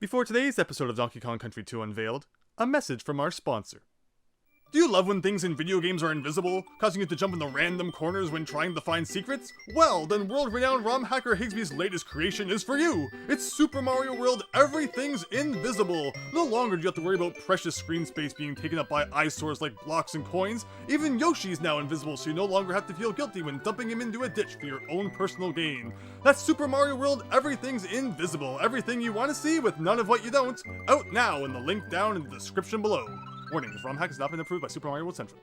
Before today's episode of Donkey Kong Country 2 Unveiled, a message from our sponsor. Do you love when things in video games are invisible, causing you to jump into random corners when trying to find secrets? Well, then world-renowned ROM hacker Higsby's latest creation is for you! It's Super Mario World Everything's Invisible! No longer do you have to worry about precious screen space being taken up by eyesores like blocks and coins. Even Yoshi's now invisible, so you no longer have to feel guilty when dumping him into a ditch for your own personal gain. That's Super Mario World Everything's Invisible! Everything you want to see with none of what you don't! Out now in the link down in the description below. Warning, this ROM hack has not been approved by Super Mario World Central.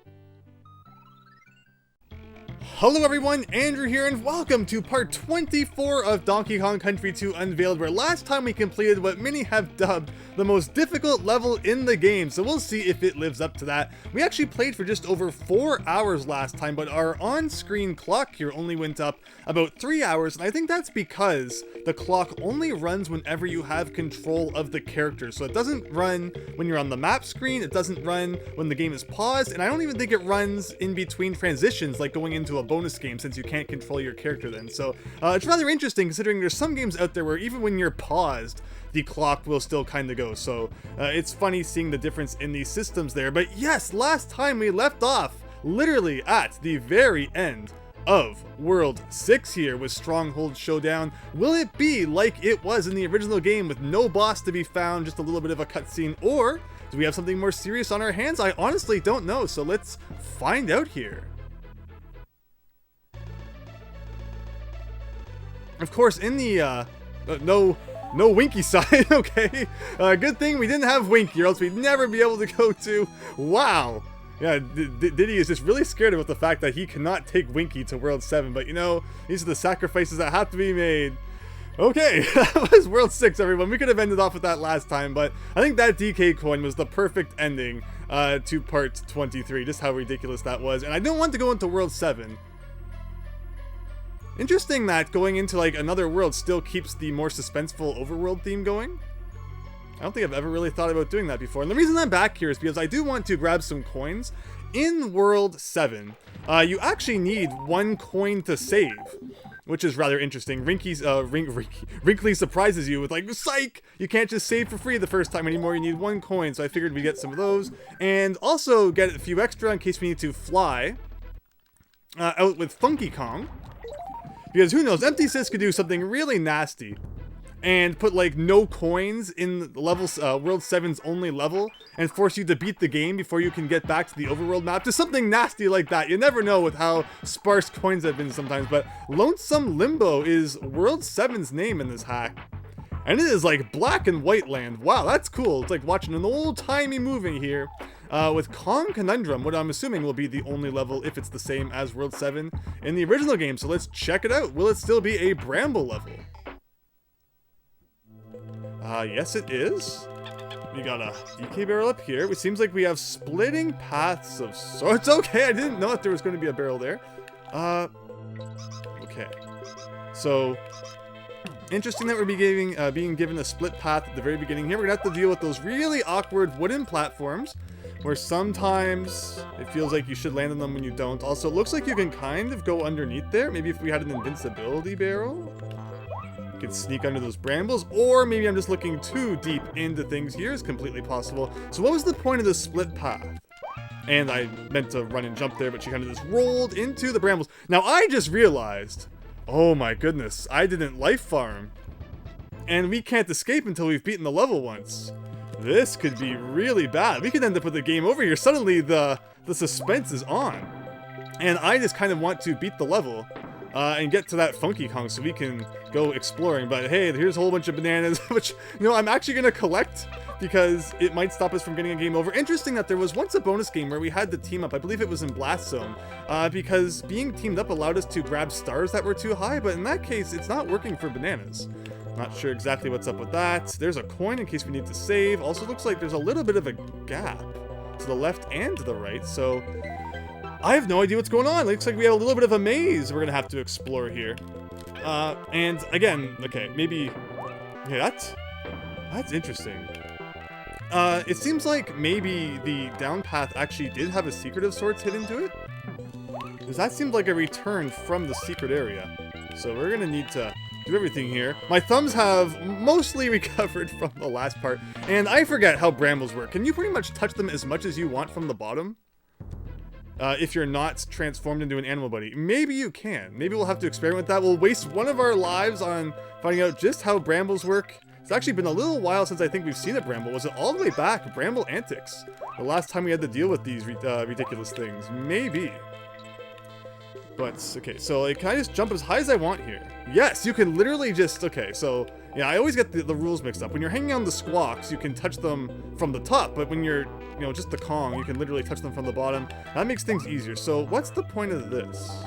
Hello everyone, Andrew here, and welcome to part 24 of Donkey Kong Country 2 Unveiled, where last time we completed what many have dubbed the most difficult level in the game, so we'll see if it lives up to that. We actually played for just over 4 hours last time, but our on-screen clock here only went up about 3 hours, and I think that's because the clock only runs whenever you have control of the character. So it doesn't run when you're on the map screen, it doesn't run when the game is paused, and I don't even think it runs in between transitions like going into a bonus game, since you can't control your character then. So it's rather interesting considering there's some games out there where even when you're paused, the clock will still kind of go. So it's funny seeing the difference in these systems there. But yes, last time we left off literally at the very end of World 6 here with Stronghold Showdown. Will it be like it was in the original game with no boss to be found, just a little bit of a cutscene, or do we have something more serious on our hands? I honestly don't know, so let's find out here. Of course, in the, no Winky side, okay? Good thing we didn't have Winky, or else we'd never be able to go to, wow. Yeah, Diddy is just really scared about the fact that he cannot take Winky to World 7, but you know, these are the sacrifices that have to be made. Okay, that was World 6, everyone. We could have ended off with that last time, but I think that DK coin was the perfect ending to part 23, just how ridiculous that was. And I don't want to go into World 7. Interesting that going into like another world still keeps the more suspenseful overworld theme going. I don't think I've ever really thought about doing that before. And the reason I'm back here is because I do want to grab some coins. In World 7, you actually need 1 coin to save, which is rather interesting. Wrinkly surprises you with like, psych! You can't just save for free the first time anymore, you need 1 coin. So I figured we'd get some of those. And also get a few extra in case we need to fly out with Funky Kong. Because who knows, Empty Sis could do something really nasty and put like no coins in level World 7's only level and force you to beat the game before you can get back to the overworld map. Just something nasty like that. You never know with how sparse coins have been sometimes, but Lonesome Limbo is World 7's name in this hack. And it is like black and white land. Wow, that's cool. It's like watching an old-timey movie here. With Kong Konundrum, what I'm assuming will be the only level if it's the same as World 7 in the original game. So let's check it out. Will it still be a Bramble level? Yes it is. We got a DK barrel up here. It seems like we have splitting paths of sorts. Okay, I didn't know that there was going to be a barrel there. Okay. So, interesting that we're being given a split path at the very beginning here. We're going to have to deal with those really awkward wooden platforms where sometimes it feels like you should land on them when you don't. Also, it looks like you can kind of go underneath there. Maybe if we had an invincibility barrel, you could sneak under those brambles. Or maybe I'm just looking too deep into things here. It's completely possible. So what was the point of this split path? And I meant to run and jump there, but she kind of just rolled into the brambles. Now, I just realized, oh my goodness, I didn't life farm. And we can't escape until we've beaten the level once. This could be really bad. We could end up with the game over here. Suddenly the suspense is on. And I just kind of want to beat the level and get to that Funky Kong so we can go exploring. But hey, here's a whole bunch of bananas, which, you know, I'm actually going to collect because it might stop us from getting a game over. Interesting that there was once a bonus game where we had to team up. I believe it was in Blast Zone, because being teamed up allowed us to grab stars that were too high, but in that case, it's not working for bananas. Not sure exactly what's up with that. There's a coin in case we need to save. Also looks like there's a little bit of a gap to the left and to the right, so I have no idea what's going on. It looks like we have a little bit of a maze we're gonna have to explore here. And again, okay, maybe, yeah, that's interesting. It seems like maybe the down path actually did have a secret of sorts hidden to it, because that seemed like a return from the secret area. So we're gonna need to do everything here. My thumbs have mostly recovered from the last part, and I forget how brambles work. Can you pretty much touch them as much as you want from the bottom? If you're not transformed into an animal buddy. Maybe you can. Maybe we'll have to experiment with that. We'll waste one of our lives on finding out just how brambles work. It's actually been a little while since I think we've seen a bramble. Was it all the way back? Bramble Antics. The last time we had to deal with these ridiculous things. Maybe. But, okay, so like, can I just jump as high as I want here? Yes, you can literally just, okay, so, yeah, I always get the rules mixed up. When you're hanging on the squawks, you can touch them from the top, but when you're, you know, just the Kong, you can literally touch them from the bottom. That makes things easier. So, what's the point of this?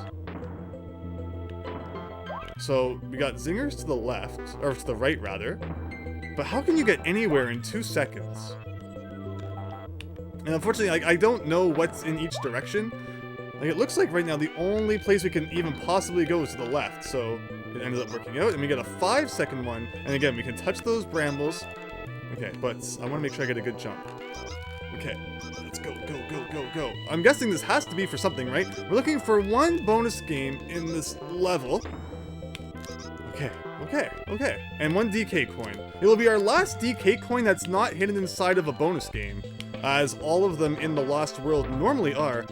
So, we got zingers to the left, or to the right, rather. But how can you get anywhere in 2 seconds? And unfortunately, I don't know what's in each direction. Like, it looks like right now the only place we can even possibly go is to the left, so it ended up working out, and we get a 5-second one, and again, we can touch those brambles. Okay, but I want to make sure I get a good jump. Okay, let's go, go, go, go, go. I'm guessing this has to be for something, right? We're looking for one bonus game in this level. Okay, okay, okay. And one DK coin. It will be our last DK coin that's not hidden inside of a bonus game, as all of them in the Lost World normally are.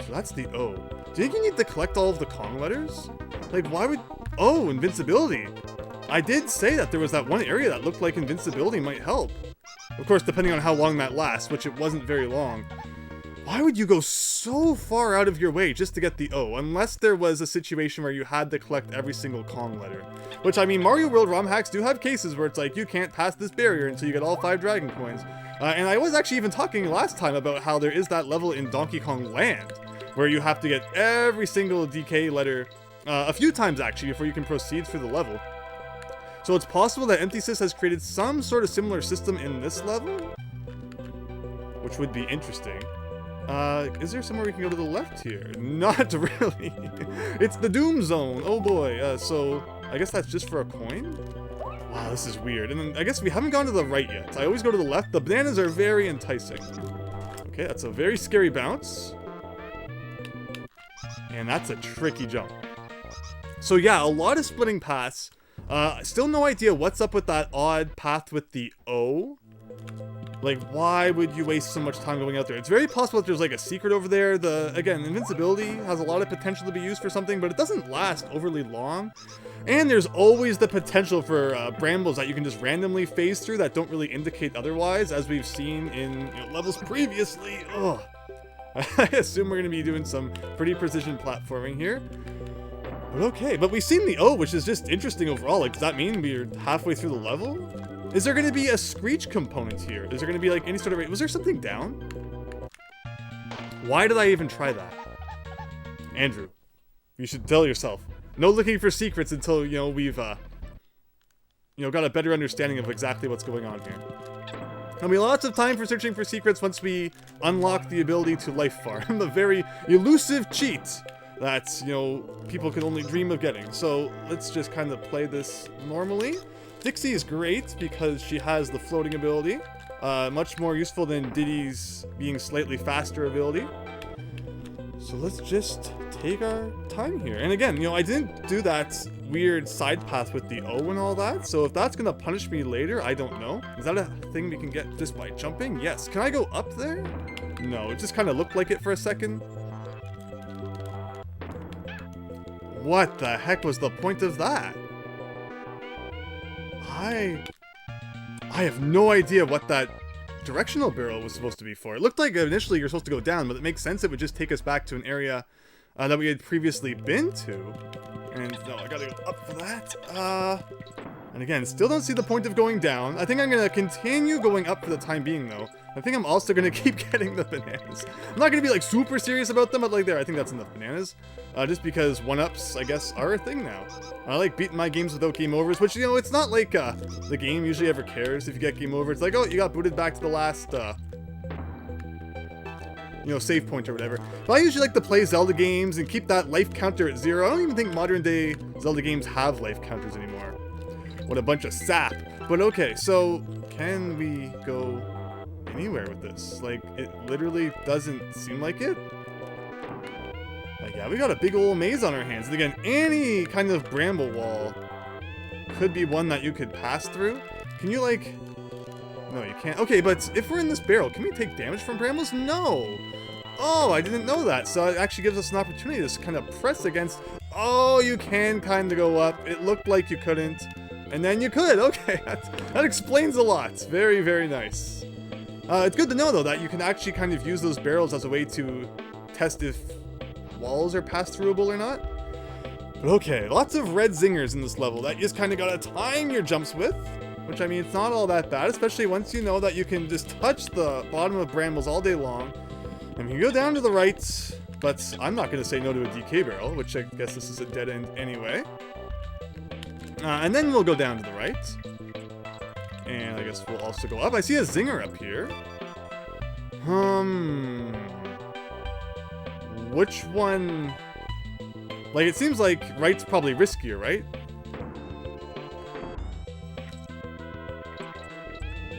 So that's the O. Do you think you need to collect all of the Kong letters? Like, why would... Oh, invincibility. I did say that there was that one area that looked like invincibility might help. Of course, depending on how long that lasts, which it wasn't very long. Why would you go so far out of your way just to get the O? Unless there was a situation where you had to collect every single Kong letter. Which, I mean, Mario World ROM hacks do have cases where it's like, you can't pass this barrier until you get all 5 Dragon Coins. And I was actually even talking last time about how there is that level in Donkey Kong Land, where you have to get every single DK letter a few times actually before you can proceed through the level. So it's possible that Emphasis has created some sort of similar system in this level, which would be interesting. Is there somewhere we can go to the left here? Not really. It's the Doom Zone. Oh boy. So I guess that's just for a coin? Wow, this is weird. And then I guess we haven't gone to the right yet. I always go to the left. The bananas are very enticing. Okay, that's a very scary bounce. And that's a tricky jump. So yeah, a lot of splitting paths. Still no idea what's up with that odd path with the O. Like, why would you waste so much time going out there? It's very possible that there's like a secret over there. Again, invincibility has a lot of potential to be used for something, but it doesn't last overly long. And there's always the potential for brambles that you can just randomly phase through that don't really indicate otherwise, as we've seen in levels previously. Ugh. I assume we're going to be doing some pretty precision platforming here. But okay, but we've seen the O, which is just interesting overall. Like, does that mean we're halfway through the level? Is there going to be a screech component here? Is there going to be like any sort of... Was there something down? Why did I even try that? Andrew, you should tell yourself. No looking for secrets until, we've, got a better understanding of exactly what's going on here. There'll be lots of time for searching for secrets once we unlock the ability to life farm, a very elusive cheat that, people can only dream of getting. So let's just kind of play this normally. Dixie is great because she has the floating ability, much more useful than Diddy's being slightly faster ability. So let's just take our time here. And again, I didn't do that weird side path with the O and all that, so if that's gonna punish me later, I don't know. Is that a thing we can get just by jumping? Yes. Can I go up there? No, it just kind of looked like it for a second. What the heck was the point of that? I have no idea what that directional barrel was supposed to be for. It looked like initially you're supposed to go down, but it makes sense. It would just take us back to an area that we had previously been to. And no, I gotta go up for that. And again, still don't see the point of going down. I think I'm gonna continue going up for the time being, though. I think I'm also gonna keep getting the bananas. I'm not gonna be like super serious about them, but like there, I think that's enough bananas. Just because one-ups, I guess, are a thing now. I like beating my games without game overs, which, it's not like the game usually ever cares if you get game over. It's like, oh, you got booted back to the last, save point or whatever. But I usually like to play Zelda games and keep that life counter at 0. I don't even think modern day Zelda games have life counters anymore. What a bunch of sap. But okay, so can we go anywhere with this? Like, it literally doesn't seem like it. Yeah, Yeah, we got a big old maze on our hands. And again, any kind of bramble wall could be one that you could pass through. Can you, like... No, you can't. Okay, but if we're in this barrel, can we take damage from brambles? No! Oh, I didn't know that. So it actually gives us an opportunity to kind of press against... Oh, you can kind of go up. It looked like you couldn't. And then you could. Okay, that explains a lot. Very, very nice. It's good to know, though, that you can actually kind of use those barrels as a way to test if walls are pass-throughable or not. But okay, lots of red zingers in this level that you just kind of gotta time your jumps with. Which, I mean, it's not all that bad, especially once you know that you can just touch the bottom of brambles all day long. And you go down to the right, but I'm not going to say no to a DK barrel, which I guess this is a dead end anyway. And then we'll go down to the right. And I guess we'll also go up. I see a zinger up here. Which one... Like, it seems like right's probably riskier, right?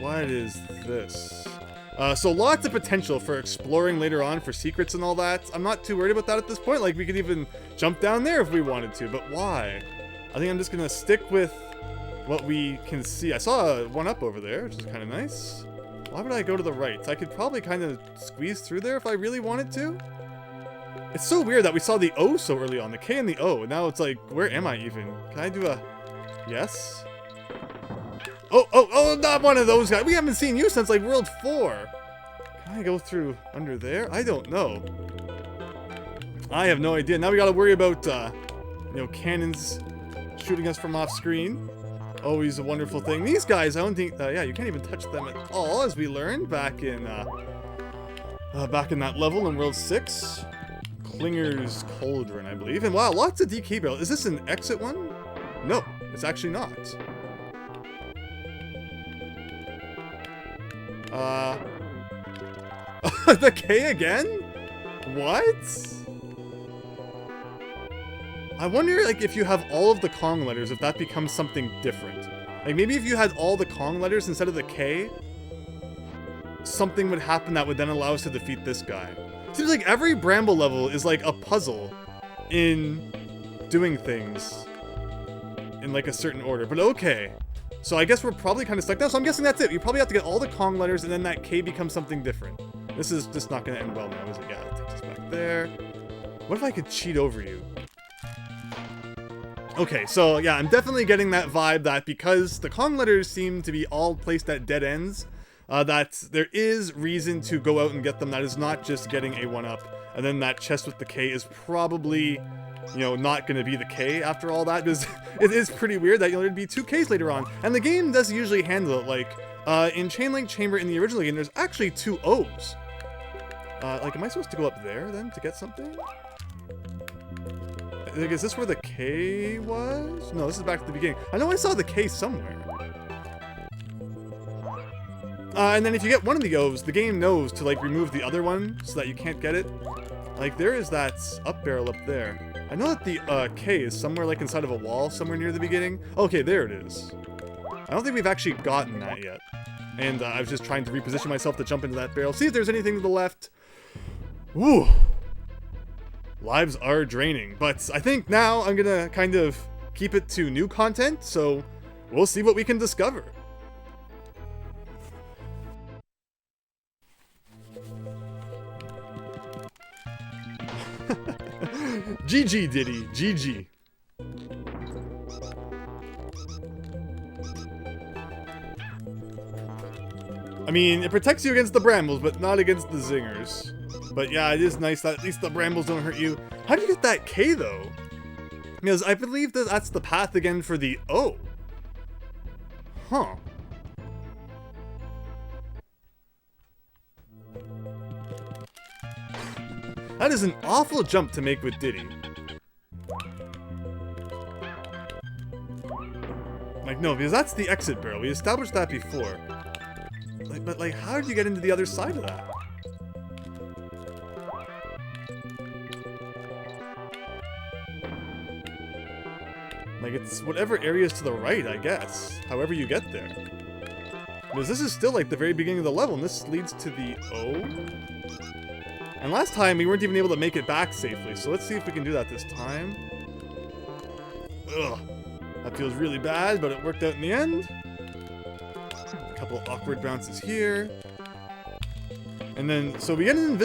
What is this? So lots of potential for exploring later on for secrets and all that. I'm not too worried about that at this point. Like, we could even jump down there if we wanted to, but why? I think I'm just gonna stick with what we can see. I saw one up over there, which is kind of nice. Why would I go to the right? I could probably kind of squeeze through there if I really wanted to. It's so weird that we saw the O so early on, the K and the O, and now it's like, where am I even? Can I do a yes? Oh, not one of those guys. We haven't seen you since like World 4. Can I go through under there? I don't know. I have no idea. Now we gotta worry about, you know, cannons shooting us from off screen. Always a wonderful thing. These guys, I don't think, yeah, you can't even touch them at all, as we learned back in that level in World 6. Klinger's Cauldron, I believe. And wow, lots of DK barrels. Is this an exit one? No, it's actually not. The K again? What? I wonder, like, if you have all of the Kong letters, if that becomes something different. Like, maybe if you had all the Kong letters instead of the K, something would happen that would then allow us to defeat this guy. Seems like every Bramble level is like a puzzle in doing things in like a certain order, but okay. So I guess we're probably kind of stuck now, so I'm guessing that's it. You probably have to get all the Kong letters and then that K becomes something different. This is just not going to end well now, is it? Yeah, it takes us back there. What if I could cheat over you? Okay, so yeah, I'm definitely getting that vibe that because the Kong letters seem to be all placed at dead ends, that there is reason to go out and get them. That is not just getting a 1-up. And then that chest with the K is probably, you know, not going to be the K after all that. Because it is pretty weird that, you know, there'd be 2 Ks later on. And the game does usually handle it. Like, in Chain Link Chamber in the original game, there's actually 2 O's. Like, am I supposed to go up there then to get something? Like, is this where the K was? No, this is back to the beginning. I know I saw the K somewhere. And then if you get one of the O's, the game knows to, like, remove the other one so that you can't get it. Like, there is that up barrel up there. I know that the K is somewhere, like, inside of a wall, somewhere near the beginning. Okay, there it is. I don't think we've actually gotten that yet. And I was just trying to reposition myself to jump into that barrel. See if there's anything to the left. Woo! Lives are draining. But I think now I'm gonna kind of keep it to new content, so we'll see what we can discover. GG, Diddy. GG. I mean, it protects you against the brambles, but not against the zingers. But yeah, it is nice that at least the brambles don't hurt you. How do you get that K, though? Because I believe that that's the path again for the O. Huh. That is an awful jump to make with Diddy. Like, no, because that's the exit barrel. We established that before. Like, but, like, how did you get into the other side of that? Like, it's whatever area is to the right, I guess. However you get there. Because this is still, like, the very beginning of the level, and this leads to the O? And last time, we weren't even able to make it back safely. So let's see if we can do that this time. Ugh. That feels really bad, but it worked out in the end. A couple of awkward bounces here. And then, so we get an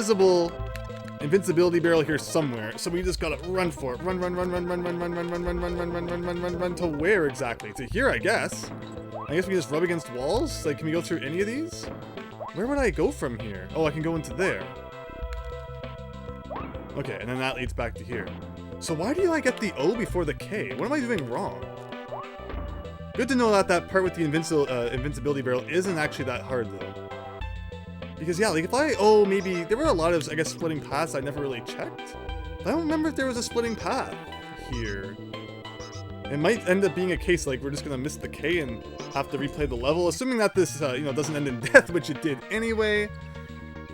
invincibility barrel here somewhere. So we just gotta run for it. Run to where exactly? To here, I guess. I guess we just rub against walls? Like, can we go through any of these? Where would I go from here? Oh, I can go into there. Okay, and then that leads back to here. So why do I get the O before the K? What am I doing wrong? Good to know that that part with the invincibility barrel isn't actually that hard, though. Because, yeah, like, if maybe... There were a lot of, I guess, splitting paths I never really checked. I don't remember if there was a splitting path here. It might end up being a case, like, we're just gonna miss the K and have to replay the level, assuming that this, doesn't end in death, which it did anyway.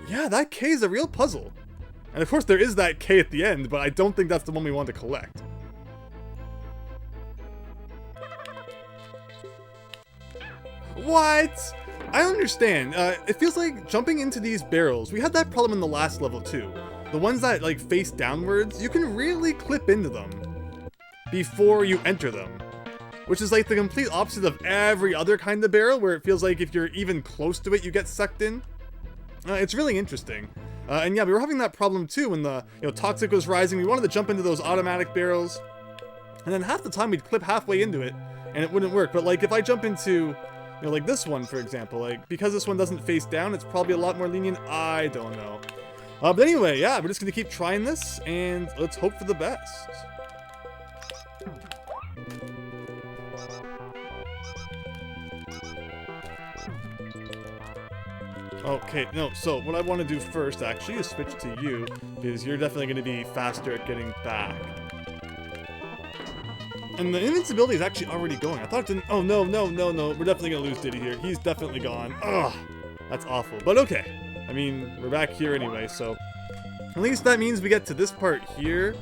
Yeah, that K is a real puzzle. And, of course, there is that K at the end, but I don't think that's the one we want to collect. What? I understand. It feels like jumping into these barrels. We had that problem in the last level too. The ones that like face downwards, you can really clip into them before you enter them. Which is like the complete opposite of every other kind of barrel where it feels like if you're even close to it, you get sucked in. It's really interesting. And yeah, we were having that problem too when the toxic was rising. We wanted to jump into those automatic barrels. And then half the time we'd clip halfway into it and it wouldn't work. But like if I jump into... like this one, for example, like, because this one doesn't face down, it's probably a lot more lenient. I don't know. But anyway, yeah, we're just gonna keep trying this, and let's hope for the best. Okay, no, so what I want to do first, actually, is switch to you, because you're definitely going to be faster at getting back. And the invincibility is actually already going. I thought it didn't... Oh, no. We're definitely going to lose Diddy here. He's definitely gone. Ugh. That's awful. But okay. I mean, we're back here anyway, so... At least that means we get to this part here,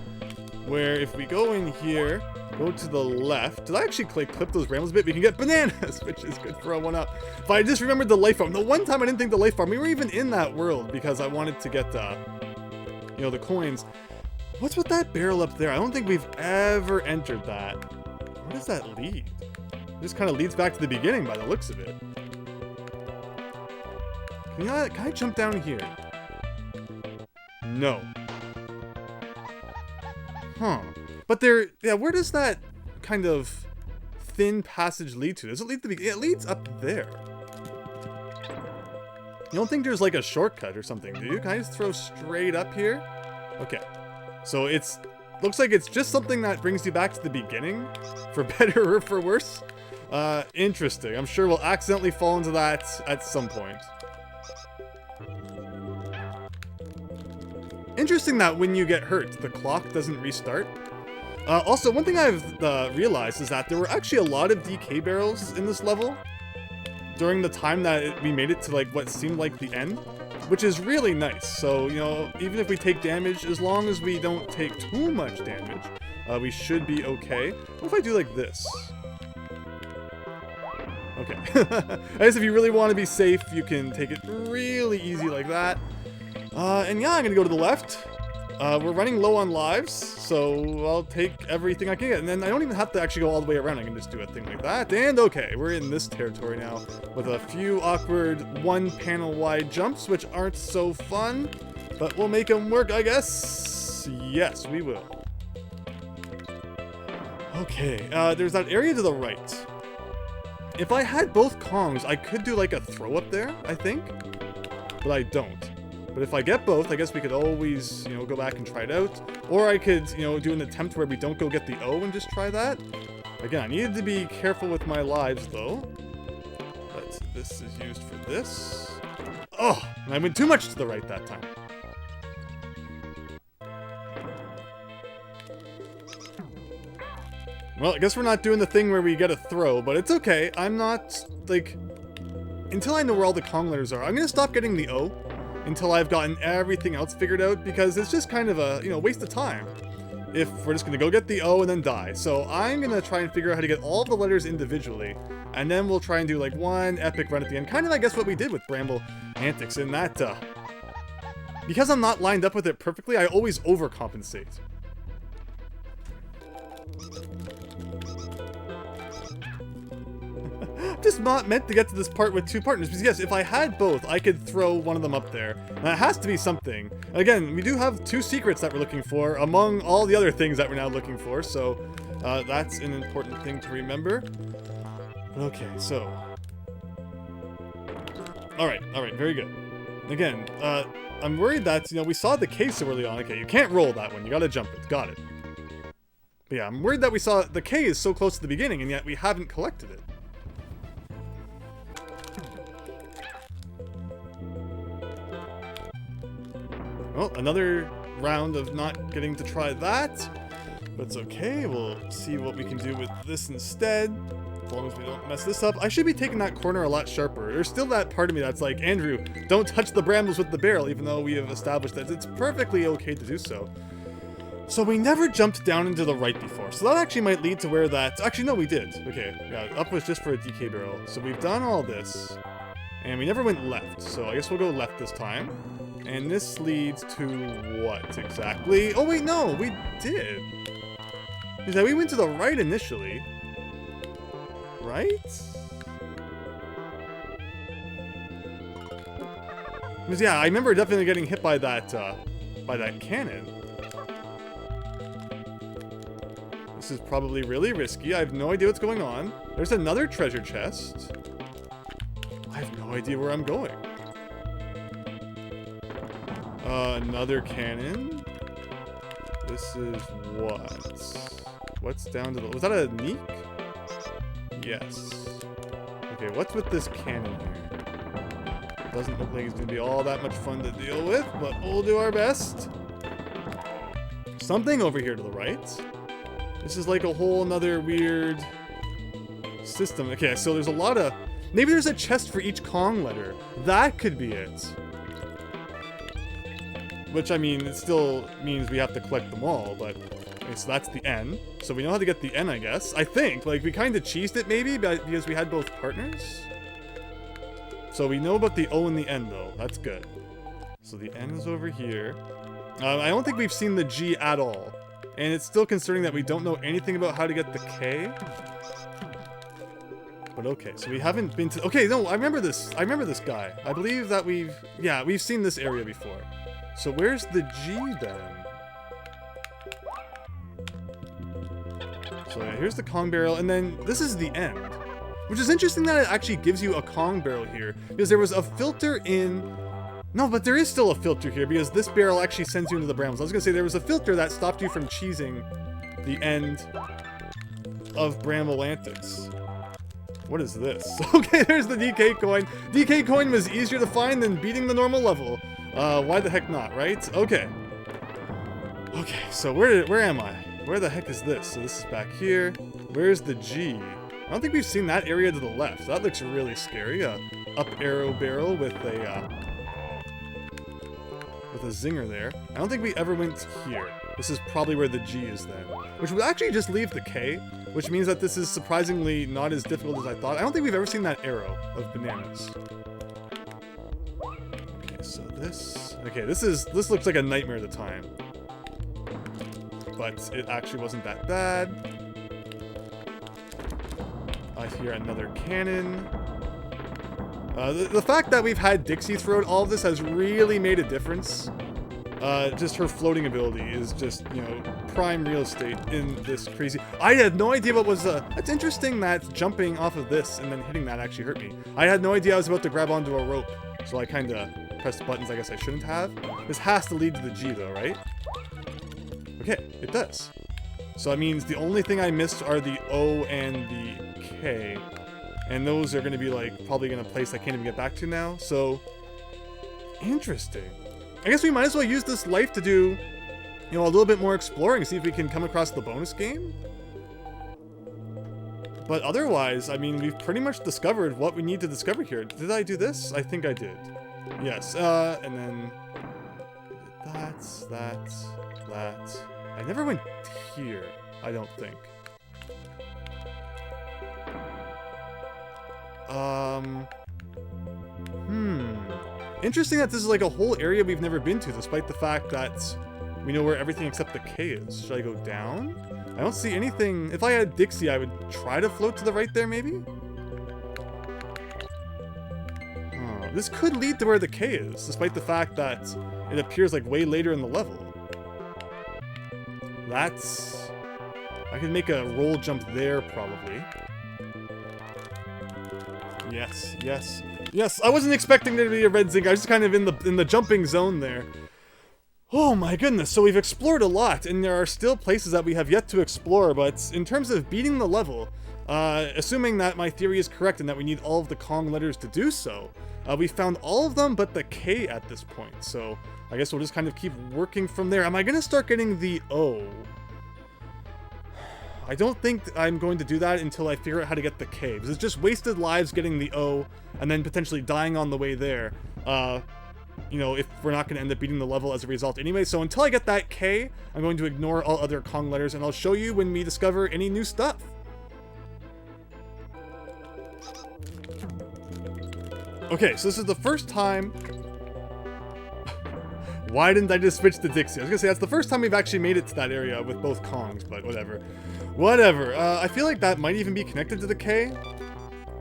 where if we go in here, go to the left... Did I actually clip those brambles a bit? We can get bananas, which is good for a 1-up. If I just remembered the life farm. The one time I didn't think the life farm, we were even in that world, because I wanted to get, the coins. What's with that barrel up there? I don't think we've ever entered that. Where does that lead? It just kind of leads back to the beginning by the looks of it. Can I jump down here? No. Huh. But where does that kind of thin passage lead to? Does it lead to the... It leads up there. You don't think there's like a shortcut or something, do you? Can I just throw straight up here? Okay. So looks like it's just something that brings you back to the beginning, for better or for worse. Interesting. I'm sure we'll accidentally fall into that at some point. Interesting that when you get hurt, the clock doesn't restart. Also, one thing I've realized is that there were actually a lot of DK barrels in this level during the time that we made it to like what seemed like the end. Which is really nice. So, even if we take damage, as long as we don't take too much damage, we should be okay. What if I do like this? Okay. I guess if you really want to be safe, you can take it really easy like that. And yeah, I'm going to go to the left. We're running low on lives, so I'll take everything I can get. And then I don't even have to actually go all the way around. I can just do a thing like that. And okay, we're in this territory now with a few awkward one-panel-wide jumps, which aren't so fun. But we'll make them work, I guess. Yes, we will. Okay, there's that area to the right. If I had both Kongs, I could do like a throw up there, I think. But I don't. But if I get both, I guess we could always, go back and try it out. Or I could, do an attempt where we don't go get the O and just try that. Again, I needed to be careful with my lives, though. But this is used for this. Oh, and I went too much to the right that time. Well, I guess we're not doing the thing where we get a throw, but it's okay. I'm not, until I know where all the Kong letters are, I'm going to stop getting the O until I've gotten everything else figured out, because it's just kind of a, waste of time if we're just going to go get the O and then die. So I'm going to try and figure out how to get all the letters individually, and then we'll try and do, one epic run at the end. Kind of, I guess, what we did with Bramble Antics in that, because I'm not lined up with it perfectly, I always overcompensate. Just not meant to get to this part with two partners, because yes, if I had both, I could throw one of them up there. And it has to be something. Again, we do have 2 secrets that we're looking for, among all the other things that we're now looking for, so that's an important thing to remember. Okay, so... Alright, very good. Again, I'm worried that, we saw the case so early on. Okay, you can't roll that one, you gotta jump it, got it. But yeah, I'm worried that we saw the K is so close to the beginning, and yet we haven't collected it. Well, another round of not getting to try that, but it's okay. We'll see what we can do with this instead, as long as we don't mess this up. I should be taking that corner a lot sharper. There's still that part of me that's like, Andrew, don't touch the brambles with the barrel, even though we have established that it's perfectly okay to do so. So we never jumped down into the right before, so that actually might lead to where that... Actually, no, we did. Okay, yeah, up was just for a DK barrel. So we've done all this, and we never went left, so I guess we'll go left this time. And this leads to what exactly? Oh wait, no, we did. Is that we went to the right initially, right? Because yeah, I remember definitely getting hit by that cannon. This is probably really risky. I have no idea what's going on. There's another treasure chest. I have no idea where I'm going. Another cannon. This is what? What's down to the... Was that a neek? Yes. Okay, what's with this cannon here? Doesn't look like it's gonna be all that much fun to deal with, but we'll do our best. Something over here to the right. This is like a whole another weird system. Okay, so there's a lot of... Maybe there's a chest for each Kong letter. That could be it. Which, I mean, it still means we have to collect them all, but... Okay, so that's the N. So we know how to get the N, I guess. I think. Like, we kind of cheesed it, maybe, because we had both partners. So we know about the O and the N, though. That's good. So the N is over here. I don't think we've seen the G at all. And it's still concerning that we don't know anything about how to get the K. But okay, so we haven't been to... Okay, no, I remember this. I remember this guy. I believe that we've... Yeah, we've seen this area before. So where's the G then? So yeah, here's the Kong barrel, and then this is the end. Which is interesting that it actually gives you a Kong barrel here, because there was a filter in... No, but there is still a filter here, because this barrel actually sends you into the brambles. I was gonna say there was a filter that stopped you from cheesing the end of Bramble Antics. What is this? Okay, there's the DK coin. DK coin was easier to find than beating the normal level. Why the heck not, right? Okay. Okay, so where am I? Where the heck is this? So this is back here. Where's the G? I don't think we've seen that area to the left. That looks really scary. Up arrow barrel with a zinger there. I don't think we ever went here. This is probably where the G is then. Which would actually just leave the K, which means that this is surprisingly not as difficult as I thought. I don't think we've ever seen that arrow of bananas. Okay, so this... Okay, this looks like a nightmare at the time. But it actually wasn't that bad. I hear another cannon. The fact that we've had Dixie throughout all of this has really made a difference. Just her floating ability is just, you know, prime real estate in this crazy... I had no idea what was... It's interesting that jumping off of this and then hitting that actually hurt me. I had no idea I was about to grab onto a rope, so I kind of pressed buttons I guess I shouldn't have. This has to lead to the G though, right? Okay, it does. So that means the only thing I missed are the O and the K. And those are going to be, like, probably in a place I can't even get back to now. So, interesting. I guess we might as well use this life to do, you know, a little bit more exploring. See if we can come across the bonus game. But otherwise, I mean, we've pretty much discovered what we need to discover here. Did I do this? I think I did. Yes, and then... that. I never went here, I don't think. Interesting that this is like a whole area we've never been to, despite the fact that we know where everything except the K is. Should I go down? I don't see anything. If I had Dixie, I would try to float to the right there, maybe? Oh, this could lead to where the K is, despite the fact that it appears like way later in the level. That's... I can make a roll jump there, probably. Yes, yes, yes! I wasn't expecting there to be a red zinc. I was just kind of in the jumping zone there. Oh my goodness, so we've explored a lot, and there are still places that we have yet to explore, but in terms of beating the level, assuming that my theory is correct and that we need all of the Kong letters to do so, we found all of them but the K at this point, so I guess we'll just kind of keep working from there. Am I going to start getting the O? I don't think I'm going to do that until I figure out how to get the K, because it's just wasted lives getting the O, and then potentially dying on the way there. You know, if we're not going to end up beating the level as a result anyway. So until I get that K, I'm going to ignore all other Kong letters, and I'll show you when we discover any new stuff. Okay, so this is the first time... Why didn't I just switch to Dixie? I was going to say, that's the first time we've actually made it to that area with both Kongs, but whatever. Whatever. I feel like that might even be connected to the K.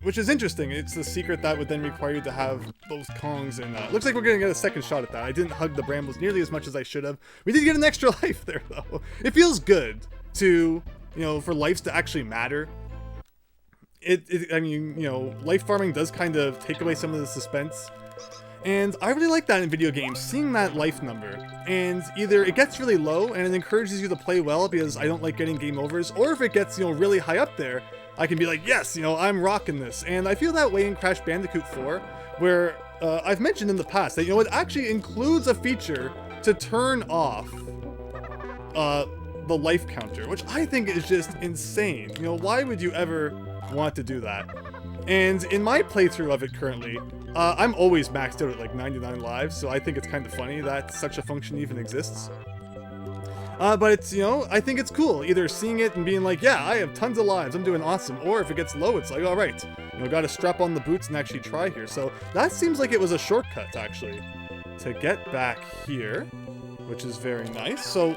Which is interesting. It's the secret that would then require you to have both Kongs, and looks like we're gonna get a second shot at that. I didn't hug the brambles nearly as much as I should have. We did get an extra life there, though. It feels good to, you know, for lives to actually matter. I mean, you know, life farming does kind of take away some of the suspense. And I really like that in video games, seeing that life number. And either it gets really low and it encourages you to play well because I don't like getting game overs, or if it gets, you know, really high up there, I can be like, yes, you know, I'm rocking this. And I feel that way in Crash Bandicoot 4, where I've mentioned in the past that, you know, it actually includes a feature to turn off the life counter, which I think is just insane. You know, why would you ever want to do that? And in my playthrough of it currently, I'm always maxed out at like 99 lives, so I think it's kind of funny that such a function even exists. But it's, you know, I think it's cool, either seeing it and being like, yeah, I have tons of lives, I'm doing awesome, or if it gets low, it's like, all right, you know, gotta strap on the boots and actually try here. So that seems like it was a shortcut, actually, to get back here, which is very nice. So,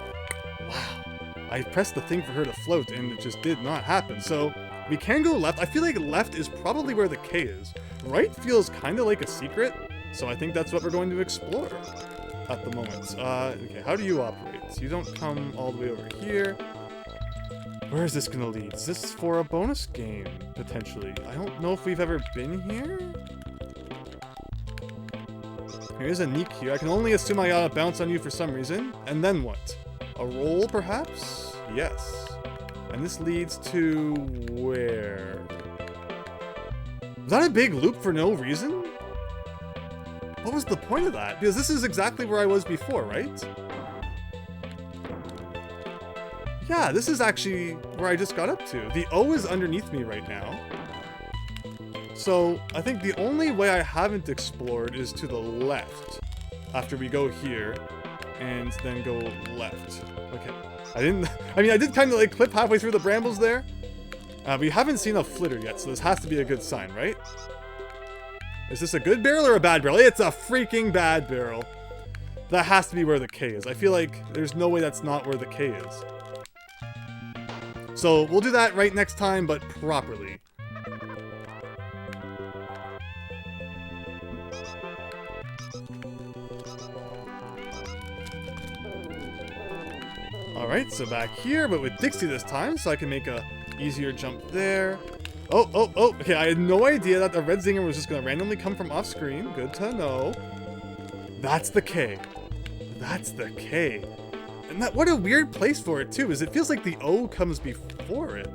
wow, I pressed the thing for her to float, and it just did not happen. So we can go left. I feel like left is probably where the K is. Right feels kind of like a secret, so I think that's what we're going to explore at the moment. Okay, how do you operate? So you don't come all the way over here. Where is this gonna lead? Is this for a bonus game, potentially? I don't know if we've ever been here. Here's a Neek here. I can only assume I gotta bounce on you for some reason. And then what? A roll, perhaps? Yes. And this leads to where? Was that a big loop for no reason? What was the point of that? Because this is exactly where I was before, right? Yeah, this is actually where I just got up to. The O is underneath me right now. So I think the only way I haven't explored is to the left. After we go here, and then go left. Okay. I did kind of like clip halfway through the brambles there. We haven't seen a flitter yet, so this has to be a good sign, right? Is this a good barrel or a bad barrel? It's a freaking bad barrel. That has to be where the K is. I feel like there's no way that's not where the K is. So we'll do that right next time, but properly. Alright, so back here, but with Dixie this time, so I can make a easier jump there. Oh, okay, I had no idea that the red zinger was just going to randomly come from off screen. Good to know. That's the K. That's the K. And what a weird place for it, too, is it feels like the O comes before it.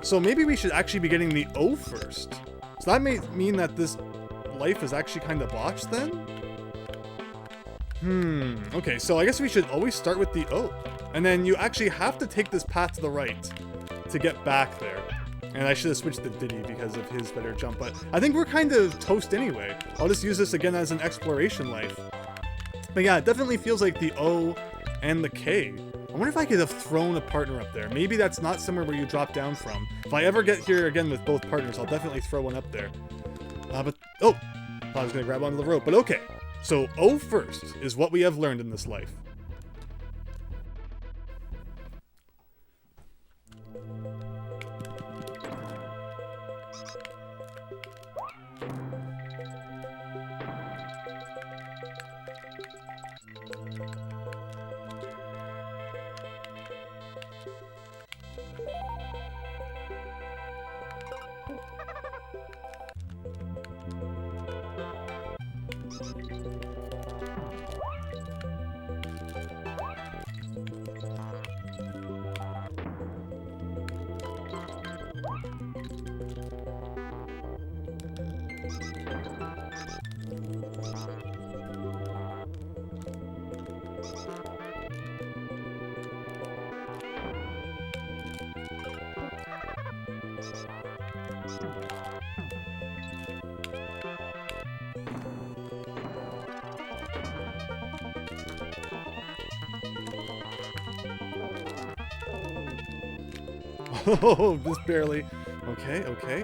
So maybe we should actually be getting the O first. So that may mean that this life is actually kind of botched then? Okay, so I guess we should always start with the O. And then you actually have to take this path to the right to get back there. And I should have switched to Diddy because of his better jump, but I think we're kind of toast anyway. I'll just use this again as an exploration life. But yeah, it definitely feels like the O and the K. I wonder if I could have thrown a partner up there. Maybe that's not somewhere where you drop down from. If I ever get here again with both partners, I'll definitely throw one up there. Oh, I thought I was going to grab onto the rope, but okay. So, oh first is what we have learned in this life. Oh, just barely. Okay, okay.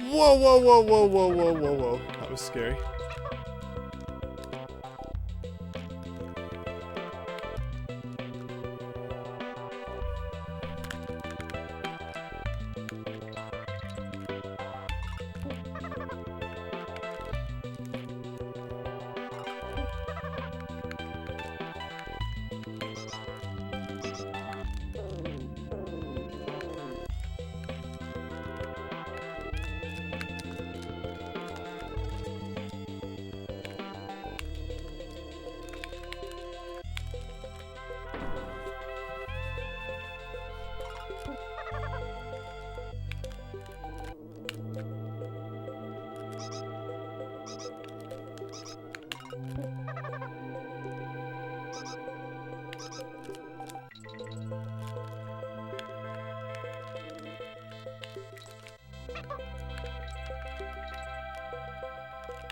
Whoa, whoa, whoa, whoa, whoa, whoa, whoa, whoa. That was scary.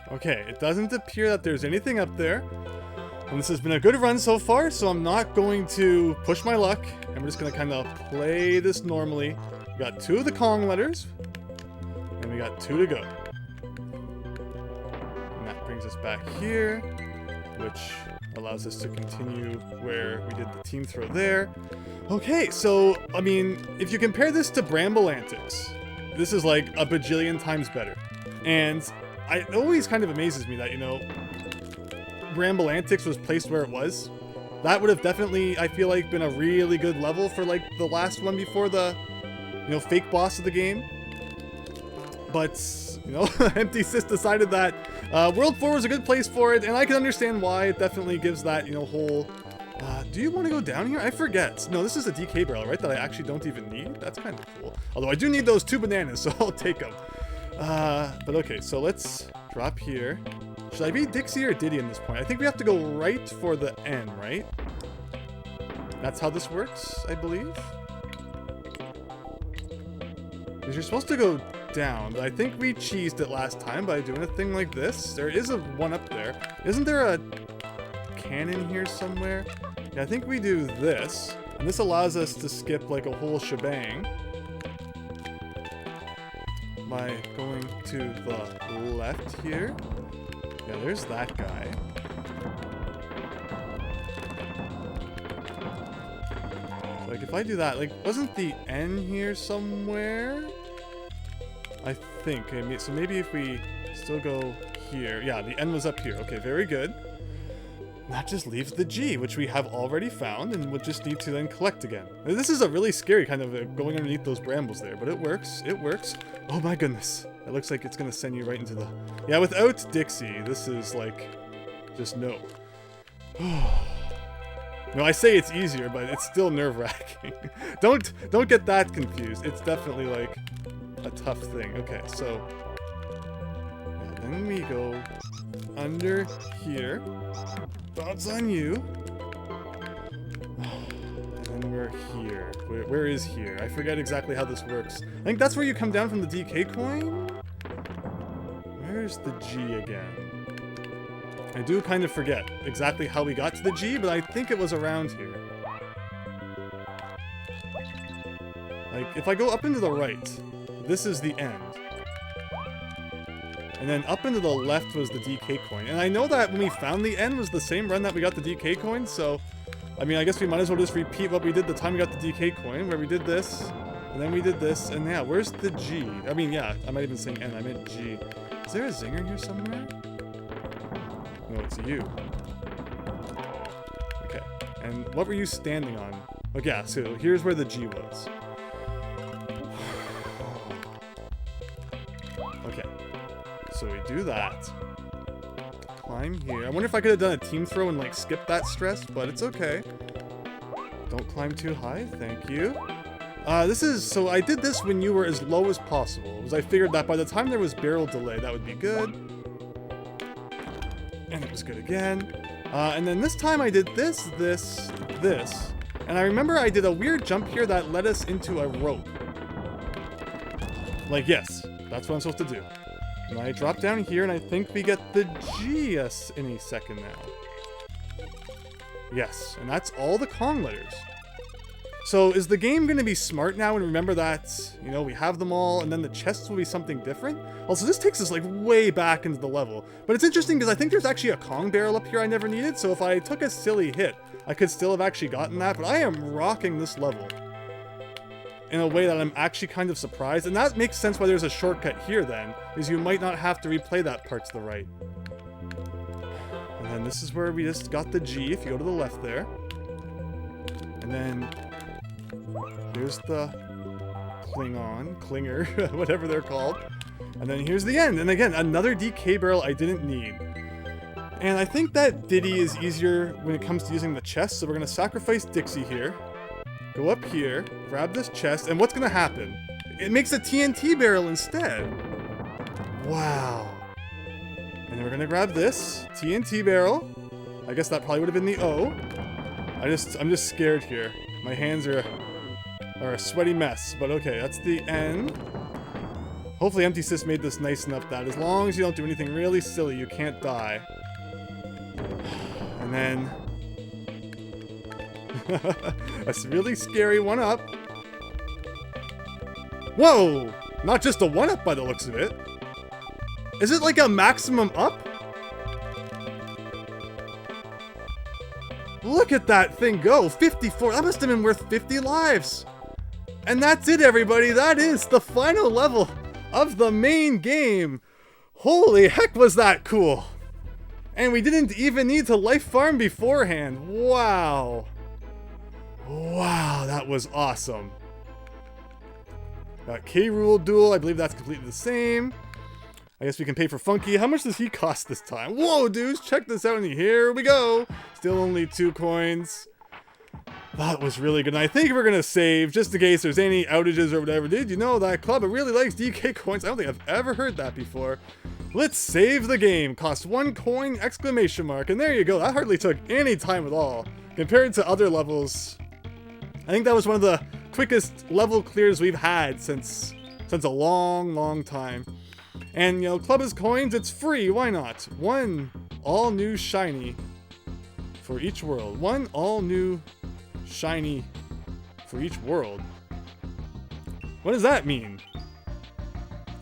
Okay, it doesn't appear that there's anything up there. And this has been a good run so far, so I'm not going to push my luck. And we're just going to kind of play this normally. We got 2 of the Kong letters. And we got 2 to go. And that brings us back here, which allows us to continue where we did the team throw there. Okay, so, I mean, if you compare this to Bramble Antics, this is like a bajillion times better. And it always kind of amazes me that, you know, Bramble Antics was placed where it was. That would have definitely, I feel like, been a really good level for, like, the last one before the, you know, fake boss of the game. But, you know, Empty Sis decided that World 4 was a good place for it, and I can understand why. It definitely gives that, you know, whole... do you want to go down here? I forget. No, this is a DK barrel, right? That I actually don't even need? That's kind of cool. Although I do need those 2 bananas, so I'll take them. But okay, so let's drop here. Should I be Dixie or Diddy in this point? I think we have to go right for the N, right? That's how this works, I believe. Because you're supposed to go down, but I think we cheesed it last time by doing a thing like this. There is a one up there. Isn't there a cannon here somewhere? Yeah, I think we do this. And this allows us to skip like a whole shebang by going to the left here. Yeah, there's that guy. So, like, if I do that, like, wasn't the N here somewhere? I think. So maybe if we still go here. Yeah, the N was up here. Okay, very good. That just leaves the G, which we have already found, and we'll just need to then collect again. Now, this is a really scary kind of going underneath those brambles there, but it works. It works. Oh my goodness. It looks like it's going to send you right into the... Yeah, without Dixie, this is like... Just no. No, I say it's easier, but it's still nerve-wracking. Don't get that confused. It's definitely like a tough thing. Okay, so... Yeah, then we go under here. Bounce on you. And then we're here. Where is here? I forget exactly how this works. I think that's where you come down from the DK coin? where's the G again? I do kind of forget exactly how we got to the G, but I think it was around here. Like, if I go up into the right, this is the end. And then up into the left was the DK coin. And I know that when we found the end was the same run that we got the DK coin, so... I mean, I guess we might as well just repeat what we did the time we got the DK coin, where we did this, and then we did this, and yeah, where's the G? I mean, yeah, I might even saying N, I meant G. Is there a zinger here somewhere? No, it's you. Okay, and what were you standing on? Okay, yeah, so here's where the G was. Okay, so we do that. Climb here. I wonder if I could have done a team throw and like skip that stress, but it's okay. Don't climb too high, thank you. So I did this when you were as low as possible, because I figured that by the time there was barrel delay, that would be good. And it was good again. And then this time I did this, this, this. And I remember I did a weird jump here that led us into a rope. Like, yes, that's what I'm supposed to do. And I drop down here, and I think we get the G any second now. Yes, and that's all the Kong letters. So is the game going to be smart now and remember that, you know, we have them all, and then the chests will be something different? Also, this takes us, like, way back into the level. But it's interesting, because I think there's actually a Kong barrel up here I never needed, so if I took a silly hit, I could still have actually gotten that, but I am rocking this level in a way that I'm actually kind of surprised. And that makes sense why there's a shortcut here then, is you might not have to replay that part to the right. And then this is where we just got the G, if you go to the left there. And then here's the Klinger, whatever they're called. And then here's the end. And again, another DK barrel I didn't need. And I think that Diddy is easier when it comes to using the chest, so we're gonna sacrifice Dixie here. Go up here, grab this chest, and what's gonna happen? It makes a TNT barrel instead. Wow. And then we're gonna grab this TNT barrel. I guess that probably would have been the O. I'm just scared here. My hands are a sweaty mess, but okay, that's the N. Hopefully Empty Sis made this nice enough that as long as you don't do anything really silly, you can't die. And then a really scary one up. Whoa! Not just a one up by the looks of it. Is it like a maximum up? Look at that thing go! 54! That must have been worth 50 lives! And that's it, everybody! That is the final level of the main game! Holy heck, was that cool! And we didn't even need to life farm beforehand. Wow! Wow, that was awesome. Got Rool Duel, I believe that's completely the same. I guess we can pay for Funky. How much does he cost this time? Whoa, dudes, check this out, and here we go. Still only 2 coins. That was really good. And I think we're gonna save, just in case there's any outages or whatever. Did you know that club really likes DK coins? I don't think I've ever heard that before. Let's save the game. Cost 1 coin, exclamation mark. And there you go. That hardly took any time at all. Compared to other levels, I think that was one of the quickest level clears we've had since a long, long time. And, you know, Club is coins, it's free, why not? 1 all-new shiny for each world. 1 all-new shiny for each world. What does that mean?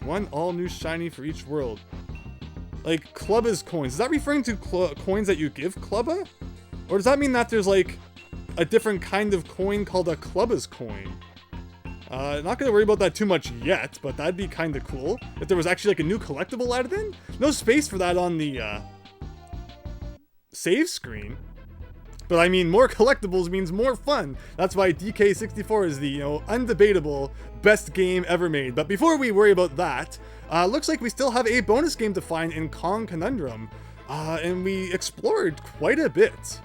1 all-new shiny for each world. Like, Club is coins. Is that referring to coins that you give Clubba? Or does that mean that there's, like, a different kind of coin called a Clubba's coin? Not gonna worry about that too much yet, but that'd be kinda cool. If there was actually like a new collectible added in. No space for that on the, save screen. But I mean, more collectibles means more fun. That's why DK64 is the, you know, undebatable best game ever made. But before we worry about that, looks like we still have a bonus game to find in Kong Konundrum. And we explored quite a bit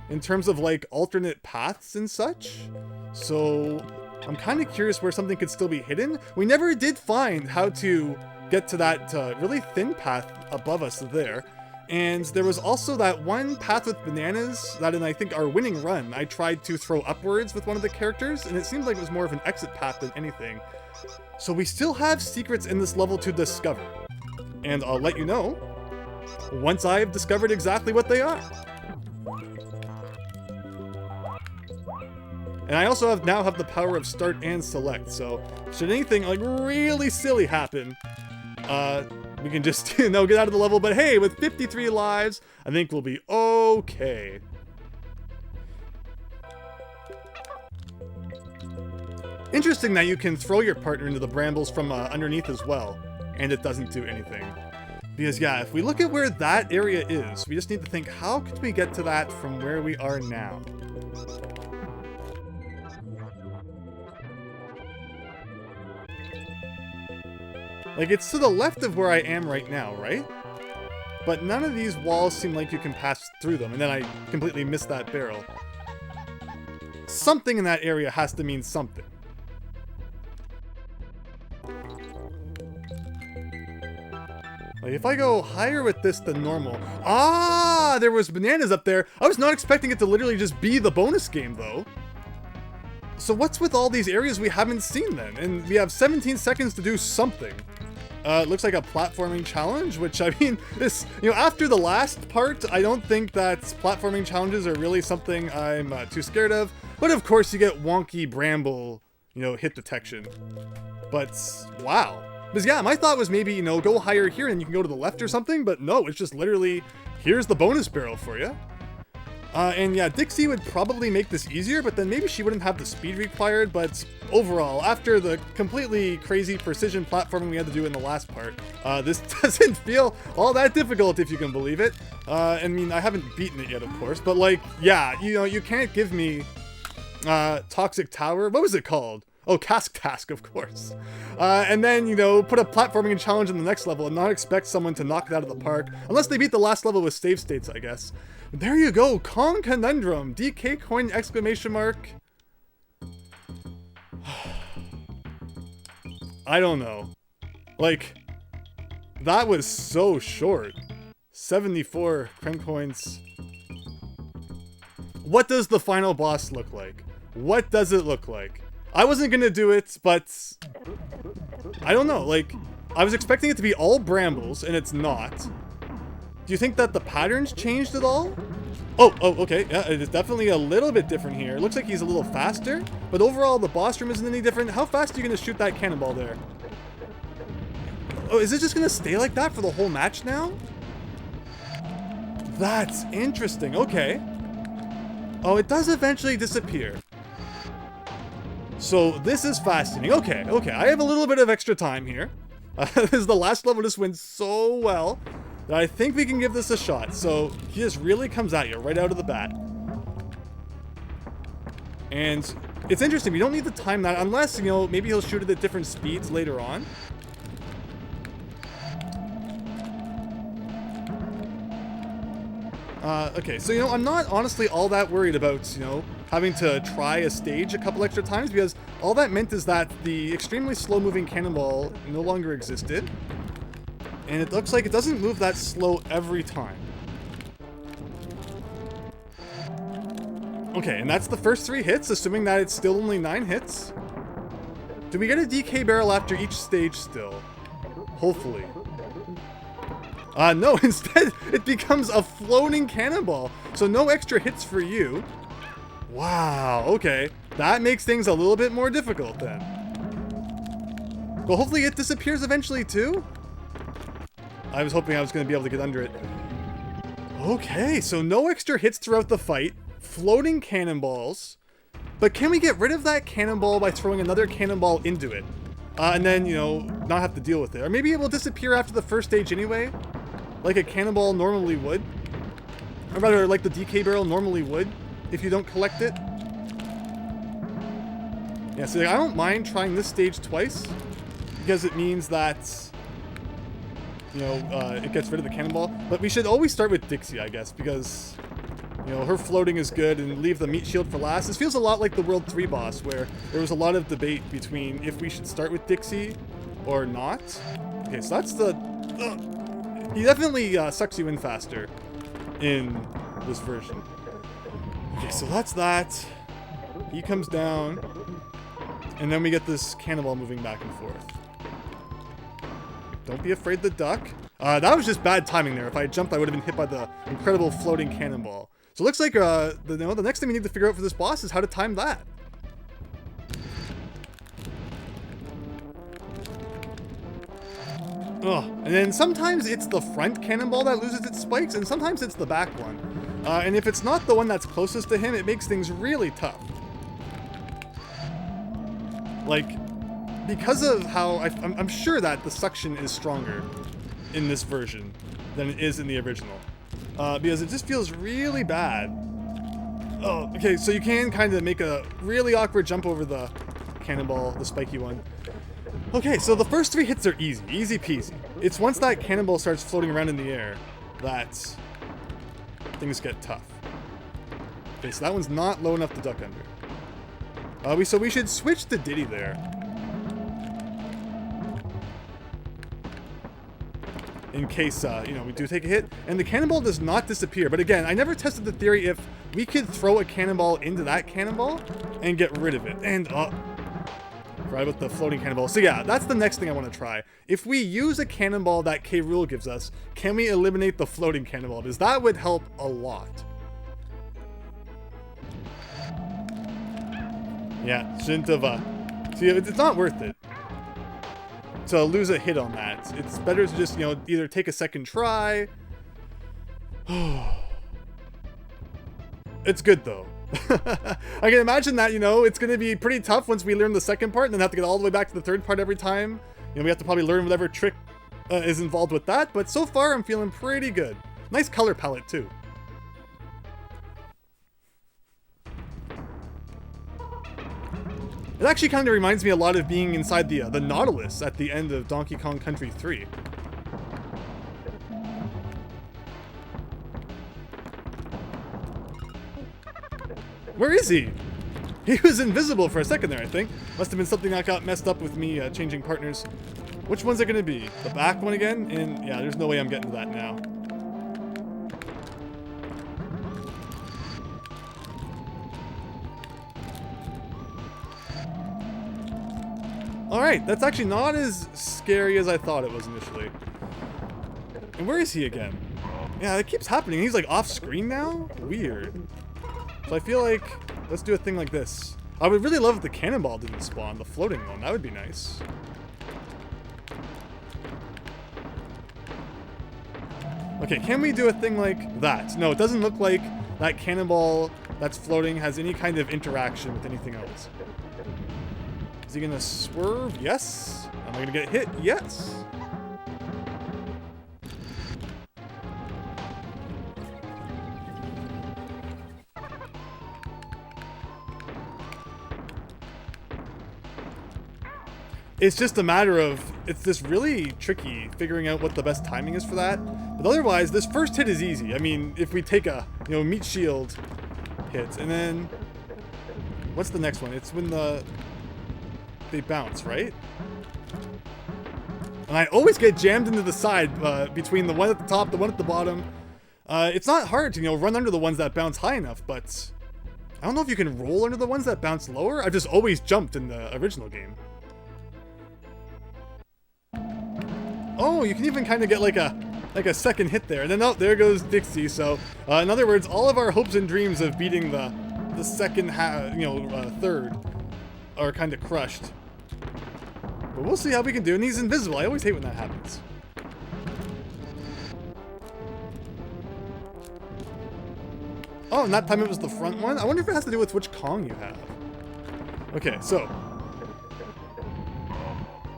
in terms of like alternate paths and such. So I'm kind of curious where something could still be hidden. We never did find how to get to that really thin path above us there. And there was also that one path with bananas that in, I think, our winning run, I tried to throw upwards with one of the characters, and it seemed like it was more of an exit path than anything. So we still have secrets in this level to discover. And I'll let you know once I've discovered exactly what they are. And I also now have the power of start and select, so should anything like really silly happen, we can just, get out of the level. But hey, with 53 lives, I think we'll be okay. Interesting that you can throw your partner into the brambles from underneath as well, and it doesn't do anything. Because yeah, if we look at where that area is, we just need to think, how could we get to that from where we are now? Like, it's to the left of where I am right now, right? But none of these walls seem like you can pass through them, and then I completely missed that barrel. Something in that area has to mean something. Like, if I go higher with this than normal... Ah! There was bananas up there! I was not expecting it to literally just be the bonus game, though. So what's with all these areas we haven't seen, then? And we have 17 seconds to do something. It looks like a platforming challenge, which, I mean, this... after the last part, I don't think that platforming challenges are really something I'm too scared of. But, of course, you get wonky bramble, hit detection. But, wow. Because yeah, my thought was maybe, go higher here and you can go to the left or something, but no, it's just literally, here's the bonus barrel for you. And yeah, Dixie would probably make this easier, but then maybe she wouldn't have the speed required, but overall, after the completely crazy precision platforming we had to do in the last part, this doesn't feel all that difficult, if you can believe it. I mean, I haven't beaten it yet, of course, but like, yeah, you can't give me, Toxic Tower, what was it called? Oh, Cask Task, of course. And then, put a platforming challenge in the next level and not expect someone to knock it out of the park. Unless they beat the last level with save states, I guess. But there you go, Kong Konundrum, DK coin exclamation mark. I don't know. Like, that was so short. 74 Krem coins. What does the final boss look like? What does it look like? I wasn't gonna do it, but I don't know, like, I was expecting it to be all brambles, and it's not. Do you think that the patterns changed at all? Oh, okay, yeah, it is definitely a little bit different here. It looks like he's a little faster, but overall the boss room isn't any different. How fast are you gonna shoot that cannonball there? Oh, is it just gonna stay like that for the whole match now? That's interesting, okay. Oh, it does eventually disappear. So this is fascinating. Okay, I have a little bit of extra time here. This is the last level, just went so well that I think we can give this a shot. So he just really comes at you right out of the bat. And it's interesting, we don't need to time that unless, maybe he'll shoot it at different speeds later on. Okay, so, I'm not honestly all that worried about, having to try a stage a couple extra times, because all that meant is that the extremely slow-moving cannonball no longer existed. And it looks like it doesn't move that slow every time. Okay, and that's the first 3 hits, assuming that it's still only 9 hits. Do we get a DK barrel after each stage still? Hopefully. No, instead it becomes a floating cannonball, so no extra hits for you. Wow, okay. That makes things a little bit more difficult then. Well, hopefully it disappears eventually too. I was hoping I was going to be able to get under it. Okay, so no extra hits throughout the fight. Floating cannonballs. But can we get rid of that cannonball by throwing another cannonball into it? And then, not have to deal with it. Or maybe it will disappear after the first stage anyway. Like a cannonball normally would. Or rather, like the DK barrel normally would, if you don't collect it. Yeah, so I don't mind trying this stage twice, because it means that, it gets rid of the cannonball. But we should always start with Dixie, I guess, because, her floating is good, and leave the meat shield for last. This feels a lot like the World 3 boss, where there was a lot of debate between if we should start with Dixie or not. Okay, so that's the... he definitely sucks you in faster in this version. Okay, so that's that. He comes down, and then we get this cannonball moving back and forth. Don't be afraid to duck. That was just bad timing there. If I had jumped, I would have been hit by the incredible floating cannonball. So it looks like the next thing we need to figure out for this boss is how to time that. Oh, and then sometimes it's the front cannonball that loses its spikes, and sometimes it's the back one. And if it's not the one that's closest to him, it makes things really tough. Like, because of how I'm sure that the suction is stronger in this version than it is in the original, because it just feels really bad. Oh, okay, so you can kind of make a really awkward jump over the cannonball, the spiky one. Okay, so the first 3 hits are easy, easy peasy. It's once that cannonball starts floating around in the air that things get tough. Okay, so that one's not low enough to duck under. So we should switch to Diddy there. In case, you know, we do take a hit. And the cannonball does not disappear. But again, I never tested the theory if we could throw a cannonball into that cannonball and get rid of it. And, right with the floating cannonball. So yeah, that's the next thing I want to try. If we use a cannonball that K. Rool gives us, can we eliminate the floating cannonball? Because that would help a lot. Yeah, shouldn't have, see, it's not worth it to lose a hit on that. It's better to just, you know, either take a second try. It's good though. I can imagine that, you know, it's going to be pretty tough once we learn the second part and then have to get all the way back to the third part every time. You know, we have to probably learn whatever trick is involved with that, but so far I'm feeling pretty good. Nice color palette too. It actually kind of reminds me a lot of being inside the Nautilus at the end of Donkey Kong Country 3. Where is he? He was invisible for a second there, I think. Must have been something that got messed up with me changing partners. Which one's it going to be? The back one again? And yeah, there's no way I'm getting to that now. Alright, that's actually not as scary as I thought it was initially. And where is he again? Yeah, it keeps happening. He's like off screen now? Weird. So I feel like, let's do a thing like this. I would really love if the cannonball didn't spawn, the floating one. That would be nice. Okay, can we do a thing like that? No, it doesn't look like that cannonball that's floating has any kind of interaction with anything else. Is he gonna swerve? Yes. Am I gonna get hit? Yes. It's just a matter of, it's just really tricky figuring out what the best timing is for that. But otherwise, this first hit is easy. I mean, if we take a, you know, meat shield hit, and then, what's the next one? It's when they bounce, right? And I always get jammed into the side between the one at the top, the one at the bottom. It's not hard to, you know, run under the ones that bounce high enough, but I don't know if you can roll under the ones that bounce lower. I've just always jumped in the original game. Oh, you can even kind of get like a second hit there. And then, oh, there goes Dixie. So, in other words, all of our hopes and dreams of beating the second third are kind of crushed. But we'll see how we can do. And he's invisible. I always hate when that happens. Oh, and that time it was the front one? I wonder if it has to do with which Kong you have. Okay, so.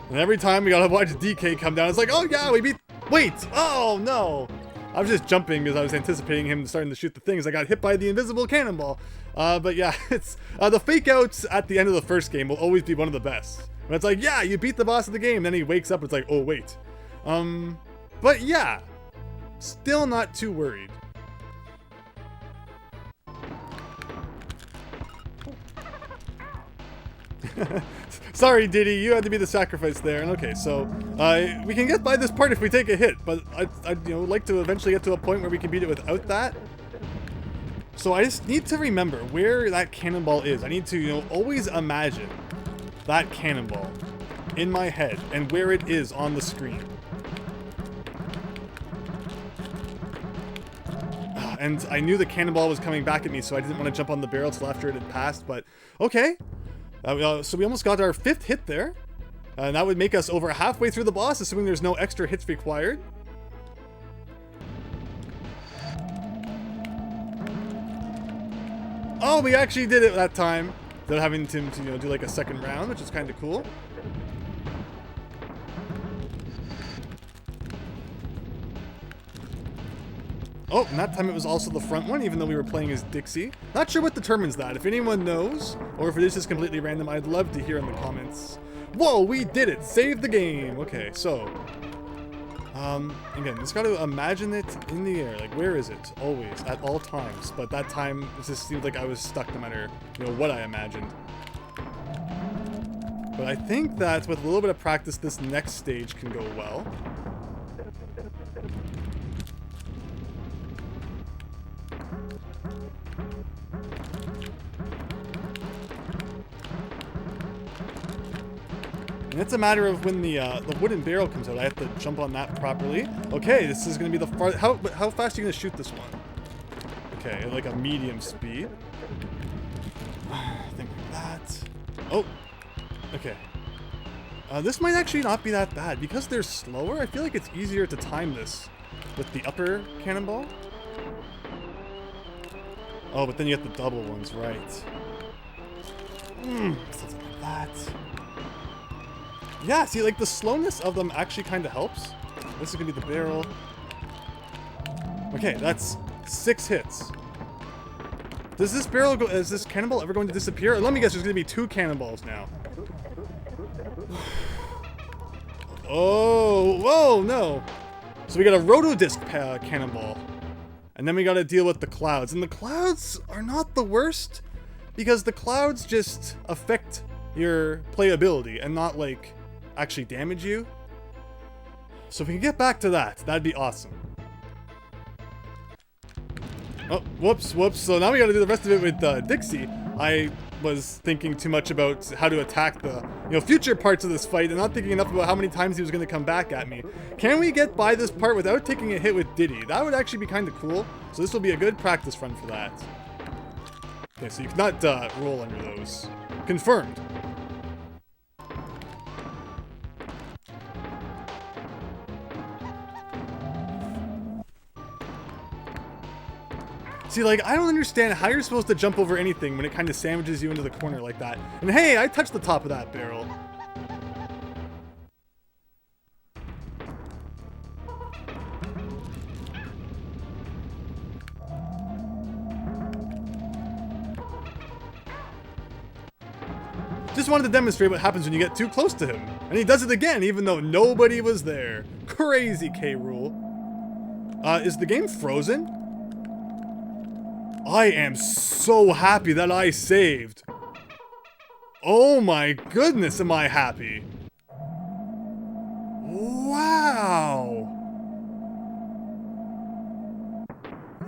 And every time we gotta watch DK come down, it's like, oh yeah, we beat... Wait! Oh, no! I was just jumping because I was anticipating him starting to shoot the things. I got hit by the invisible cannonball. But yeah, it's... the fake outs at the end of the first game will always be one of the best. When it's like, yeah, you beat the boss of the game. Then he wakes up, it's like, oh, wait. But yeah. Still not too worried. Sorry, Diddy, you had to be the sacrifice there. And okay, so we can get by this part if we take a hit, but I'd like to eventually get to a point where we can beat it without that. So I just need to remember where that cannonball is. I need to, always imagine that cannonball in my head and where it is on the screen. and I knew the cannonball was coming back at me, so I didn't want to jump on the barrel till after it had passed, but okay. So we almost got our 5th hit there. And that would make us over halfway through the boss, assuming there's no extra hits required. Oh, we actually did it that time, without having to do like a second round, which is kind of cool. Oh, and that time it was also the front one, even though we were playing as Dixie. Not sure what determines that. If anyone knows, or if it is just completely random, I'd love to hear in the comments. Whoa, we did it! Save the game! Okay, so... again, just gotta imagine it in the air. Like, where is it? Always, at all times. But that time, it just seemed like I was stuck no matter, what I imagined. But I think that with a little bit of practice, this next stage can go well. And it's a matter of when the wooden barrel comes out, I have to jump on that properly. Okay, this is going to be the far... How fast are you going to shoot this one? Okay, like a medium speed. I think like that. Oh, okay. This might actually not be that bad. Because they're slower, I feel like it's easier to time this with the upper cannonball. Oh, but then you get the double ones, right. Something like that. Yeah, see, like, the slowness of them actually kind of helps. This is going to be the barrel. Okay, that's 6 hits. Does this barrel go... Is this cannonball ever going to disappear? Let me guess, there's going to be 2 cannonballs now. Oh, whoa, no. So we got a rotodisc cannonball. And then we got to deal with the clouds. And the clouds are not the worst, because the clouds just affect your playability and not, like... actually damage you. So if we can get back to that, that'd be awesome. Oh, whoops. So now we gotta do the rest of it with Dixie. I was thinking too much about how to attack the future parts of this fight and not thinking enough about how many times he was gonna come back at me. Can we get by this part without taking a hit with Diddy? That would actually be kind of cool. So this will be a good practice run for that. Okay, so you cannot roll under those. Confirmed. See, like, I don't understand how you're supposed to jump over anything when it kind of sandwiches you into the corner like that. And hey, I touched the top of that barrel. Just wanted to demonstrate what happens when you get too close to him. And he does it again, even though nobody was there. Crazy K-Rool. Is the game frozen? I am so happy that I saved. Oh my goodness, am I happy. Wow.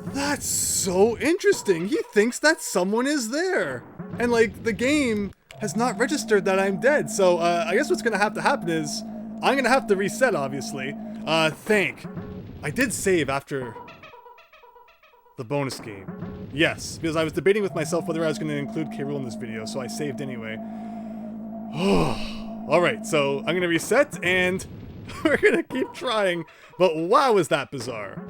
That's so interesting. He thinks that someone is there. And like, the game has not registered that I'm dead. So I guess what's gonna have to happen is I'm gonna have to reset, obviously. I did save after the bonus game. Yes, because I was debating with myself whether I was going to include K-Rool in this video, so I saved anyway. Alright, so I'm going to reset, and we're going to keep trying, but wow, is that bizarre.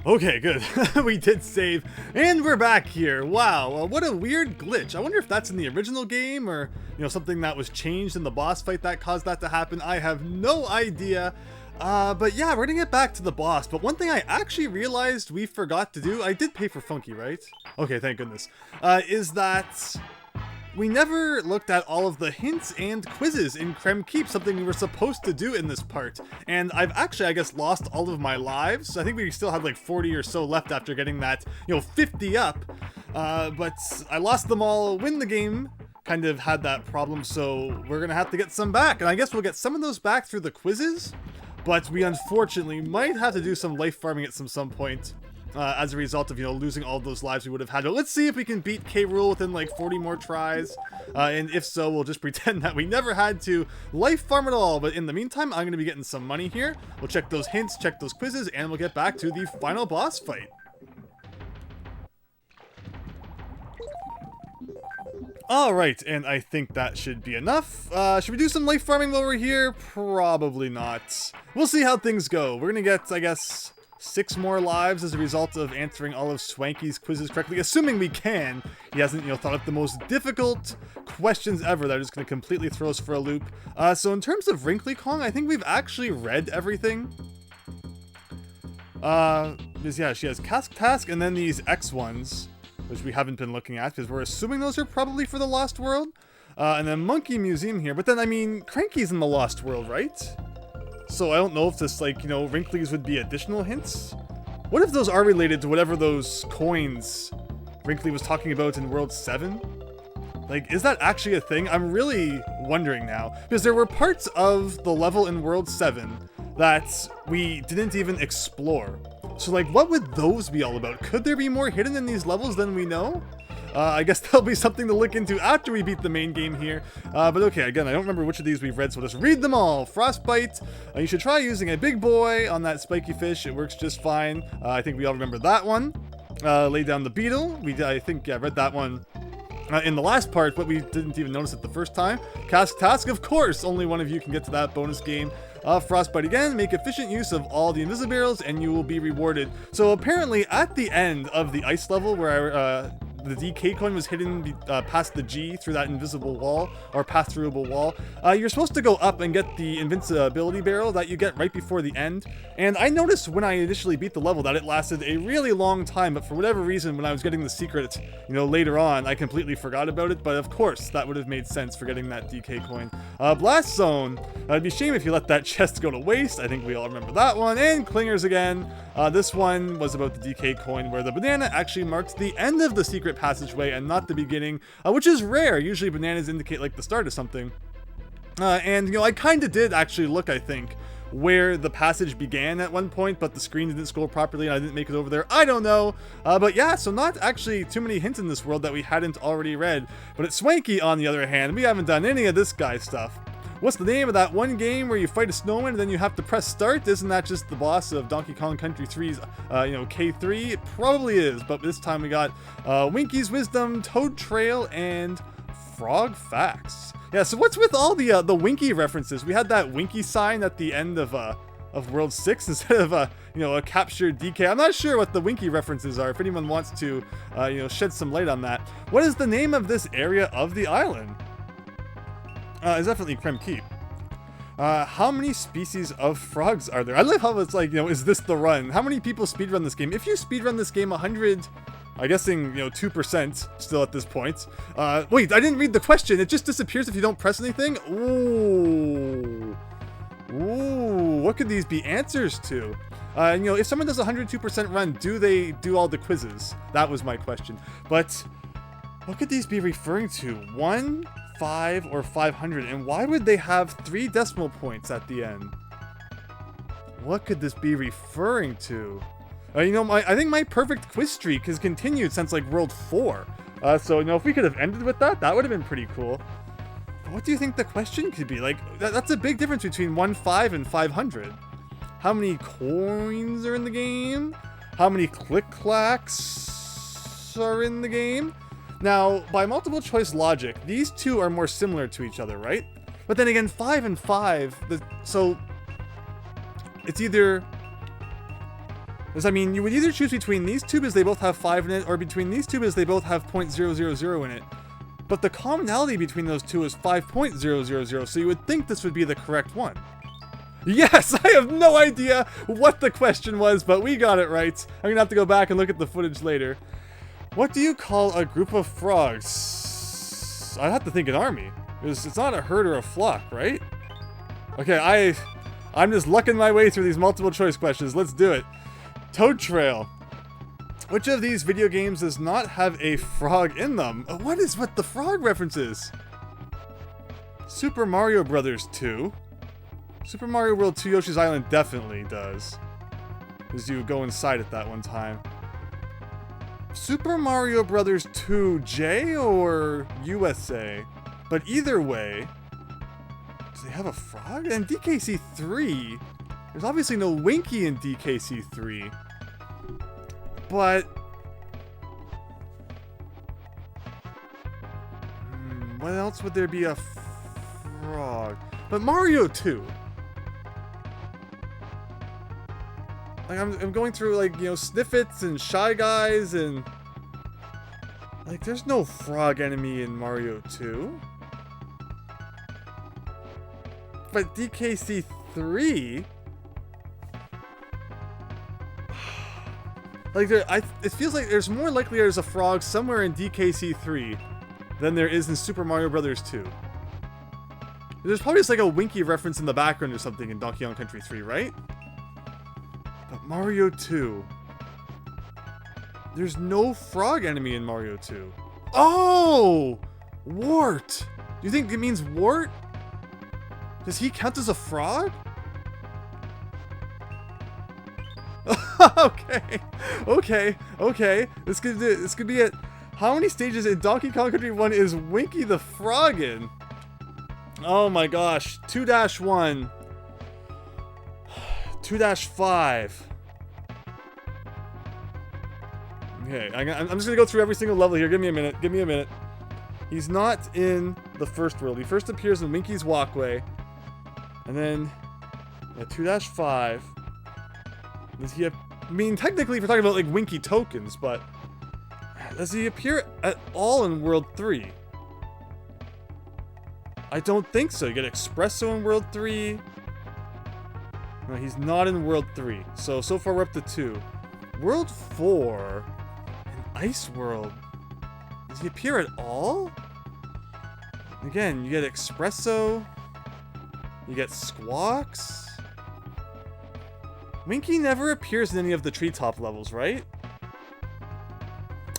Okay, good. We did save, and we're back here. Wow, what a weird glitch. I wonder if that's in the original game, or, something that was changed in the boss fight that caused that to happen. I have no idea. But yeah, we're gonna get back to the boss. But one thing I actually realized we forgot to do, I did pay for Funky, right? Okay, thank goodness. Is that we never looked at all of the hints and quizzes in Kremkeep, something we were supposed to do in this part. And I've actually, I guess, lost all of my lives. I think we still had like 40 or so left after getting that, 50 up. But I lost them all, win the game, kind of had that problem, so we're gonna have to get some back. And I guess we'll get some of those back through the quizzes, but we unfortunately might have to do some life farming at some point. As a result of, losing all those lives we would have had. But let's see if we can beat K. Rool within like 40 more tries. And if so, we'll just pretend that we never had to life farm at all. But in the meantime, I'm going to be getting some money here. We'll check those hints, check those quizzes, and we'll get back to the final boss fight. Alright, and I think that should be enough. Should we do some life farming while we're here? Probably not. We'll see how things go. We're going to get, I guess, 6 more lives as a result of answering all of Swanky's quizzes correctly, assuming we can. He hasn't, thought up the most difficult questions ever that are just going to completely throw us for a loop. So in terms of Wrinkly Kong, I think we've actually read everything. Because yeah, she has Cask Task and then these X ones, which we haven't been looking at because we're assuming those are probably for the Lost World. And then Monkey Museum here, but then I mean, Cranky's in the Lost World, right? So I don't know if this, like, Wrinklies would be additional hints? What if those are related to whatever those coins Wrinkly was talking about in World 7? Like, is that actually a thing? I'm really wondering now. Because there were parts of the level in World 7 that we didn't even explore. So, like, what would those be all about? Could there be more hidden in these levels than we know? I guess that'll be something to look into after we beat the main game here. But okay, again, I don't remember which of these we've read, so we'll just read them all. Frostbite. You should try using a big boy on that spiky fish. It works just fine. I think we all remember that one. Lay down the beetle. I think, yeah, read that one in the last part, but we didn't even notice it the first time. Cask Task, of course. Only one of you can get to that bonus game. Frostbite again, make efficient use of all the Invisibarrels and you will be rewarded. So apparently at the end of the ice level where the DK coin was hidden past the G through that invisible wall, or pass-throughable wall. You're supposed to go up and get the invincibility barrel that you get right before the end. And I noticed when I initially beat the level that it lasted a really long time, but for whatever reason, when I was getting the secret, later on, I completely forgot about it. But of course, that would have made sense for getting that DK coin. Blast Zone. It'd be a shame if you let that chest go to waste. I think we all remember that one. And Clingers again. This one was about the DK coin, where the banana actually marks the end of the secret passageway and not the beginning, which is rare. Usually bananas indicate like the start of something. And I kind of did actually look, I think, where the passage began at one point, but the screen didn't scroll properly and I didn't make it over there. I don't know. But yeah, so not actually too many hints in this world that we hadn't already read. But at Swanky, on the other hand, we haven't done any of this guy's stuff. What's the name of that one game where you fight a snowman and then you have to press start? Isn't that just the boss of Donkey Kong Country 3's, K3? It probably is, but this time we got Winky's Wisdom, Toad Trail, and Frog Facts. Yeah, so what's with all the Winky references? We had that Winky sign at the end of World 6 instead of a captured DK. I'm not sure what the Winky references are. If anyone wants to, shed some light on that. What is the name of this area of the island? It's definitely Kremkeep. How many species of frogs are there? I love how it's like, is this the run? How many people speedrun this game? If you speedrun this game 100, I'm guessing, 2% still at this point. Wait, I didn't read the question. It just disappears if you don't press anything? Ooh. Ooh, what could these be answers to? If someone does a 102% run, do they do all the quizzes? That was my question. But what could these be referring to? 1, 5, or 500? And why would they have 3 decimal points at the end? What could this be referring to? I think my perfect quiz streak has continued since like World 4. So if we could have ended with that, that would have been pretty cool. But what do you think the question could be? Like, that's a big difference between 1, 5, and 500. How many coins are in the game? How many click-clacks are in the game? Now, by multiple choice logic, these two are more similar to each other, right? But then again, 5 and 5, so it's either... you would either choose between these two because they both have 5 in it, or between these two because they both have 0.000 in it. But the commonality between those two is 5.000, so you would think this would be the correct one. Yes, I have no idea what the question was, but we got it right. I'm gonna have to go back and look at the footage later. What do you call a group of frogs? I'd have to think an army. It's not a herd or a flock, right? Okay, I'm just lucking my way through these multiple choice questions. Let's do it. Toad Trail. Which of these video games does not have a frog in them? What is with the frog references? Super Mario Brothers 2. Super Mario World 2 Yoshi's Island definitely does. As you go inside at that one time. Super Mario Brothers 2 J or USA? But either way, do they have a frog? And DKC 3, there's obviously no Winky in DKC 3. But what else would there be a frog? But Mario 2. Like I'm going through, like, you know, Sniffits and Shy Guys and like there's no frog enemy in Mario 2. But DKC 3, like it feels like there's more likely there's a frog somewhere in DKC 3 than there is in Super Mario Brothers 2. There's probably just like a Winky reference in the background or something in Donkey Kong Country 3, right? But Mario 2, there's no frog enemy in Mario 2. Oh! Wart! Do you think it means Wart? Does he count as a frog? Okay. This could be it. How many stages in Donkey Kong Country 1 is Winky the Frog in? Oh my gosh. 2-1. 2-5. Okay, I'm just gonna go through every single level here. Give me a minute. He's not in the first world. He first appears in Winky's Walkway. And then, yeah, 2-5. Does he, I mean, technically, if we're talking about, like, Winky tokens, but does he appear at all in World 3? I don't think so. You get Espresso in World 3. No, he's not in World 3. So far we're up to 2. World 4, in Ice World, does he appear at all? Again, you get Espresso. You get Squawks. Winky never appears in any of the treetop levels, right?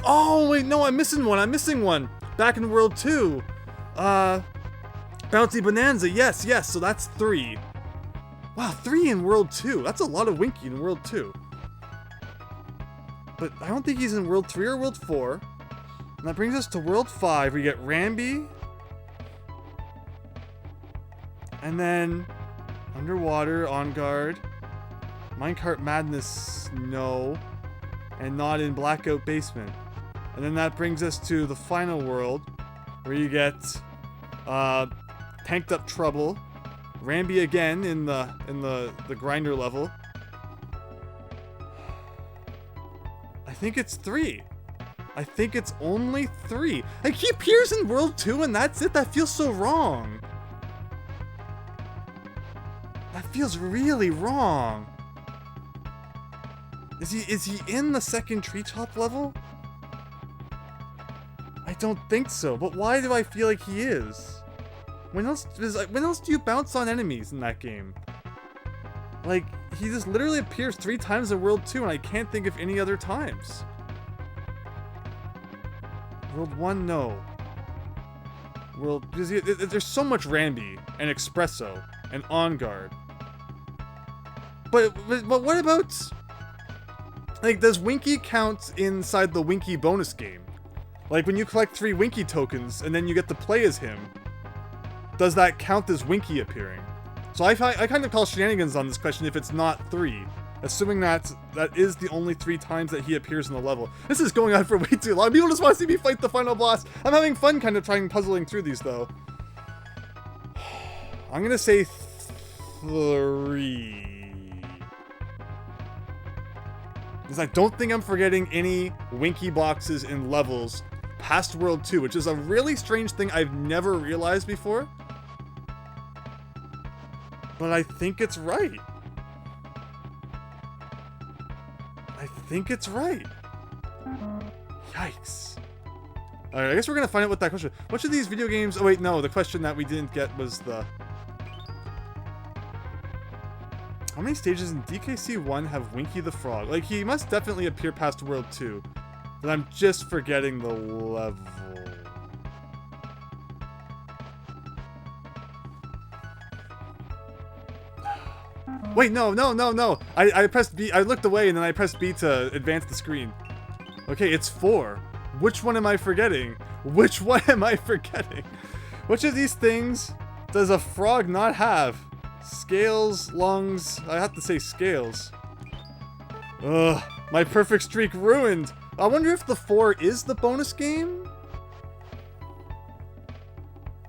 Oh, wait, no, I'm missing one. Back in World 2. Bouncy Bonanza, yes, so that's 3. Wow, 3 in World 2. That's a lot of Winky in World 2. But I don't think he's in World 3 or World 4. And that brings us to World 5, where you get Rambi. And then Underwater, On Guard, Minecart Madness, no, and not in Blackout Basement. And then that brings us to the final world, where you get Tanked Up Trouble, Rambi again in the grinder level. I think it's 3. I think it's only 3. Like, he appears in World 2 and that's it? That feels so wrong. That feels really wrong. Is he in the second treetop level? I don't think so, but why do I feel like he is? When else do you bounce on enemies in that game? Like, he just literally appears 3 times in World 2 and I can't think of any other times. World 1, no. Because there's so much Rambi and Espresso and On Guard. But what about, like, does Winky count inside the Winky bonus game? Like, when you collect 3 Winky tokens and then you get to play as him, does that count as Winky appearing? So I kind of call shenanigans on this question if it's not 3, assuming that is the only 3 times that he appears in the level. This is going on for way too long. People just want to see me fight the final boss. I'm having fun kind of puzzling through these, though. I'm gonna say 3. Because I don't think I'm forgetting any Winky boxes in levels past World 2, which is a really strange thing I've never realized before. But I think it's right. Yikes. Alright, I guess we're gonna find out what that question... Which of these video games... Oh wait, no, the question that we didn't get was the... How many stages in DKC 1 have Winky the Frog? Like, he must definitely appear past World 2. But I'm just forgetting the level. Wait, no. I pressed B. I looked away and then I pressed B to advance the screen. Okay, it's 4. Which one am I forgetting? Which one am I forgetting? Which of these things does a frog not have? Scales, lungs. I have to say scales. Ugh, my perfect streak ruined. I wonder if the 4 is the bonus game?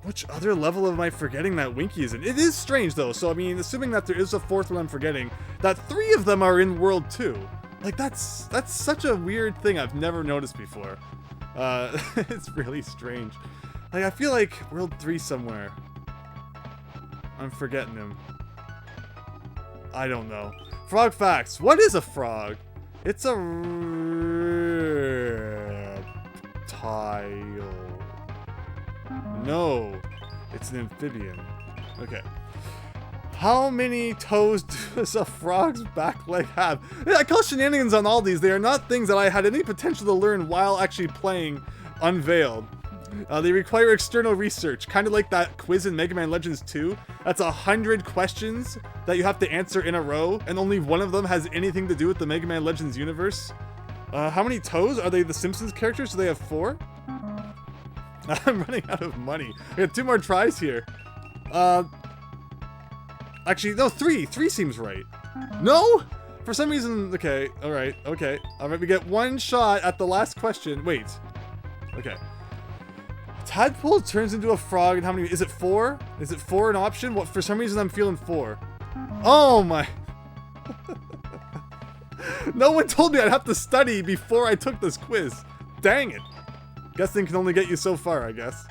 Which other level am I forgetting that Winky is in? It is strange though, so I mean, assuming that there is a 4th one I'm forgetting, that 3 of them are in World 2. Like, that's such a weird thing I've never noticed before. It's really strange. Like, I feel like World 3 somewhere. I'm forgetting him. I don't know. Frog facts. What is a frog? It's a reptile. No, it's an amphibian. Okay. How many toes does a frog's back leg have? Yeah, I call shenanigans on all these. They are not things that I had any potential to learn while actually playing Unveiled. They require external research, kind of like that quiz in Mega Man Legends 2. That's 100 questions that you have to answer in a row, and only one of them has anything to do with the Mega Man Legends universe. How many toes? Are they the Simpsons characters? Do they have 4? I'm running out of money. I got 2 more tries here. Actually, no, 3. 3 seems right. No? For some reason, okay, alright, okay. Alright, we get 1 shot at the last question. Wait. Okay. Tadpole turns into a frog, and how many? Is it 4? Is it 4 an option? What? For some reason, I'm feeling 4. Oh my. No one told me I'd have to study before I took this quiz. Dang it. Guessing can only get you so far, I guess.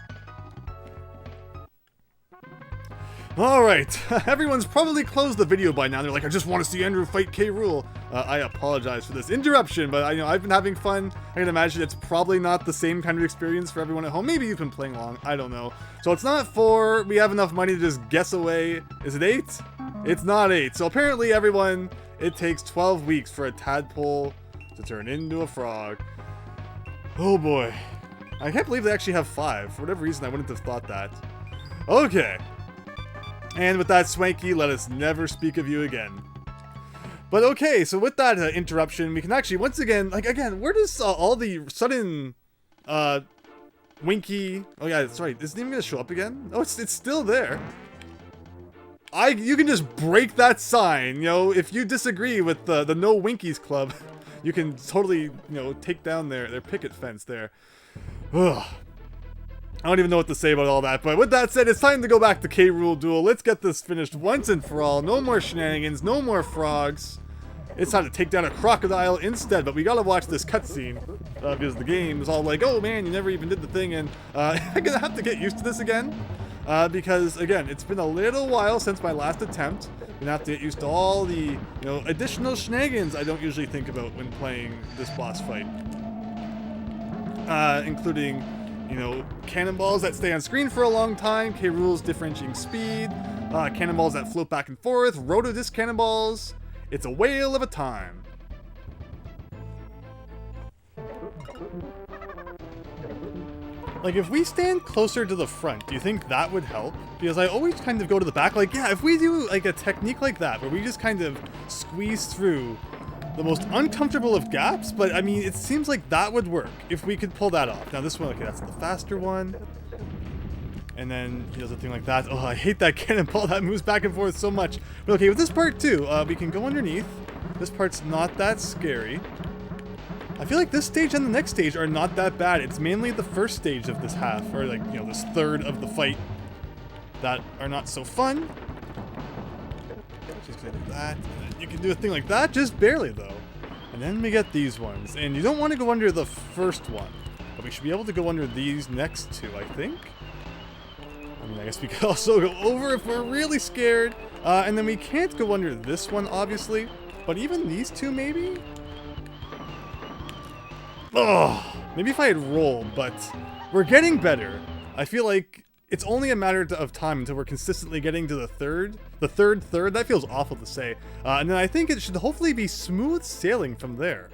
Alright, everyone's probably closed the video by now. They're like, I just want to see Andrew fight K. Rool. I apologize for this interruption, but I've been having fun. I can imagine it's probably not the same kind of experience for everyone at home. Maybe you've been playing along, I don't know. So it's not 4, we have enough money to just guess away. Is it 8? It's not 8. So apparently everyone, it takes 12 weeks for a tadpole to turn into a frog. Oh boy. I can't believe they actually have 5. For whatever reason, I wouldn't have thought that. Okay. And with that, Swanky, let us never speak of you again. But okay, so with that interruption, we can actually, once again, like, again, where does all the sudden, Winky... Oh yeah, that's right. Isn't it even going to show up again? Oh, it's still there. You can just break that sign, you know, if you disagree with the No Winkies Club, you can totally, you know, take down their picket fence there. Ugh. I don't even know what to say about all that, but with that said, it's time to go back to K. Rool Duel. Let's get this finished once and for all. No more shenanigans, no more frogs. It's time to take down a crocodile instead, but we gotta watch this cutscene, because the game is all like, oh man, you never even did the thing, and I'm gonna have to get used to this again, because, again, it's been a little while since my last attempt. I'm gonna have to get used to all the, you know, additional shenanigans I don't usually think about when playing this boss fight. Including, you know, cannonballs that stay on screen for a long time, K. Rool's differentiating speed, cannonballs that float back and forth, rotodisc cannonballs. It's a whale of a time. Like, if we stand closer to the front, do you think that would help? Because I always kind of go to the back. Like, yeah, if we do, like, a technique like that, where we just kind of squeeze through the most uncomfortable of gaps, but I mean, it seems like that would work if we could pull that off. Now this one, okay, that's the faster one. And then he does a thing like that. Oh, I hate that cannonball that moves back and forth so much. But okay, with this part too, we can go underneath. This part's not that scary. I feel like this stage and the next stage are not that bad. It's mainly the first stage of this half, or like, you know, this third of the fight that are not so fun. Just gonna do that. You can do a thing like that, just barely though. And then we get these ones. And you don't want to go under the first one, but we should be able to go under these next two, I think. I mean, I guess we could also go over if we're really scared. And then we can't go under this one, obviously. But even these two, maybe? Oh, maybe if I had rolled, but we're getting better. I feel like it's only a matter of time until we're consistently getting to the third. That feels awful to say. And then I think it should hopefully be smooth sailing from there.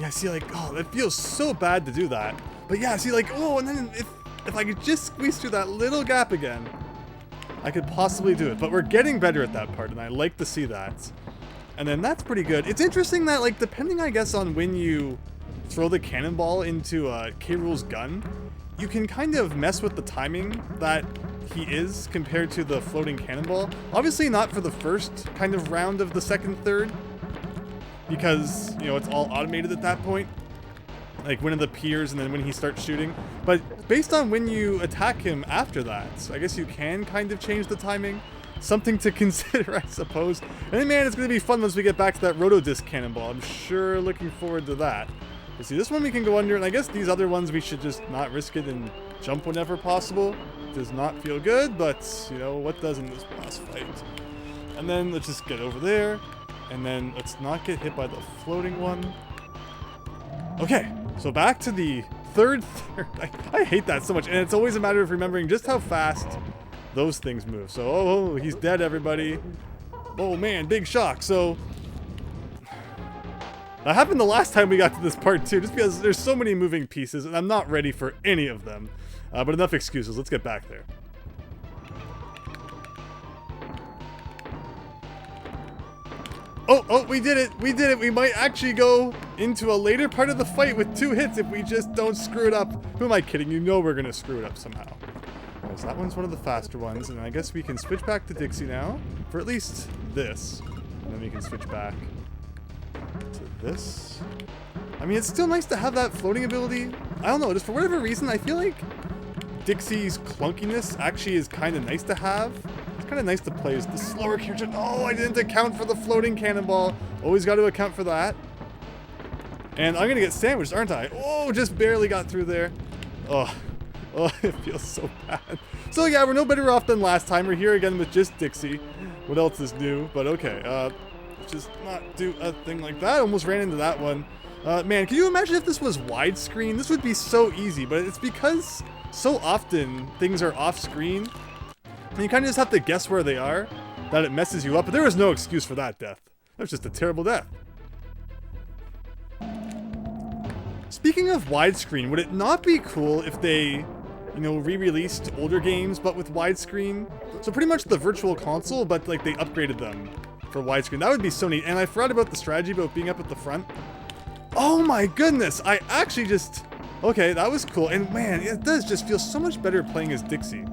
Yeah, see, like, oh, it feels so bad to do that. But yeah, see, like, oh, and then if I could just squeeze through that little gap again, I could possibly do it. But we're getting better at that part, and I like to see that. And then that's pretty good. It's interesting that, like, depending, I guess, on when you throw the cannonball into K. Rool's gun, you can kind of mess with the timing that he is compared to the floating cannonball. Obviously not for the first kind of round of the second third, because, you know, it's all automated at that point. Like when it appears and then when he starts shooting. But based on when you attack him after that, I guess you can kind of change the timing. Something to consider, I suppose. And then, man, it's going to be fun once we get back to that Rotodisc cannonball. I'm sure looking forward to that. You see, this one we can go under, and I guess these other ones we should just not risk it and jump whenever possible. Does not feel good, but, you know, what does in this boss fight? And then let's just get over there, and then let's not get hit by the floating one. Okay, so back to the third. I hate that so much, and it's always a matter of remembering just how fast those things move. So, oh, he's dead, everybody. Oh, man, big shock. So, that happened the last time we got to this part, too, just because there's so many moving pieces, and I'm not ready for any of them. But enough excuses. Let's get back there. Oh, we did it. We did it. We might actually go into a later part of the fight with 2 hits if we just don't screw it up. Who am I kidding? You know we're going to screw it up somehow. Right, so that one's one of the faster ones, and I guess we can switch back to Dixie now, for at least this. And then we can switch back to this. I mean, it's still nice to have that floating ability. I don't know, just for whatever reason, I feel like Dixie's clunkiness actually is kind of nice to have. It's kind of nice to play as the slower character. Oh, I didn't account for the floating cannonball. Always got to account for that. And I'm going to get sandwiched, aren't I? Oh, just barely got through there. Oh, it feels so bad. So yeah, we're no better off than last time. We're here again with just Dixie. What else is new? But okay, let's just not do a thing like that. Almost ran into that one. Man, can you imagine if this was widescreen? This would be so easy, but it's because so often things are off screen and you kind of just have to guess where they are that it messes you up. But there was no excuse for that death. That was just a terrible death. Speaking of widescreen, would it not be cool if they, you know, re-released older games but with widescreen? So pretty much the Virtual Console, but like they upgraded them for widescreen. That would be so neat. And I forgot about the strategy about being up at the front. Oh my goodness, I actually just... Okay, that was cool. And man, it does just feel so much better playing as Dixie.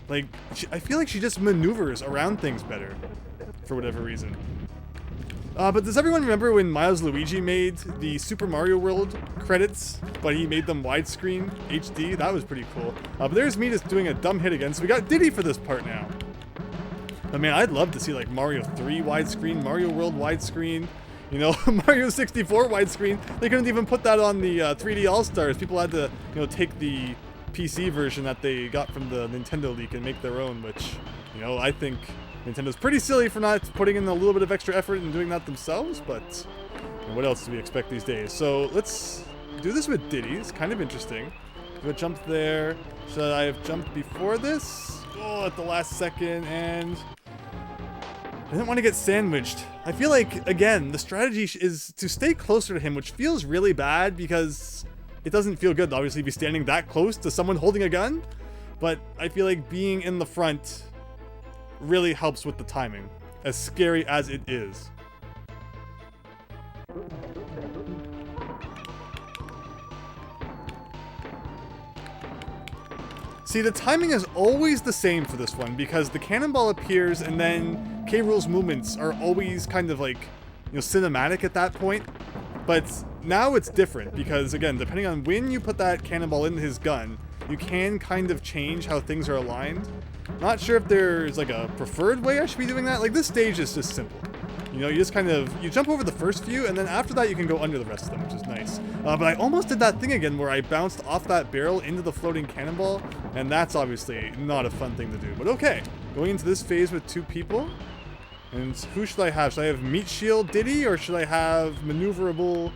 Like, I feel like she just maneuvers around things better, for whatever reason. But does everyone remember when Milesluigi made the Super Mario World credits, but he made them widescreen HD? That was pretty cool. But there's me just doing a dumb hit again, so we got Diddy for this part now. But man, I'd love to see like Mario 3 widescreen, Mario World widescreen, you know, Mario 64 widescreen. They couldn't even put that on the 3D All-Stars. People had to, you know, take the PC version that they got from the Nintendo leak and make their own, which, you know, I think Nintendo's pretty silly for not putting in a little bit of extra effort and doing that themselves, but you know, what else do we expect these days? So let's do this with Diddy. It's kind of interesting. Do a jump there. Should I have jumped before this? Oh, at the last second, and I didn't want to get sandwiched. I feel like, again, the strategy is to stay closer to him, which feels really bad because it doesn't feel good, obviously, to be standing that close to someone holding a gun. But I feel like being in the front really helps with the timing, as scary as it is. See, the timing is always the same for this one because the cannonball appears and then K. Rool's movements are always kind of like, you know, cinematic at that point. But now it's different because, again, depending on when you put that cannonball in his gun, you can kind of change how things are aligned. Not sure if there's like a preferred way I should be doing that. Like this stage is just simple. You know, you just kind of, you jump over the first few and then after that you can go under the rest of them, which is nice. But I almost did that thing again where I bounced off that barrel into the floating cannonball, and that's obviously not a fun thing to do. But okay, going into this phase with 2 people. And who should I have? Should I have Meat Shield Diddy or should I have Maneuverable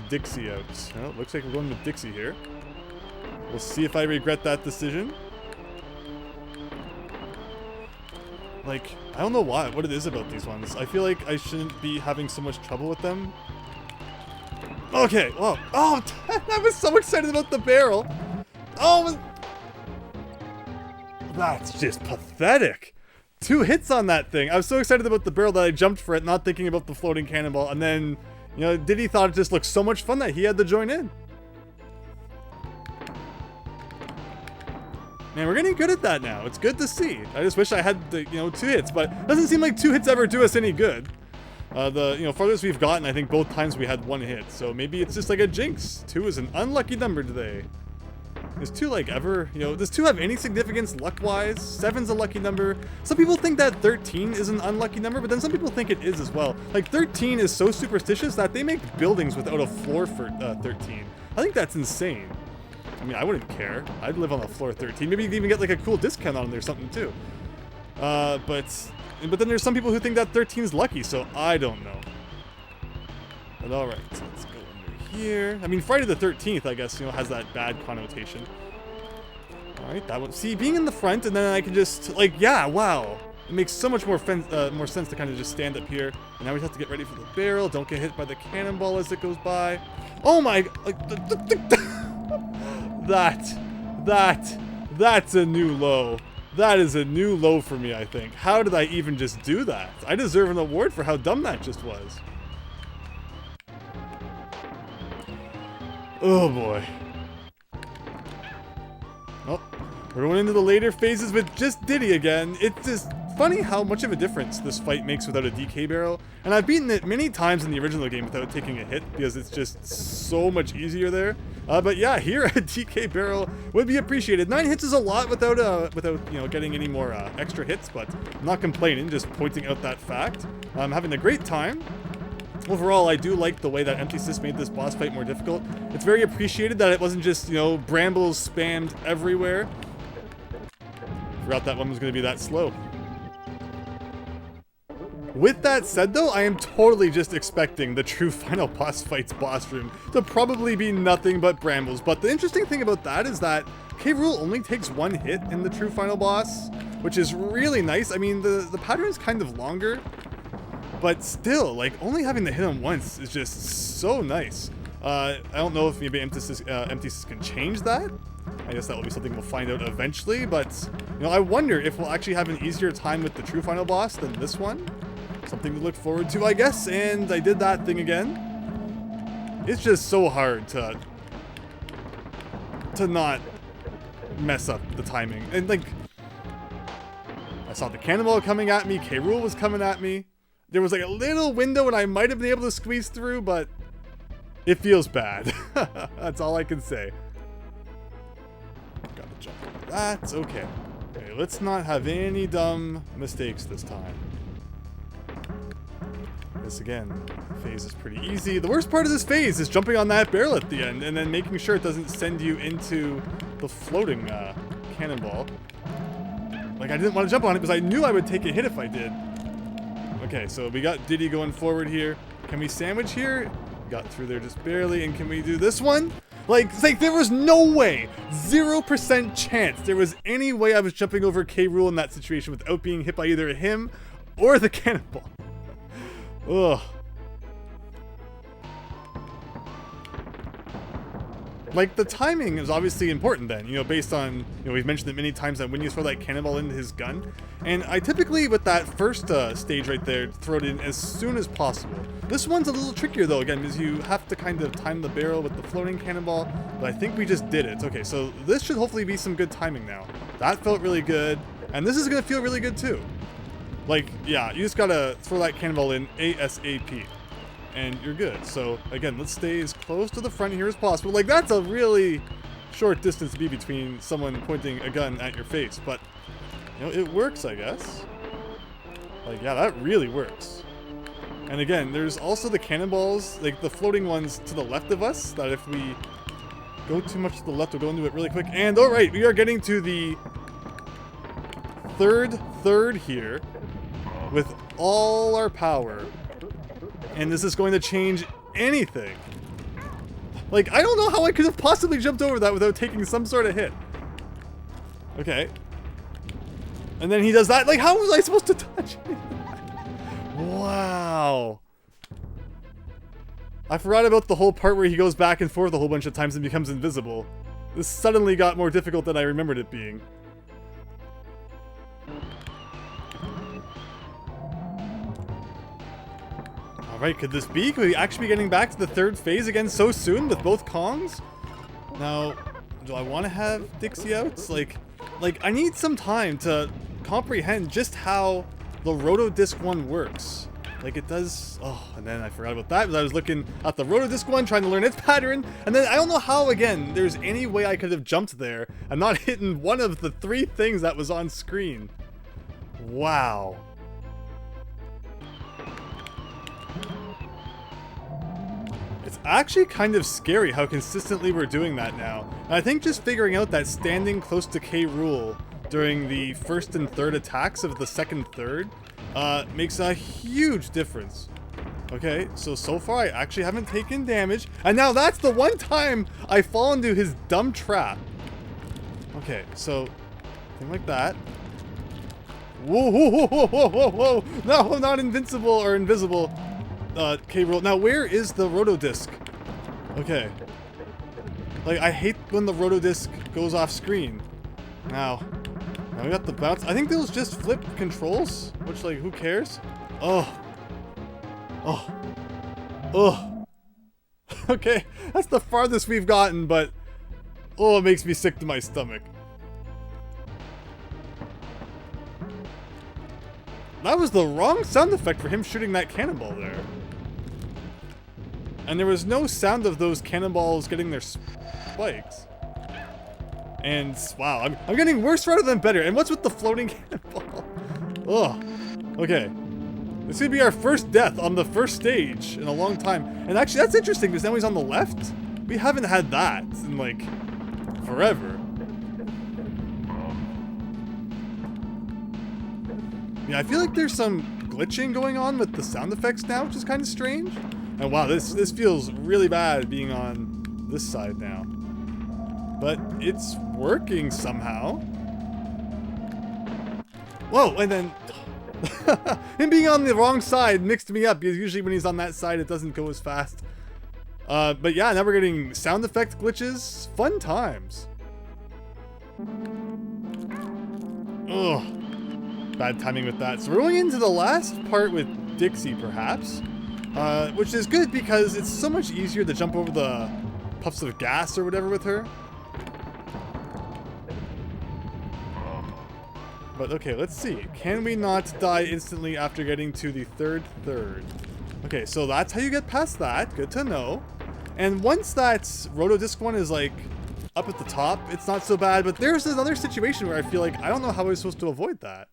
Dixie out. Well, looks like we're going with Dixie here. We'll see if I regret that decision. Like, I don't know what it is about these ones. I feel like I shouldn't be having so much trouble with them. Okay, well, oh, I was so excited about the barrel. Oh, that's just pathetic. 2 hits on that thing. I was so excited about the barrel that I jumped for it, not thinking about the floating cannonball. And then, you know, Diddy thought it just looked so much fun that he had to join in. Man, we're getting good at that now. It's good to see. I just wish I had the, 2 hits, but it doesn't seem like 2 hits ever do us any good. Farthest we've gotten, I think both times we had 1 hit. So maybe it's just like a jinx. 2 is an unlucky number today. Is 2 like ever, does 2 have any significance luck-wise? 7's a lucky number. Some people think that 13 is an unlucky number, but then some people think it is as well. Like 13 is so superstitious that they make buildings without a floor for 13. I think that's insane. I mean, I wouldn't care. I'd live on the floor 13. Maybe you'd even get like a cool discount on it or something too. But then there's some people who think that 13 is lucky, so I don't know. But alright, so let's go under here. I mean, Friday the 13th, I guess, has that bad connotation. Alright, that one. See, being in the front, and then I can just, like, yeah, wow. It makes so much more sense to kind of just stand up here. And now we have to get ready for the barrel. Don't get hit by the cannonball as it goes by. Oh my, like, that's a new low. That is a new low for me, I think. How did I even just do that? I deserve an award for how dumb that just was. Oh boy. Oh, we're going into the later phases with just Diddy again. It's just funny how much of a difference this fight makes without a DK barrel. And I've beaten it many times in the original game without taking a hit because it's just so much easier there. But yeah, here a DK barrel would be appreciated. 9 hits is a lot without getting any more extra hits, but I'm not complaining, just pointing out that fact. I'm having a great time. Overall, I do like the way that Empty Sys made this boss fight more difficult. It's very appreciated that it wasn't just, brambles spammed everywhere. Forgot that one was going to be that slow. With that said, though, I am totally just expecting the true final boss fight's boss room to probably be nothing but brambles. But the interesting thing about that is that K. Rool only takes 1 hit in the true final boss, which is really nice. I mean, the pattern is kind of longer, but still, like, only having to hit him once is just so nice. I don't know if maybe Empty Sys can change that. I guess that will be something we'll find out eventually, but, I wonder if we'll actually have an easier time with the true final boss than this one. Something to look forward to, I guess, and I did that thing again. It's just so hard to not mess up the timing. And, like, I saw the cannonball coming at me, K. Rool was coming at me. There was, like, a little window and I might have been able to squeeze through, but it feels bad. That's all I can say. Gotta jump over that. Okay, let's not have any dumb mistakes this time. This again, phase is pretty easy. The worst part of this phase is jumping on that barrel at the end and then making sure it doesn't send you into the floating cannonball. Like, I didn't want to jump on it because I knew I would take a hit if I did. Okay, so we got Diddy going forward here. Can we sandwich here? Got through there just barely, and can we do this one? Like there was no way, 0% chance there was any way I was jumping over K. Rool in that situation without being hit by either him or the cannonball. Ugh. Like, the timing is obviously important then, based on, we've mentioned it many times that when you throw that cannonball into his gun. And I typically, with that first stage right there, throw it in as soon as possible. This one's a little trickier though, again, because you have to kind of time the barrel with the floating cannonball, but I think we just did it. Okay, so this should hopefully be some good timing now. That felt really good, and this is going to feel really good too. Like, yeah, you just gotta throw that cannonball in ASAP. And you're good. So, again, let's stay as close to the front here as possible. Like, that's a really short distance to be between someone pointing a gun at your face. But, it works, I guess. Like, yeah, that really works. And again, there's also the cannonballs, like the floating ones to the left of us, that if we go too much to the left, we'll go into it really quick. And, alright, we are getting to the third here with all our power. And this is going to change anything. Like, I don't know how I could have possibly jumped over that without taking some sort of hit. Okay. And then he does that. Like, how was I supposed to touch it? Wow. I forgot about the whole part where he goes back and forth a whole bunch of times and becomes invisible. This suddenly got more difficult than I remembered it being. Alright, could this be? Could we actually be getting back to the third phase again so soon with both Kongs? Now, do I want to have Dixie out? Like, I need some time to comprehend just how the Rotodisc one works. Like, it does... Oh, and then I forgot about that because I was looking at the Rotodisc one, trying to learn its pattern, and then I don't know how, again, there's any way I could have jumped there and not hitting one of the 3 things that was on screen. Wow. It's actually kind of scary how consistently we're doing that now. And I think just figuring out that standing close to K. Rool during the first and third attacks of the second third makes a huge difference. Okay, so far I actually haven't taken damage. And now that's the one time I fall into his dumb trap. Okay, so thing like that. Whoa, whoa, whoa, whoa, whoa, whoa, whoa. No, I'm not invincible or invisible. K. Rool. Now, where is the Rotodisc? Okay. Like, I hate when the Rotodisc goes off screen. Now we got the bounce. I think those just flip controls, which, like, who cares? Oh. Oh. Oh. Okay, that's the farthest we've gotten, but... Oh, it makes me sick to my stomach. That was the wrong sound effect for him shooting that cannonball there. And there was no sound of those cannonballs getting their spikes. And, wow, I'm getting worse rather than better. And what's with the floating cannonball? Ugh. Okay. This could be our first death on the first stage in a long time. And actually, that's interesting, because now he's on the left. We haven't had that in, like, forever. Yeah, I feel like there's some glitching going on with the sound effects now, which is kind of strange. And wow, this feels really bad being on this side now. But it's working somehow. Whoa, and then... him being on the wrong side mixed me up, because usually when he's on that side it doesn't go as fast. But yeah, now we're getting sound effect glitches. Fun times. Ugh. Bad timing with that. So we're going into the last part with Dixie, perhaps. Which is good because it's so much easier to jump over the puffs of gas or whatever with her. But okay, let's see. Can we not die instantly after getting to the third? Okay, so that's how you get past that. Good to know. And once that Rotodisc one is like up at the top, it's not so bad. But there's another situation where I feel like I don't know how I was supposed to avoid that.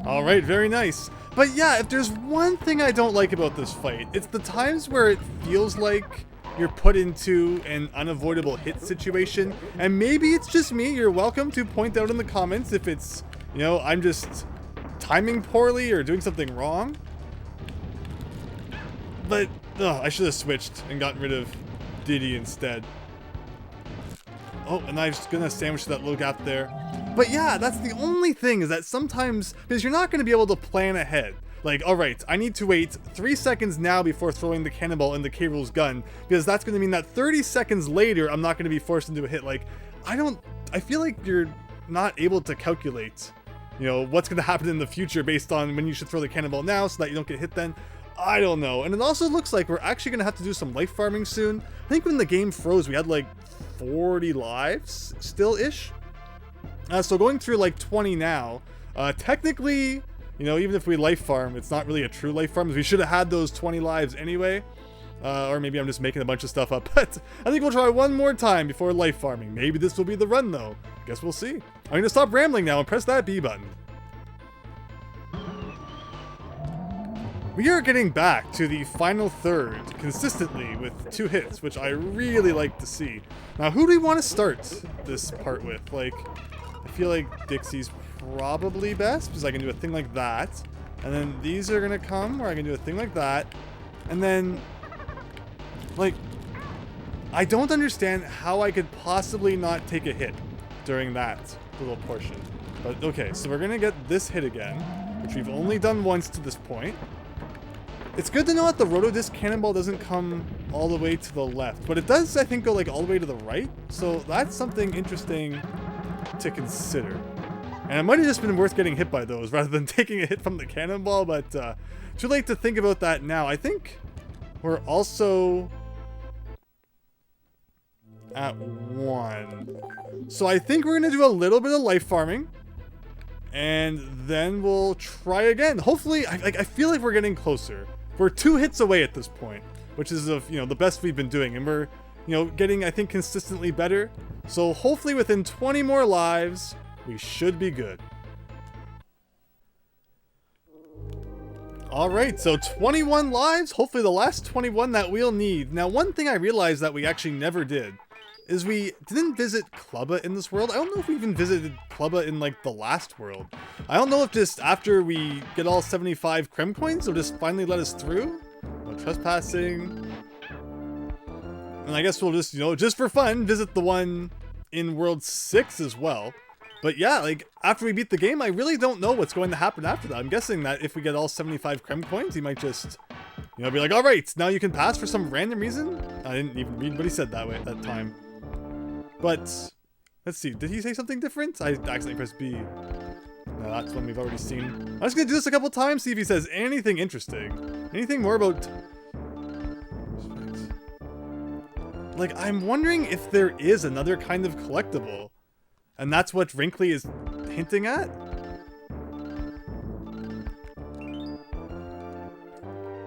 Alright, very nice. But yeah, if there's one thing I don't like about this fight, it's the times where it feels like you're put into an unavoidable hit situation. And maybe it's just me. You're welcome to point out in the comments if it's, you know, I'm just timing poorly or doing something wrong. But, I should have switched and gotten rid of Diddy instead. Oh, and I'm just gonna sandwich that little gap there. But yeah, that's the only thing, is that sometimes, because you're not going to be able to plan ahead. Like, alright, I need to wait 3 seconds now before throwing the cannonball into K. Rool's gun, because that's going to mean that 30 seconds later, I'm not going to be forced into a hit. Like, I feel like you're not able to calculate, you know, what's going to happen in the future based on when you should throw the cannonball now so that you don't get hit then. I don't know. And it also looks like we're actually going to have to do some life farming soon. I think when the game froze, we had like 40 lives still-ish. So going through like 20 now, technically, you know, even if we life farm, it's not really a true life farm. We should have had those 20 lives anyway. Or maybe I'm just making a bunch of stuff up. But I think we'll try one more time before life farming. Maybe this will be the run though. Guess we'll see. I'm going to stop rambling now and press that B button. We are getting back to the final third consistently with 2 hits, which I really like to see. Now, who do we want to start this part with? Like, I feel like Dixie's probably best because I can do a thing like that. And then these are going to come where I can do a thing like that. And then, like, I don't understand how I could possibly not take a hit during that little portion. But okay, so we're going to get this hit again, which we've only done once to this point. It's good to know that the Rotodisc Cannonball doesn't come all the way to the left, but it does, I think, go like all the way to the right. So that's something interesting to consider. And it might have just been worth getting hit by those rather than taking a hit from the cannonball, but too late to think about that now. I think we're also at 1. So I think we're going to do a little bit of life farming, and then we'll try again. Hopefully, I feel like we're getting closer. We're 2 hits away at this point, which is the best we've been doing, and we're getting, I think, consistently better. So hopefully within 20 more lives, we should be good. Alright, so 21 lives, hopefully the last 21 that we'll need. Now, one thing I realized that we actually never did is we didn't visit Clubba in this world. I don't know if we even visited Clubba in, like, the last world. I don't know if just after we get all 75 Krem coins, they'll just finally let us through. No trespassing. And I guess we'll just, just for fun, visit the one in World 6 as well. But yeah, like, after we beat the game, I really don't know what's going to happen after that. I'm guessing that if we get all 75 Krem coins, he might just, be like, alright, now you can pass for some random reason? I didn't even read what he said that way at that time. But, let's see, did he say something different? I accidentally pressed B. No, that's one we've already seen. I'm just gonna do this a couple times, see if he says anything interesting. Anything more about... Like, I'm wondering if there is another kind of collectible. And that's what Wrinkly is hinting at?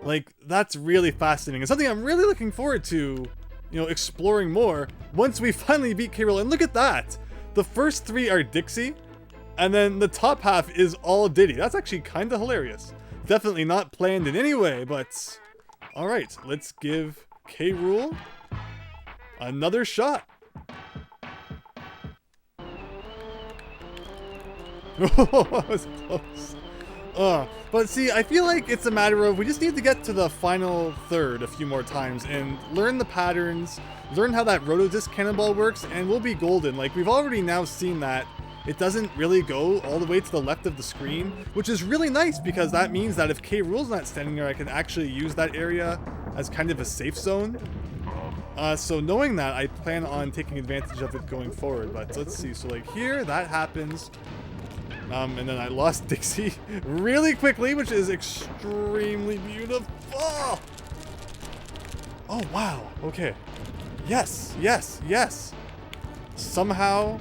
Like, that's really fascinating. And something I'm really looking forward to, exploring more once we finally beat K. Rool. And look at that! The first 3 are Dixie, and then the top half is all Diddy. That's actually kind of hilarious. Definitely not planned in any way, but... Alright, let's give K. Rool another shot. That was close. But see, I feel like it's a matter of we just need to get to the final third a few more times and learn the patterns, learn how that Rotodisc Cannonball works, and we'll be golden. Like, we've already now seen that it doesn't really go all the way to the left of the screen, which is really nice because that means that if K. Rool's not standing there, I can actually use that area as kind of a safe zone. So knowing that, I plan on taking advantage of it going forward. But let's see, so like here, that happens. And then I lost Dixie really quickly, which is extremely beautiful. Oh, wow. Okay. Yes, yes, yes. Somehow...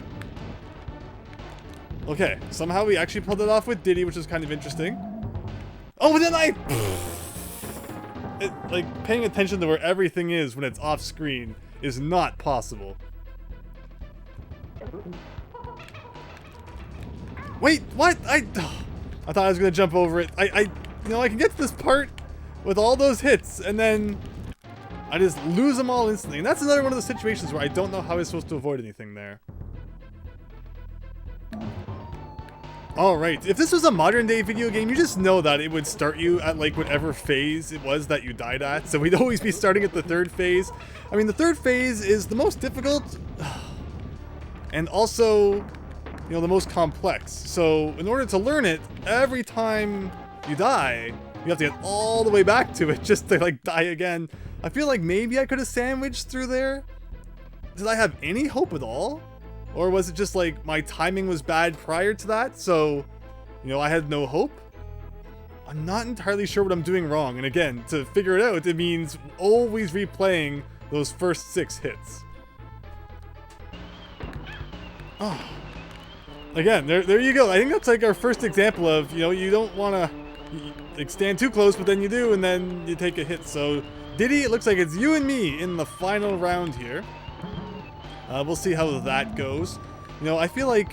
Okay, somehow we actually pulled it off with Diddy, which is kind of interesting. Oh, and then like, paying attention to where everything is when it's off screen is not possible. Wait, what? I thought I was gonna jump over it. I can get to this part with all those hits, and then I just lose them all instantly. And that's another one of those situations where I don't know how I'm supposed to avoid anything there. Alright, if this was a modern day video game, you just know that it would start you at like whatever phase it was that you died at. So we'd always be starting at the 3rd phase. I mean, the 3rd phase is the most difficult and also, the most complex. So in order to learn it, every time you die, you have to get all the way back to it just to like die again. I feel like maybe I could have sandwiched through there. Did I have any hope at all? Or was it just like my timing was bad prior to that, so, I had no hope? I'm not entirely sure what I'm doing wrong, and again, to figure it out, it means always replaying those first 6 hits. Oh. Again, there you go. I think that's like our first example of, you don't want to stand too close, but then you do, and then you take a hit. So, Diddy, it looks like it's you and me in the final round here. We'll see how that goes. I feel like,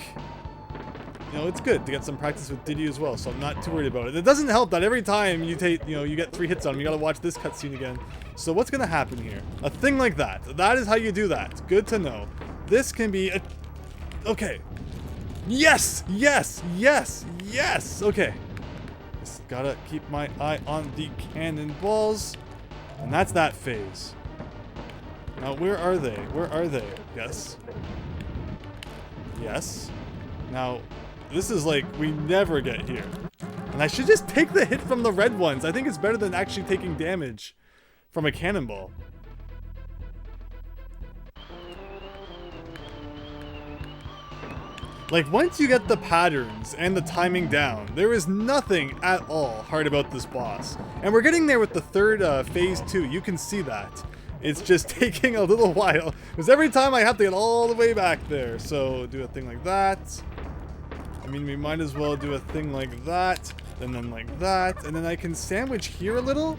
it's good to get some practice with Diddy as well, so I'm not too worried about it. It doesn't help that every time you take, you get 3 hits on him, you gotta watch this cutscene again. So what's gonna happen here? A thing like that. That is how you do that. Good to know. This can be a... Okay. Yes! Yes! Yes! Yes! Okay. Just gotta keep my eye on the cannonballs. And that's that phase. Now, where are they? Where are they? Yes. Yes. Now, this is like, we never get here. And I should just take the hit from the red ones. I think it's better than actually taking damage from a cannonball. Like, once you get the patterns and the timing down, there is nothing at all hard about this boss. And we're getting there with the third phase 2. You can see that. It's just taking a little while, because every time I have to get all the way back there. So, do a thing like that. I mean, we might as well do a thing like that, and then like that, and then I can sandwich here a little.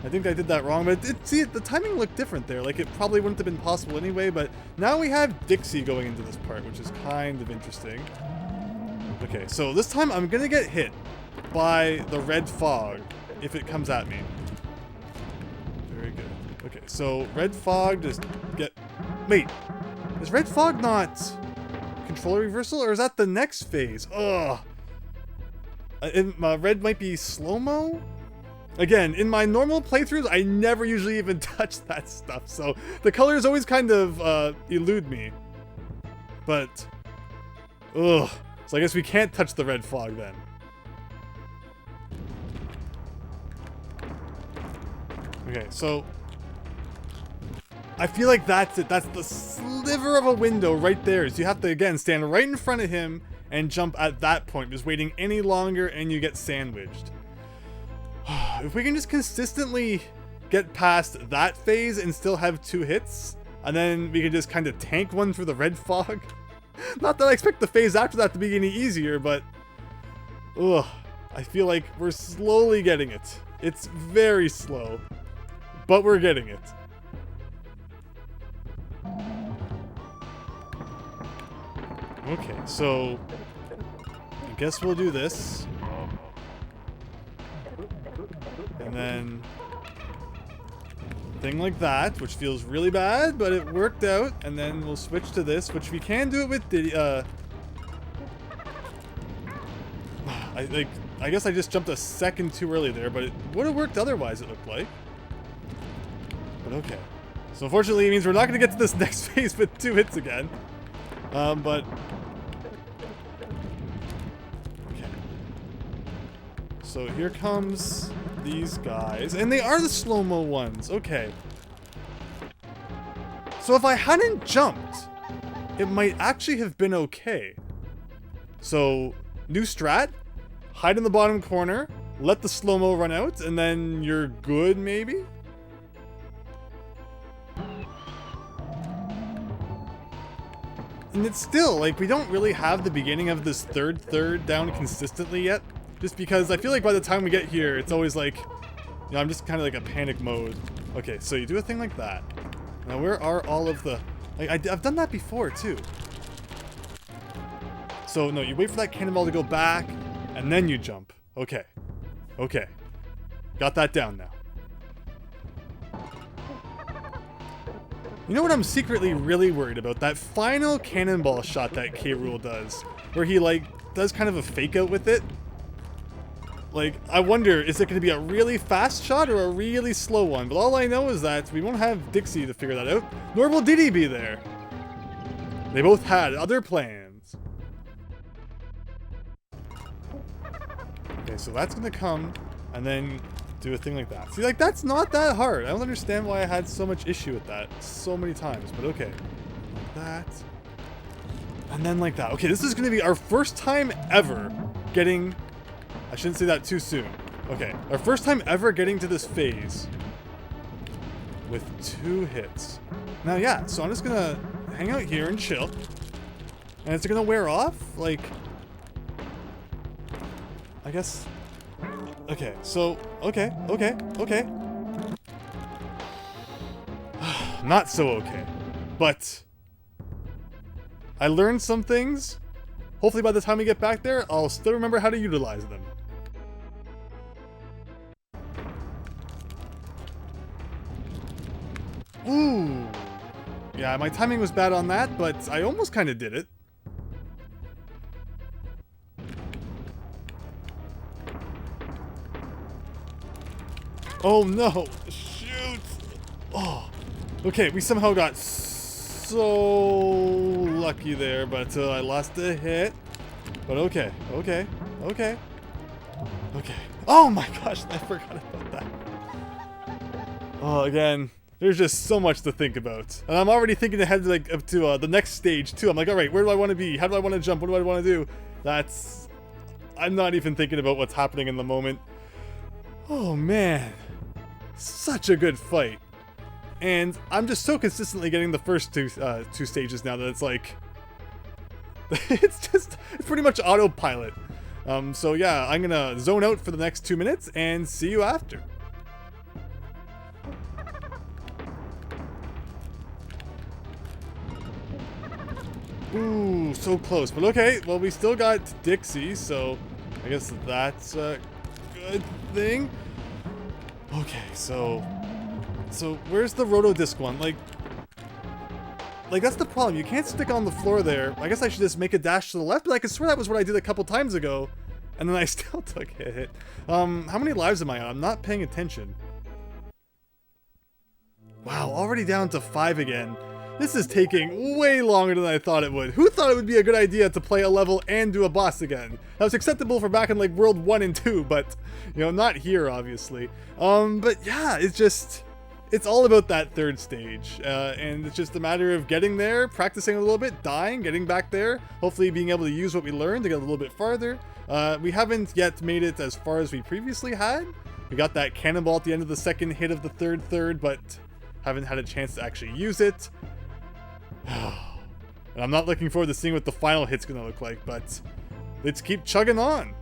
I think I did that wrong, but see, the timing looked different there. Like, it probably wouldn't have been possible anyway, but now we have Dixie going into this part, which is kind of interesting. Okay, so this time I'm gonna get hit by the red fog if it comes at me. Very good. Okay, so red fog, just get... Wait, is red fog not controller reversal, or is that the next phase? Ugh. Red might be slow-mo? Again, in my normal playthroughs, I never usually even touch that stuff, so the colors always kind of elude me. But, ugh. So I guess we can't touch the red fog then. Okay, so I feel like that's it. That's the sliver of a window right there. So you have to, again, stand right in front of him and jump at that point. Just waiting any longer and you get sandwiched. If we can just consistently get past that phase and still have 2 hits, and then we can just kind of tank one through the red fog. Not that I expect the phase after that to be any easier, but ugh, I feel like we're slowly getting it. It's very slow, but we're getting it. Okay, so I guess we'll do this. And then thing like that, which feels really bad, but it worked out. And then we'll switch to this, which we can do it with the I guess I just jumped a second too early there, but it would have worked otherwise, it looked like. But okay. So unfortunately it means we're not going to get to this next phase with 2 hits again. But okay. So here comes these guys, and they are the slow-mo ones. Okay. So if I hadn't jumped, it might actually have been okay. So, new strat, hide in the bottom corner, let the slow-mo run out, and then you're good, maybe? And it's still, like, we don't really have the beginning of this third down consistently yet. Just because I feel like by the time we get here, it's always like, you know, I'm just kind of like a panic mode. Okay, so you do a thing like that. Now, where are all of the... Like, I've done that before, too. So, no, you wait for that cannonball to go back, and then you jump. Okay. Okay. Got that down now. You know what I'm secretly really worried about? That final cannonball shot that K-Rool does. Where he, like, does kind of a fake out with it. Like, I wonder, is it going to be a really fast shot or a really slow one? But all I know is that we won't have Dixie to figure that out, nor will Diddy be there. They both had other plans. Okay, so that's going to come, and then do a thing like that. See, like, that's not that hard. I don't understand why I had so much issue with that so many times, but okay. Like that. And then like that. Okay, this is going to be our first time ever getting... I shouldn't say that too soon. Okay, our first time ever getting to this phase with 2 hits. Now, yeah, so I'm just gonna hang out here and chill. And it's gonna wear off? Like, I guess... Okay, so, okay. Not so okay. But I learned some things. Hopefully by the time we get back there, I'll still remember how to utilize them. Ooh. Yeah, my timing was bad on that, but I almost kind of did it. Oh no! Shoot! Oh. Okay, we somehow got so lucky there, but I lost a hit. But okay, okay, okay, okay. Oh my gosh, I forgot about that. Oh, again, there's just so much to think about. And I'm already thinking ahead like up to the next stage too. I'm like, all right, where do I want to be? How do I want to jump? What do I want to do? I'm not even thinking about what's happening in the moment. Oh man, such a good fight. And I'm just so consistently getting the first two stages now that it's like, it's pretty much autopilot. So yeah, I'm gonna zone out for the next 2 minutes and see you after. Ooh, so close, but okay. Well, we still got Dixie, so I guess that's a good thing. Okay, so where's the Rotodisc one? Like that's the problem. You can't stick on the floor there. I guess I should just make a dash to the left, but I could swear that was what I did a couple times ago, and then I still took a hit. How many lives am I on? I'm not paying attention. Wow, already down to 5 again. This is taking way longer than I thought it would. Who thought it would be a good idea to play a level and do a boss again? That was acceptable for back in like World 1 and 2, but, you know, not here, obviously. But yeah, it's all about that third stage, and it's just a matter of getting there, practicing a little bit, dying, getting back there, hopefully being able to use what we learned to get a little bit farther. We haven't yet made it as far as we previously had. We got that cannonball at the end of the second hit of the third, but haven't had a chance to actually use it. And I'm not looking forward to seeing what the final hit's gonna look like, but let's keep chugging on.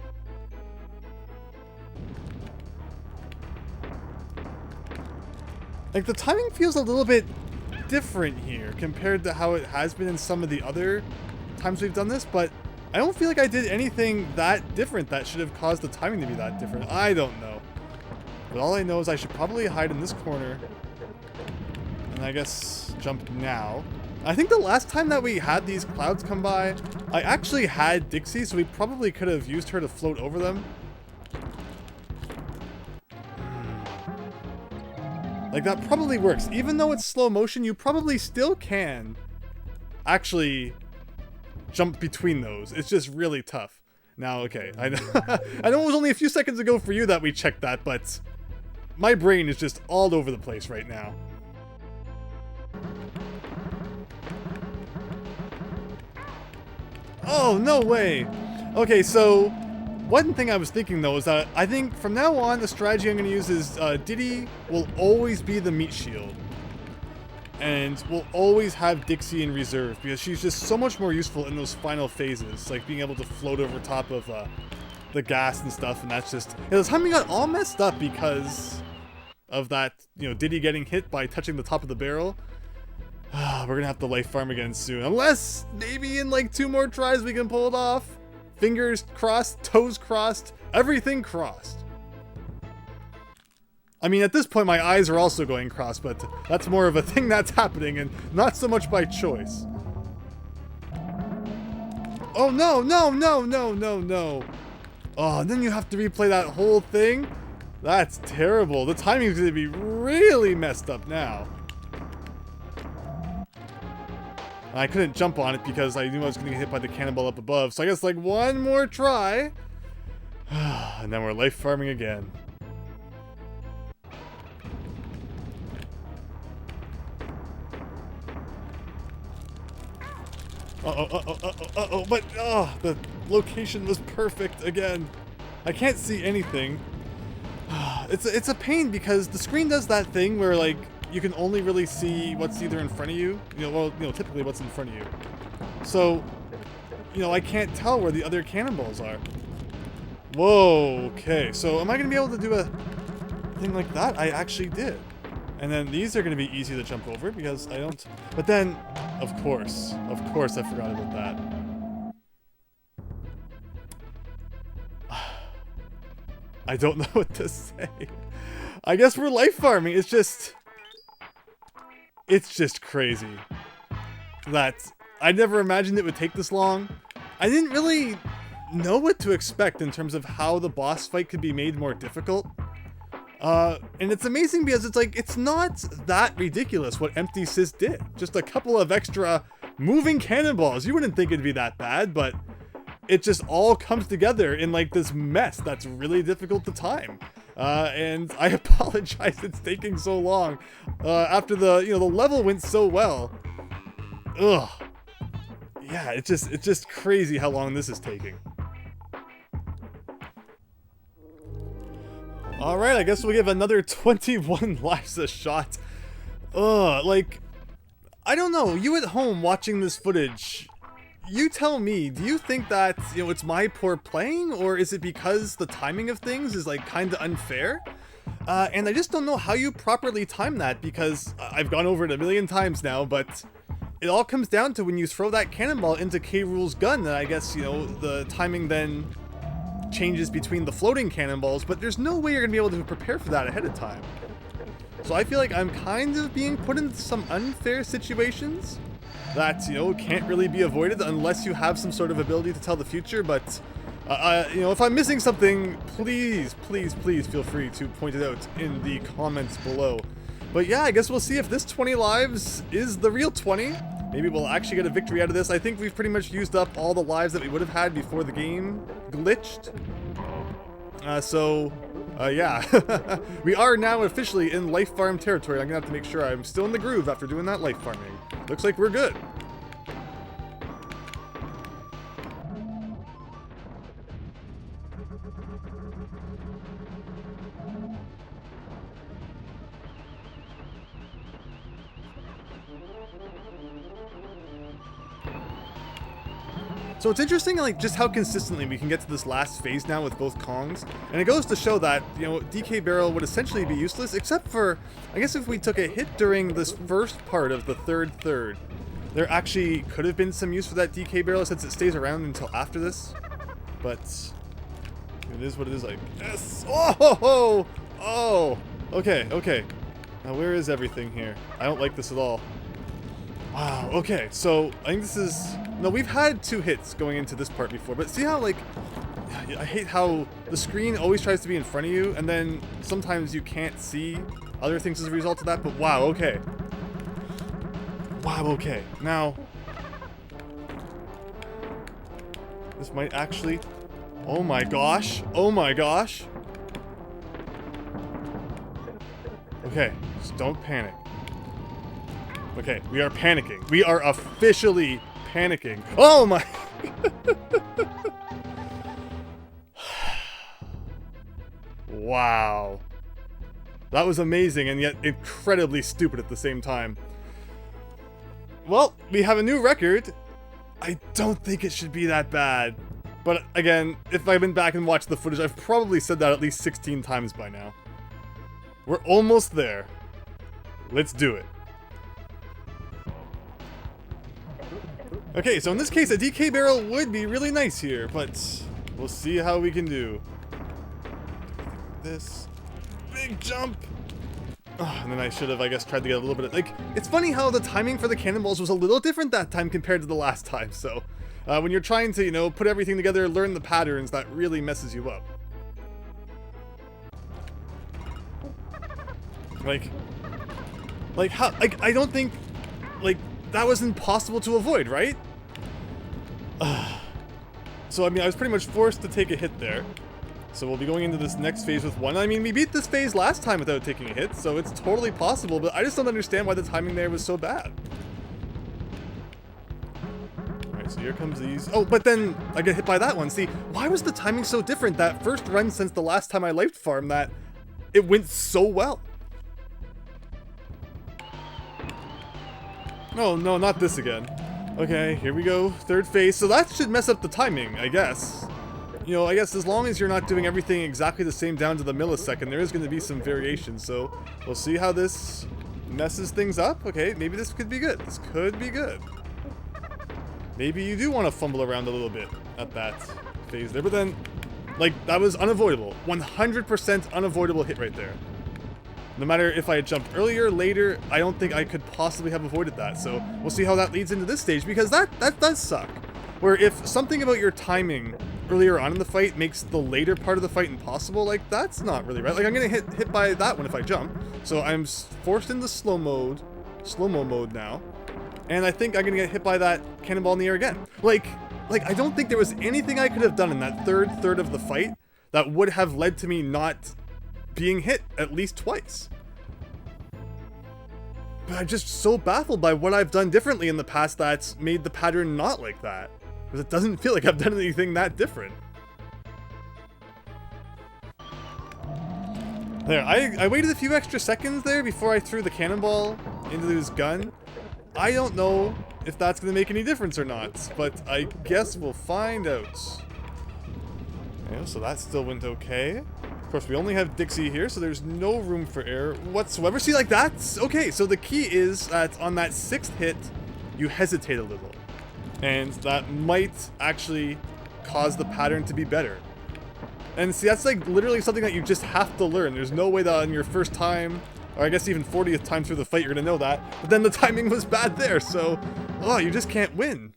Like, the timing feels a little bit different here compared to how it has been in some of the other times we've done this, but I don't feel like I did anything that different that should have caused the timing to be that different. I don't know. But all I know is I should probably hide in this corner. And I guess jump now. I think the last time that we had these clouds come by, I actually had Dixie, so we probably could have used her to float over them. Like, that probably works. Even though it's slow motion, you probably still can actually jump between those. It's just really tough. Now, okay, I know, I know it was only a few seconds ago for you that we checked that, but my brain is just all over the place right now. Oh, no way! Okay, so one thing I was thinking though is that I think from now on the strategy I'm going to use is Diddy will always be the meat shield. And we'll always have Dixie in reserve because she's just so much more useful in those final phases, like being able to float over top of the gas and stuff, and that's just... You know, the timing got all messed up because of that, you know, Diddy getting hit by touching the top of the barrel. We're going to have to life farm again soon, unless maybe in like 2 more tries we can pull it off. Fingers crossed, toes crossed, everything crossed. I mean, at this point, my eyes are also going cross, but that's more of a thing that's happening and not so much by choice. Oh, no, no, no, no, no, no. Oh, and then you have to replay that whole thing? That's terrible. The timing is going to be really messed up now. And I couldn't jump on it because I knew I was going to get hit by the cannonball up above. So I guess like 1 more try. And then we're life farming again. But the location was perfect again. I can't see anything. It's a pain because the screen does that thing where like you can only really see what's either in front of you. Typically what's in front of you. So, I can't tell where the other cannonballs are. Whoa, okay. So am I going to be able to do a thing like that? I actually did. And then these are going to be easy to jump over because I don't... But then, of course I forgot about that. I don't know what to say. I guess we're life farming. It's just crazy that I never imagined it would take this long. I didn't really know what to expect in terms of how the boss fight could be made more difficult. And it's amazing because it's like, it's not that ridiculous what Empty Sis did. Just a couple of extra moving cannonballs. You wouldn't think it'd be that bad, but it just all comes together in like this mess that's really difficult to time. And I apologize it's taking so long. After the, the level went so well. Ugh. Yeah, it's just crazy how long this is taking. Alright, I guess we'll give another 21 lives a shot. Ugh, like, I don't know, you at home watching this footage, you tell me, do you think that, it's my poor playing, or is it because the timing of things is, like, kinda unfair? And I just don't know how you properly time that, because I've gone over it a million times now, but it all comes down to when you throw that cannonball into K. Rool's gun, and I guess, the timing then changes between the floating cannonballs, but there's no way you're gonna be able to prepare for that ahead of time. So I feel like I'm kind of being put into some unfair situations that, can't really be avoided unless you have some sort of ability to tell the future, but, if I'm missing something, please, please, please feel free to point it out in the comments below. But yeah, I guess we'll see if this 20 lives is the real 20. Maybe we'll actually get a victory out of this. I think we've pretty much used up all the lives that we would have had before the game glitched. Yeah. We are now officially in life farm territory. I'm gonna have to make sure I'm still in the groove after doing that life farming. Looks like we're good. So it's interesting, like, just how consistently we can get to this last phase now with both Kongs. And it goes to show that, DK Barrel would essentially be useless, except for, I guess if we took a hit during this first part of the third, there actually could have been some use for that DK Barrel since it stays around until after this. But it is what it is, like, yes! Oh! Oh! Okay, okay. Now where is everything here? I don't like this at all. Wow, okay, so I think this is... No, we've had 2 hits going into this part before, but see how, like... I hate how the screen always tries to be in front of you, and then sometimes you can't see other things as a result of that, but wow, okay. Wow, okay. Now... This might actually... Oh my gosh! Oh my gosh! Okay, just don't panic. Okay, we are panicking. We are officially panicking. Oh my... Wow. That was amazing and yet incredibly stupid at the same time. Well, we have a new record. I don't think it should be that bad. But again, if I've been back and watched the footage, I've probably said that at least 16 times by now. We're almost there. Let's do it. Okay, so in this case, a DK barrel would be really nice here, but we'll see how we can do. This big jump. Oh, and then I should have, I guess, tried to get a little bit of, like, it's funny how the timing for the cannonballs was a little different that time compared to the last time, so when you're trying to, put everything together, learn the patterns, that really messes you up. Like how, I don't think, like, that was impossible to avoid, right? So, I mean, I was pretty much forced to take a hit there. So we'll be going into this next phase with 1. I mean, we beat this phase last time without taking a hit, so it's totally possible, but I just don't understand why the timing there was so bad. Alright, so here comes these. Oh, but then I get hit by that one. See, why was the timing so different that first run since the last time I life farmed that it went so well? Oh, no, not this again. Okay, here we go. Third phase. So that should mess up the timing, I guess. I guess as long as you're not doing everything exactly the same down to the millisecond, there is going to be some variation. So we'll see how this messes things up. Okay, maybe this could be good. This could be good. Maybe you do want to fumble around a little bit at that phase there. But then, like, that was unavoidable. 100% unavoidable hit right there. No matter if I had jumped earlier, later, I don't think I could possibly have avoided that. So we'll see how that leads into this stage, because that does suck. Where if something about your timing earlier on in the fight makes the later part of the fight impossible. Like, that's not really right. Like, I'm gonna hit by that one if I jump. So I'm forced into slow-mo mode now. And I think I'm gonna get hit by that cannonball in the air again. Like, I don't think there was anything I could have done in that third of the fight that would have led to me not being hit at least twice. But I'm just so baffled by what I've done differently in the past that's made the pattern not like that. Because it doesn't feel like I've done anything that different. There, I waited a few extra seconds there before I threw the cannonball into his gun. I don't know if that's going to make any difference or not, but I guess we'll find out. Yeah, so that still went okay. Of course, we only have Dixie here, so there's no room for error whatsoever. See, like, that's okay. So the key is that on that 6th hit, you hesitate a little. And that might actually cause the pattern to be better. And see, that's like literally something that you just have to learn. There's no way that on your first time, or I guess even 40th time through the fight, you're gonna know that. But then the timing was bad there, so, oh, you just can't win.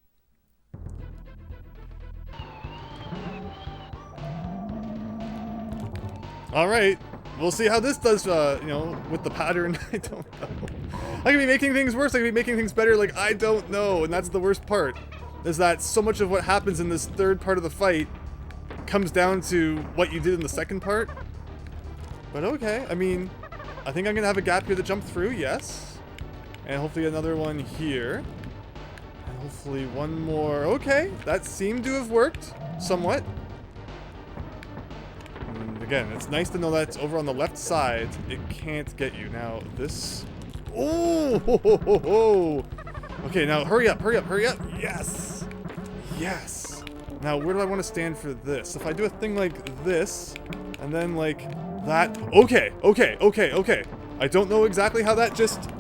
Alright, we'll see how this does, you know, with the pattern. I don't know. I could be making things worse, I could be making things better, like, I don't know. And that's the worst part, is that so much of what happens in this third part of the fight comes down to what you did in the second part. But okay, I mean, I think I'm gonna have a gap here to jump through, yes. And hopefully another one here. And hopefully one more. Okay, that seemed to have worked, somewhat. And again, it's nice to know that it's over on the left side. It can't get you. Now, this... Oh! Ho, ho, ho, ho. Okay, now hurry up, hurry up, hurry up! Yes! Yes! Now, where do I want to stand for this? If I do a thing like this, and then like that... Okay, okay, okay, okay. I don't know exactly how that just...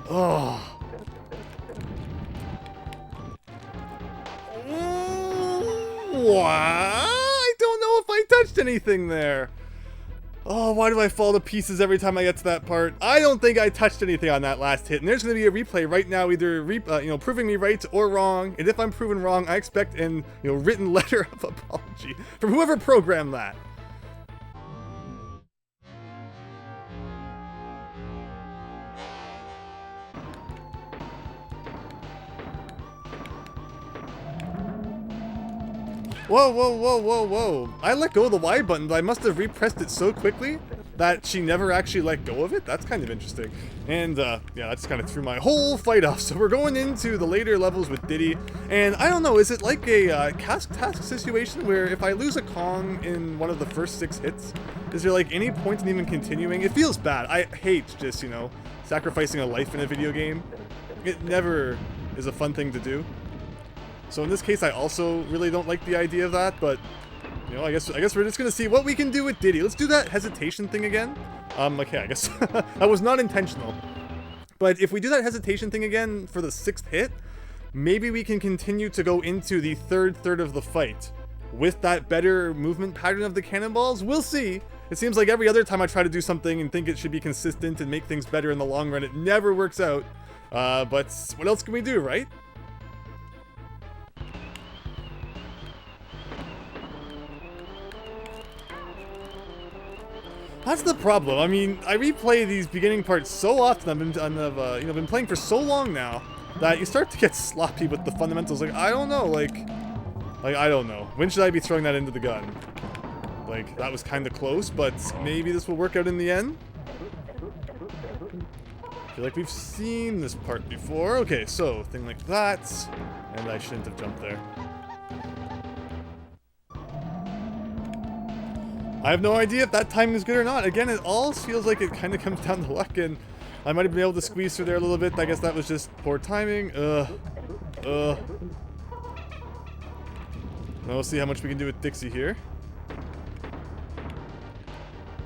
Oh. I don't know if I touched anything there. Oh, why do I fall to pieces every time I get to that part? I don't think I touched anything on that last hit. And there's going to be a replay right now, either you know, proving me right or wrong. And if I'm proven wrong, I expect an written letter of apology from whoever programmed that. Whoa, whoa, whoa, whoa, whoa. I let go of the Y button, but I must have repressed it so quickly that she never actually let go of it. That's kind of interesting. And, yeah, that just kind of threw my whole fight off. So we're going into the later levels with Diddy. And I don't know, is it like a task situation where if I lose a Kong in one of the first 6 hits, is there like any point in even continuing? It feels bad. I hate just, you know, sacrificing a life in a video game. It never is a fun thing to do. So in this case, I also really don't like the idea of that, but, you know, I guess we're just gonna see what we can do with Diddy. Let's do that hesitation thing again. Okay, I guess that was not intentional. But if we do that hesitation thing again for the 6th hit, maybe we can continue to go into the third of the fight with that better movement pattern of the cannonballs. We'll see. It seems like every other time I try to do something and think it should be consistent and make things better in the long run, it never works out. But what else can we do, right? That's the problem. I mean, I replay these beginning parts so often. I've been playing for so long now that you start to get sloppy with the fundamentals. Like, I don't know, like I don't know. When should I be throwing that into the gun? Like, that was kind of close, but maybe this will work out in the end. I feel like we've seen this part before. Okay, so thing like that, and I shouldn't have jumped there. I have no idea if that timing is good or not. Again, it all feels like it kind of comes down to luck, and I might have been able to squeeze through there a little bit. I guess that was just poor timing. Now we'll see how much we can do with Dixie here.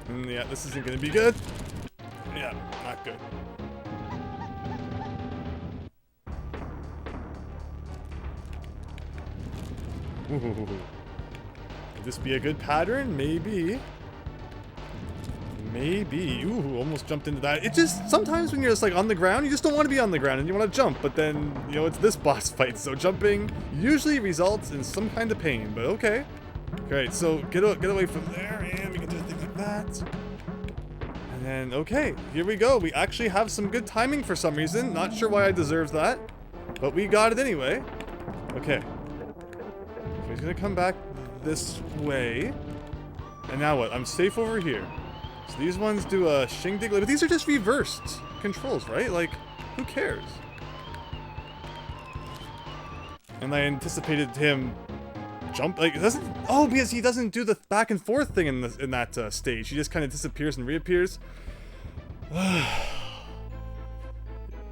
And yeah, this isn't going to be good. Yeah, not good. Ooh. Could this be a good pattern? Maybe. Maybe. Ooh, almost jumped into that. It just, sometimes when you're just like on the ground, you just don't want to be on the ground and you want to jump. But then, you know, it's this boss fight. So jumping usually results in some kind of pain. But okay. Great, so get away from there, and we can do a thing like that. And then, okay, here we go. We actually have some good timing for some reason. Not sure why I deserve that, but we got it anyway. Okay. So he's gonna come back this way. And now what? I'm safe over here. So these ones do a shindig, but these are just reversed controls, right? Like, who cares? And I anticipated him jump, like, it doesn't, oh, because he doesn't do the back and forth thing in that stage. He just kind of disappears and reappears.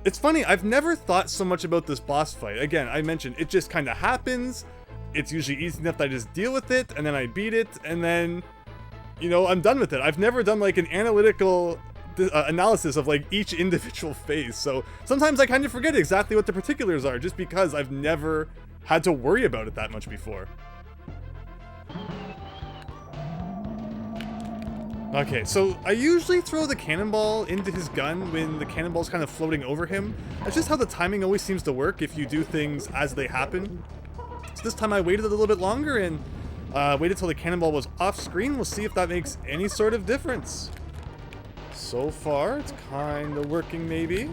It's funny, I've never thought so much about this boss fight. Again, I mentioned, it just kind of happens. It's usually easy enough that I just deal with it, and then I beat it, and then, you know, I'm done with it. I've never done, like, an analytical analysis of, like, each individual phase. So sometimes I kind of forget exactly what the particulars are, just because I've never had to worry about it that much before. Okay, so I usually throw the cannonball into his gun when the cannonball's kind of floating over him. That's just how the timing always seems to work if you do things as they happen. So this time I waited a little bit longer and waited till the cannonball was off screen. We'll see if that makes any sort of difference. So far, it's kind of working maybe.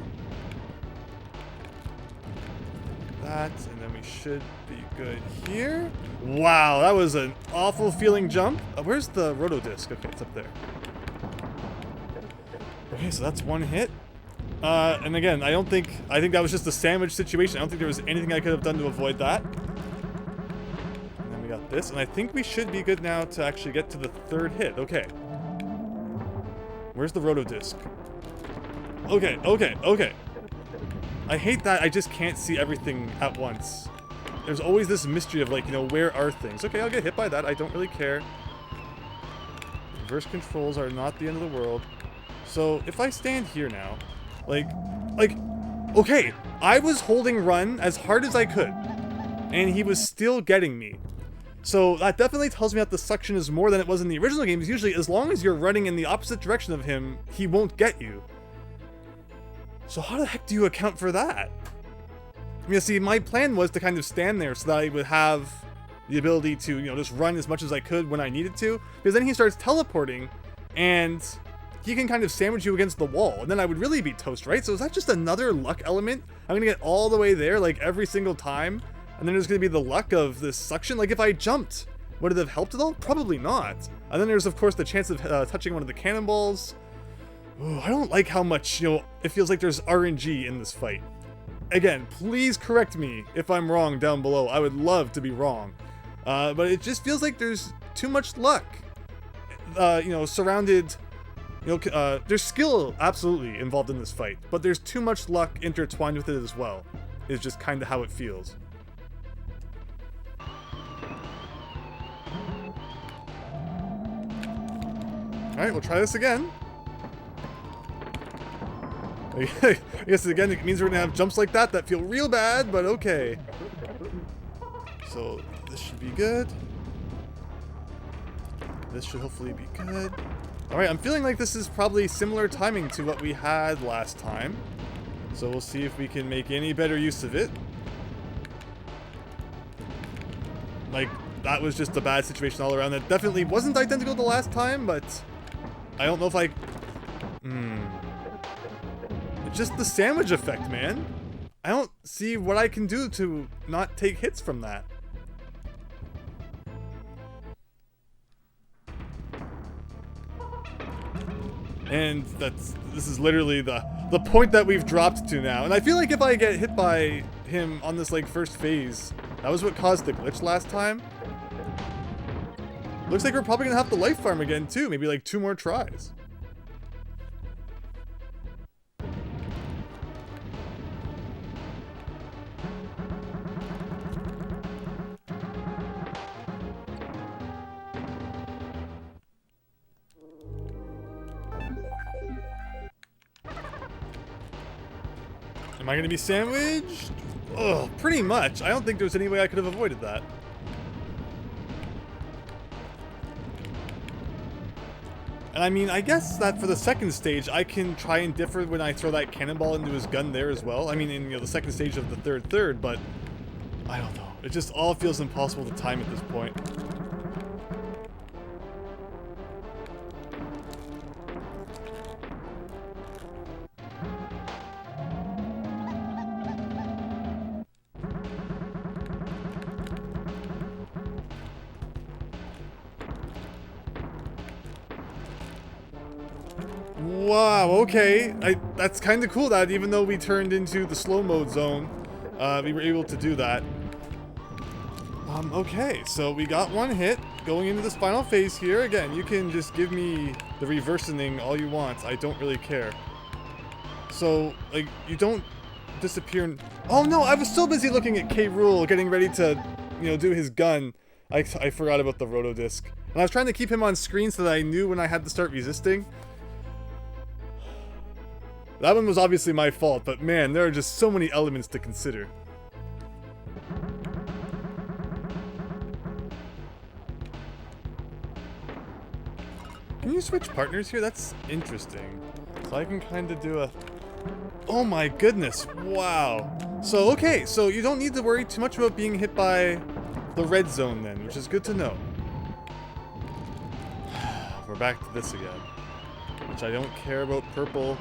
That, and then we should be good here. Wow, that was an awful feeling jump. Where's the roto disc? Okay, it's up there. Okay, so that's one hit. And again, I think that was just a sandwich situation. I don't think there was anything I could have done to avoid that. And then we got this, and I think we should be good now to actually get to the third hit. Okay. Where's the roto disc? Okay, okay, okay. I hate that I just can't see everything at once. There's always this mystery of, like, you know, where are things? Okay, I'll get hit by that. I don't really care. Reverse controls are not the end of the world. So, if I stand here now, like, okay, I was holding run as hard as I could, and he was still getting me. So, that definitely tells me that the suction is more than it was in the original games. Usually, as long as you're running in the opposite direction of him, he won't get you. So how the heck do you account for that? I mean, see, my plan was to kind of stand there so that I would have the ability to, you know, just run as much as I could when I needed to. Because then he starts teleporting, and he can kind of sandwich you against the wall. And then I would really be toast, right? So is that just another luck element? I'm gonna get all the way there, like, every single time. And then there's gonna be the luck of this suction. Like, if I jumped, would it have helped at all? Probably not. And then there's, of course, the chance of touching one of the cannonballs. Ooh, I don't like how much, you know, it feels like there's RNG in this fight. Again, please correct me if I'm wrong down below. I would love to be wrong. But it just feels like there's too much luck. You know, surrounded... You know, there's skill absolutely involved in this fight, but there's too much luck intertwined with it as well. Is just kind of how it feels. Alright, we'll try this again. I guess again it means we're gonna have jumps like that feel real bad, but okay. So this should be good. This should hopefully be good. Alright, I'm feeling like this is probably similar timing to what we had last time. So we'll see if we can make any better use of it. Like, that was just a bad situation all around. That definitely wasn't identical to last time, but I don't know if I... It's just the sandwich effect, man. I don't see what I can do to not take hits from that. And this is literally the point that we've dropped to now. And I feel like if I get hit by him on this, like, first phase, that was what caused the glitch last time. Looks like we're probably gonna have to life farm again too, maybe like 2 more tries. Am I gonna be sandwiched? Oh, pretty much. I don't think there's any way I could have avoided that. And I mean, I guess that for the second stage, I can try and differ when I throw that cannonball into his gun there as well. I mean, in, you know, the second stage of the third, but I don't know. It just all feels impossible to time at this point. Wow, okay. That's kind of cool that even though we turned into the slow mode zone, we were able to do that. Okay, so we got one hit going into this final phase here. Again, you can just give me the reversing all you want. I don't really care. So, like, you don't disappear and... Oh no, I was so busy looking at Rool getting ready to, you know, do his gun. I forgot about the Rotodisc. And I was trying to keep him on screen so that I knew when I had to start resisting. That one was obviously my fault, but man, there are just so many elements to consider. Can you switch partners here? That's interesting. So I can kind of do a... Oh my goodness, wow. So, okay, so you don't need to worry too much about being hit by the red zone then, which is good to know. We're back to this again, which I don't care about purple.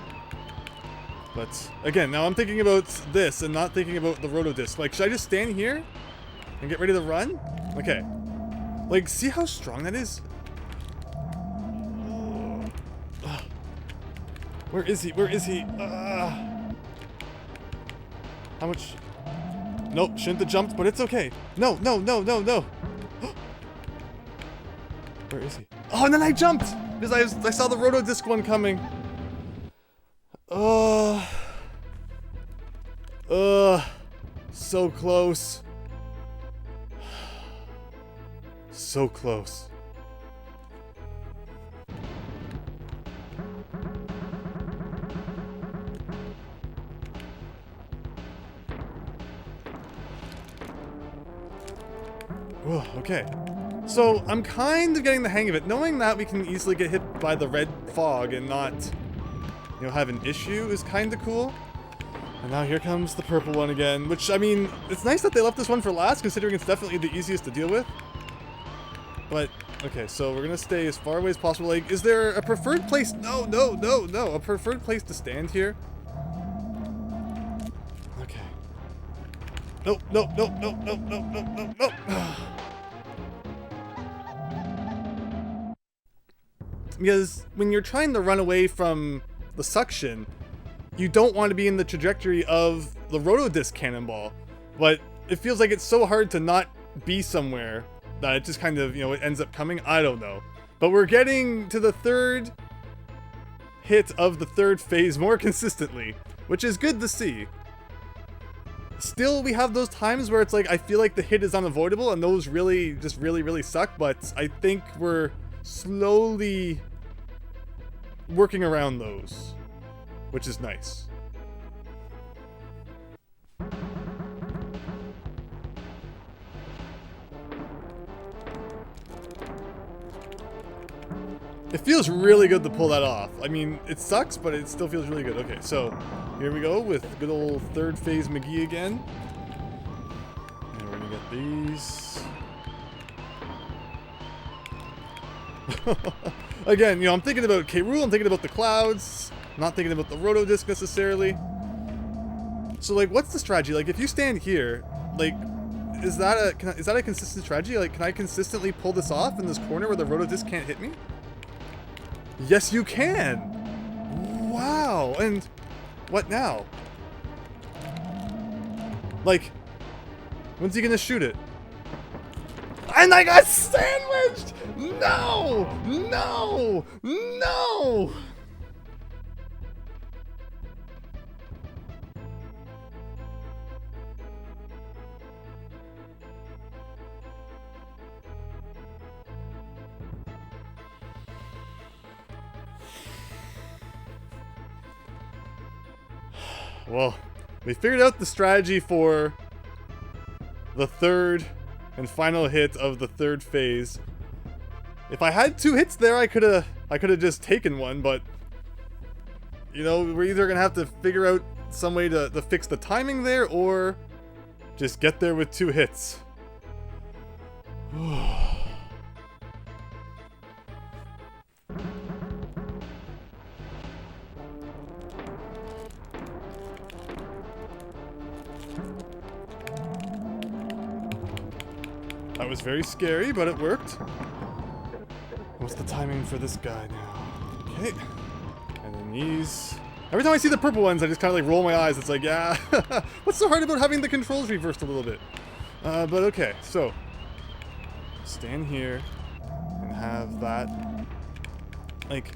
But, again, now I'm thinking about this and not thinking about the Rotodisc. Like, should I just stand here and get ready to run? Okay. Like, see how strong that is? Where is he? Where is he? How much? Nope, shouldn't have jumped, but it's okay. No, no, no, no, no. Where is he? Oh, and then I jumped! Because I saw the Rotodisc one coming. So close. So close. Whoa, okay. So, I'm kind of getting the hang of it. Knowing that we can easily get hit by the red fog and not, you know, have an issue is kind of cool. And now here comes the purple one again, which, I mean, it's nice that they left this one for last, considering it's definitely the easiest to deal with. But, okay, so we're gonna stay as far away as possible. Like, is there a preferred place? No, no, no, no. A preferred place to stand here? Okay. Nope, nope, nope, nope, nope, nope, nope, nope, nope. Because when you're trying to run away from the suction, you don't want to be in the trajectory of the Rotodisc cannonball. But it feels like it's so hard to not be somewhere that it just kind of, you know, it ends up coming. I don't know. But we're getting to the third hit of the third phase more consistently, which is good to see. Still, we have those times where it's like, I feel like the hit is unavoidable, and those really, just really suck, but I think we're slowly working around those, which is nice. It feels really good to pull that off. I mean, it sucks, but it still feels really good. Okay, so here we go with good old third phase McGee again. And we're gonna get these. Again, you know, I'm thinking about Rool, I'm thinking about the clouds, I'm not thinking about the Rotodisc necessarily. So, like, what's the strategy? Like, if you stand here, like, is that a consistent strategy? Like, can I consistently pull this off in this corner where the Rotodisc can't hit me? Yes, you can! Wow! And what now? Like, when's he gonna shoot it? And I got sandwiched! No! No! No! Well, we figured out the strategy for the third and final hit of the third phase. If I had 2 hits there, I could have just taken one, but you know, we're either gonna have to figure out some way to fix the timing there, or just get there with 2 hits. That was very scary, but it worked. What's the timing for this guy now? Okay. And And then these... Every time I see the purple ones, I just kind of like roll my eyes. It's like, yeah, what's so hard about having the controls reversed a little bit? But okay, so stand here and have that. Like,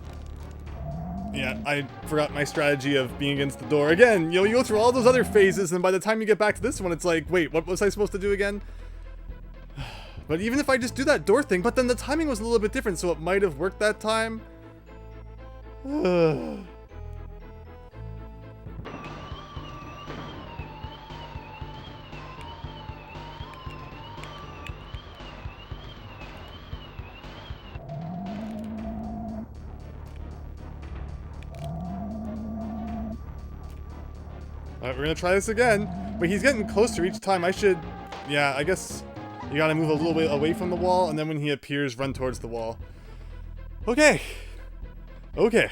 yeah, I forgot my strategy of being against the door. Again, you know, you go through all those other phases, and by the time you get back to this one, it's like, wait, what was I supposed to do again? But even if I just do that door thing, but then the timing was a little bit different, so it might have worked that time. Alright, we're gonna try this again. But he's getting closer each time. I should... Yeah, I guess you gotta move a little bit away from the wall, and then when he appears, run towards the wall. Okay. Okay.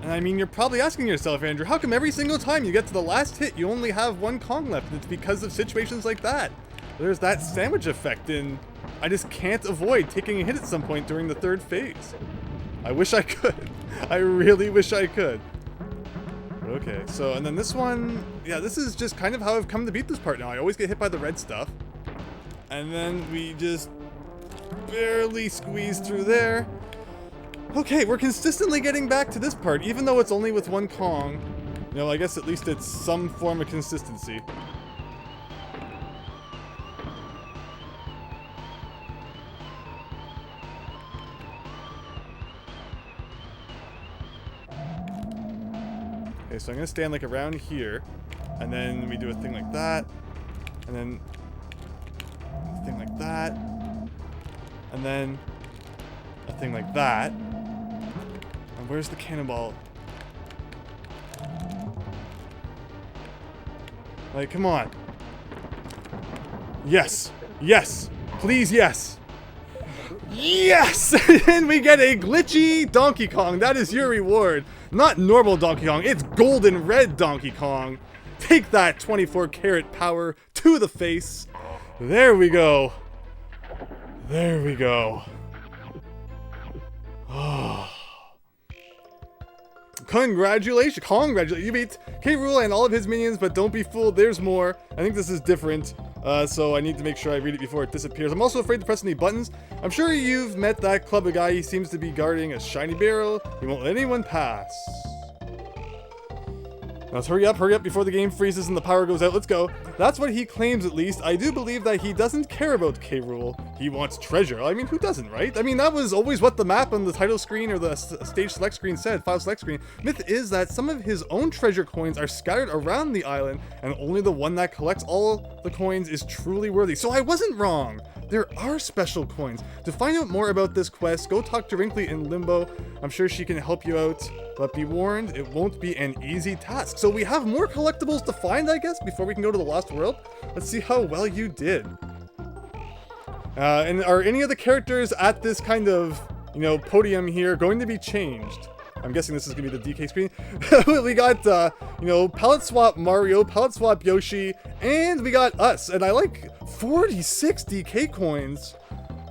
And I mean, you're probably asking yourself, Andrew, how come every single time you get to the last hit, you only have one Kong left? And it's because of situations like that. There's that sandwich effect, and I just can't avoid taking a hit at some point during the third phase. I wish I could. I really wish I could. Okay, so, and then this one, yeah, this is just kind of how I've come to beat this part now. I always get hit by the red stuff. And then we just barely squeeze through there. Okay, we're consistently getting back to this part, even though it's only with one Kong. You know, I guess at least it's some form of consistency. Okay, so I'm gonna stand like around here, and then we do a thing like that, and then a thing like that, and then a thing like that. And where's the cannonball? Like, come on. Yes! Yes! Please, yes! Yes! And we get a glitchy Donkey Kong. That is your reward. Not normal Donkey Kong. It's golden red Donkey Kong. Take that 24-karat power to the face. There we go. There we go. Oh. Congratulations. You beat K. Rool and all of his minions, but don't be fooled. There's more. I think this is different. So I need to make sure I read it before it disappears. I'm also afraid to press any buttons. I'm sure you've met that club of guy. He seems to be guarding a shiny barrel. He won't let anyone pass. Now let's hurry up before the game freezes and the power goes out. Let's go. That's what he claims, at least. I do believe that he doesn't care about K. Rool. He wants treasure. I mean, who doesn't, right? I mean, that was always what the map on the title screen or the stage select screen said, file select screen. Myth is that some of his own treasure coins are scattered around the island, and only the one that collects all the coins is truly worthy. So I wasn't wrong. There are special coins. To find out more about this quest, go talk to Wrinkly in Limbo. I'm sure she can help you out, but be warned, it won't be an easy task. So we have more collectibles to find, I guess, before we can go to the Lost World. Let's see how well you did. And are any of the characters at this kind of, you know, podium here going to be changed? I'm guessing this is going to be the DK screen. We got, you know, palette swap Mario, palette swap Yoshi, and we got us. And I like 46 DK coins.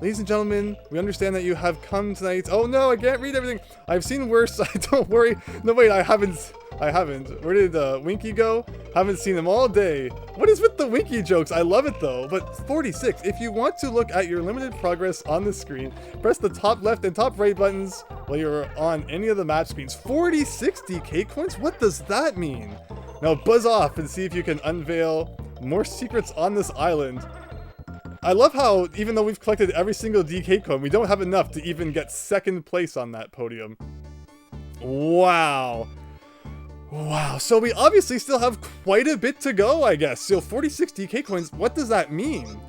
Ladies and gentlemen, we understand that you have come tonight. Oh no, I can't read everything. I've seen worse. Don't worry. No, wait, I haven't. Where did Winky go? Haven't seen him all day. What is with the Winky jokes? I love it though. But 46, if you want to look at your limited progress on the screen, press the top left and top right buttons while you're on any of the map screens. 46 DK coins? What does that mean? Now buzz off and see if you can unveil more secrets on this island. I love how, even though we've collected every single DK coin, we don't have enough to even get second place on that podium. Wow. Wow, so we obviously still have quite a bit to go, I guess. So 46 DK coins, what does that mean?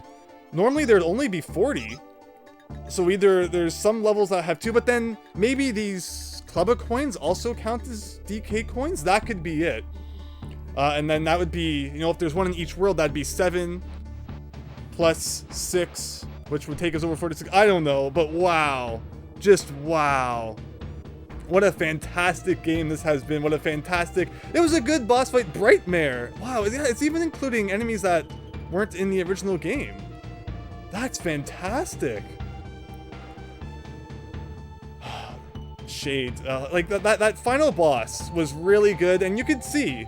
Normally there'd only be 40. So either there's some levels that have 2, but then maybe these Clubba coins also count as DK coins? That could be it. And then that would be, you know, if there's one in each world, that'd be 7 plus 6, which would take us over 46. I don't know, but wow. Just wow. What a fantastic game this has been. What a fantastic... It was a good boss fight. Brightmare. Wow, it's even including enemies that weren't in the original game. That's fantastic. Shade. Like, that final boss was really good, and you could see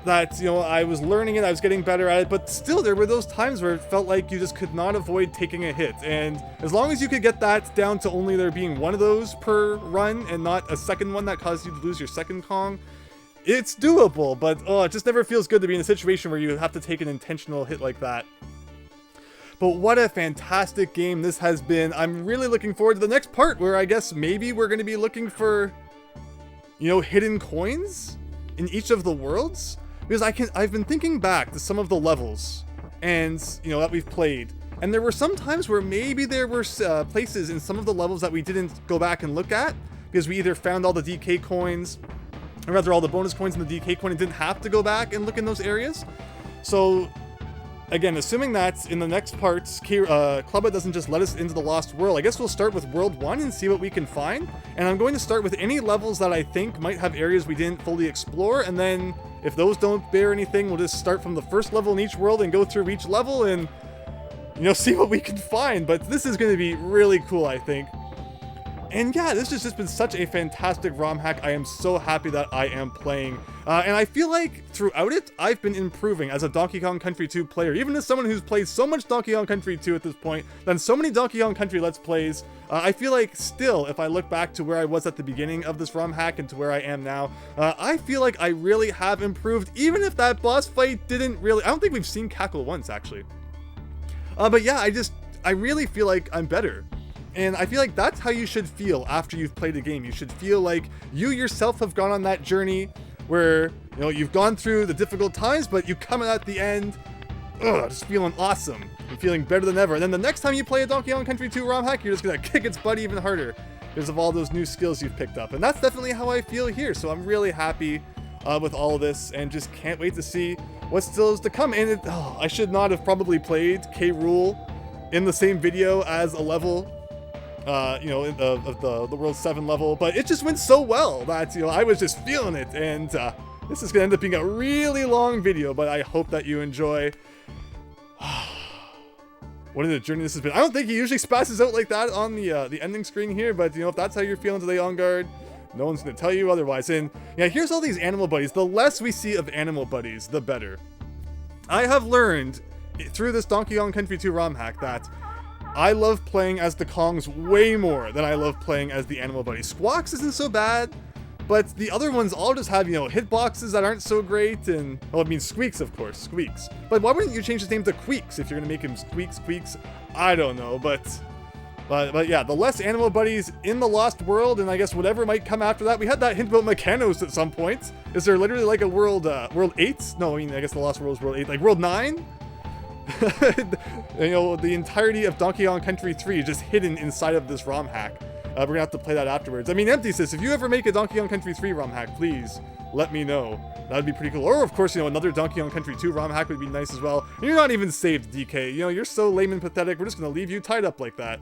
that, you know, I was learning it, I was getting better at it, but still there were those times where it felt like you just could not avoid taking a hit. And as long as you could get that down to only there being one of those per run and not a second one that caused you to lose your second Kong, it's doable. But oh, it just never feels good to be in a situation where you have to take an intentional hit like that. But what a fantastic game this has been. I'm really looking forward to the next part where I guess maybe we're going to be looking for, you know, hidden coins in each of the worlds. Because I've been thinking back to some of the levels and, you know, that we've played. And there were some times where maybe there were places in some of the levels that we didn't go back and look at because we either found all the DK coins, or rather all the bonus coins in the DK coin and didn't have to go back and look in those areas. So, again, assuming that in the next parts, Clubba doesn't just let us into the Lost World, I guess we'll start with World 1 and see what we can find. And I'm going to start with any levels that I think might have areas we didn't fully explore, and then if those don't bear anything, we'll just start from the first level in each world and go through each level and, you know, see what we can find. But this is going to be really cool, I think. And yeah, this has just been such a fantastic ROM hack. I am so happy that I am playing. And I feel like throughout it, I've been improving as a Donkey Kong Country 2 player. Even as someone who's played so much Donkey Kong Country 2 at this point, done so many Donkey Kong Country Let's Plays, I feel like still, if I look back to where I was at the beginning of this ROM hack and to where I am now, I feel like I really have improved, even if that boss fight didn't really... I don't think we've seen Cackle once, actually. But yeah, I really feel like I'm better. And I feel like that's how you should feel after you've played a game. You should feel like you yourself have gone on that journey where, you know, you've gone through the difficult times, but you come out at the end, just feeling awesome and feeling better than ever. And then the next time you play a Donkey Kong Country 2 ROM hack, you're just gonna kick its butt even harder because of all those new skills you've picked up. And that's definitely how I feel here. So I'm really happy with all of this and just can't wait to see what still is to come. And I should not have probably played K. Rool in the same video as a level, you know, of the World 7 level, but it just went so well that, you know, I was just feeling it, and this is gonna end up being a really long video, but I hope that you enjoy. What a journey this has been. I don't think he usually spasses out like that on the ending screen here, but, you know, if that's how you're feeling today, On Guard, no one's gonna tell you otherwise. And yeah, here's all these animal buddies. The less we see of animal buddies, the better. I have learned through this Donkey Kong Country 2 ROM hack that I love playing as the Kongs way more than I love playing as the animal buddies. Squawks isn't so bad, but the other ones all just have, you know, hitboxes that aren't so great, and, well, I mean, Squeaks, of course, Squeaks. But why wouldn't you change his name to Queeks if you're gonna make him Squeaks? I don't know, but yeah, the less animal buddies in the Lost World, and I guess whatever might come after that. We had that hint about Mechanos at some point. Is there literally like a world 8? No, I mean, I guess the Lost World is world 8, like world 9? You know, the entirety of Donkey Kong Country 3 is just hidden inside of this ROM hack. We're gonna have to play that afterwards. I mean, EmptySys, if you ever make a Donkey Kong Country 3 ROM hack, please let me know. That'd be pretty cool. Or, of course, you know, another Donkey Kong Country 2 ROM hack would be nice as well. And you're not even saved, DK. You know, you're so lame and pathetic, we're just gonna leave you tied up like that.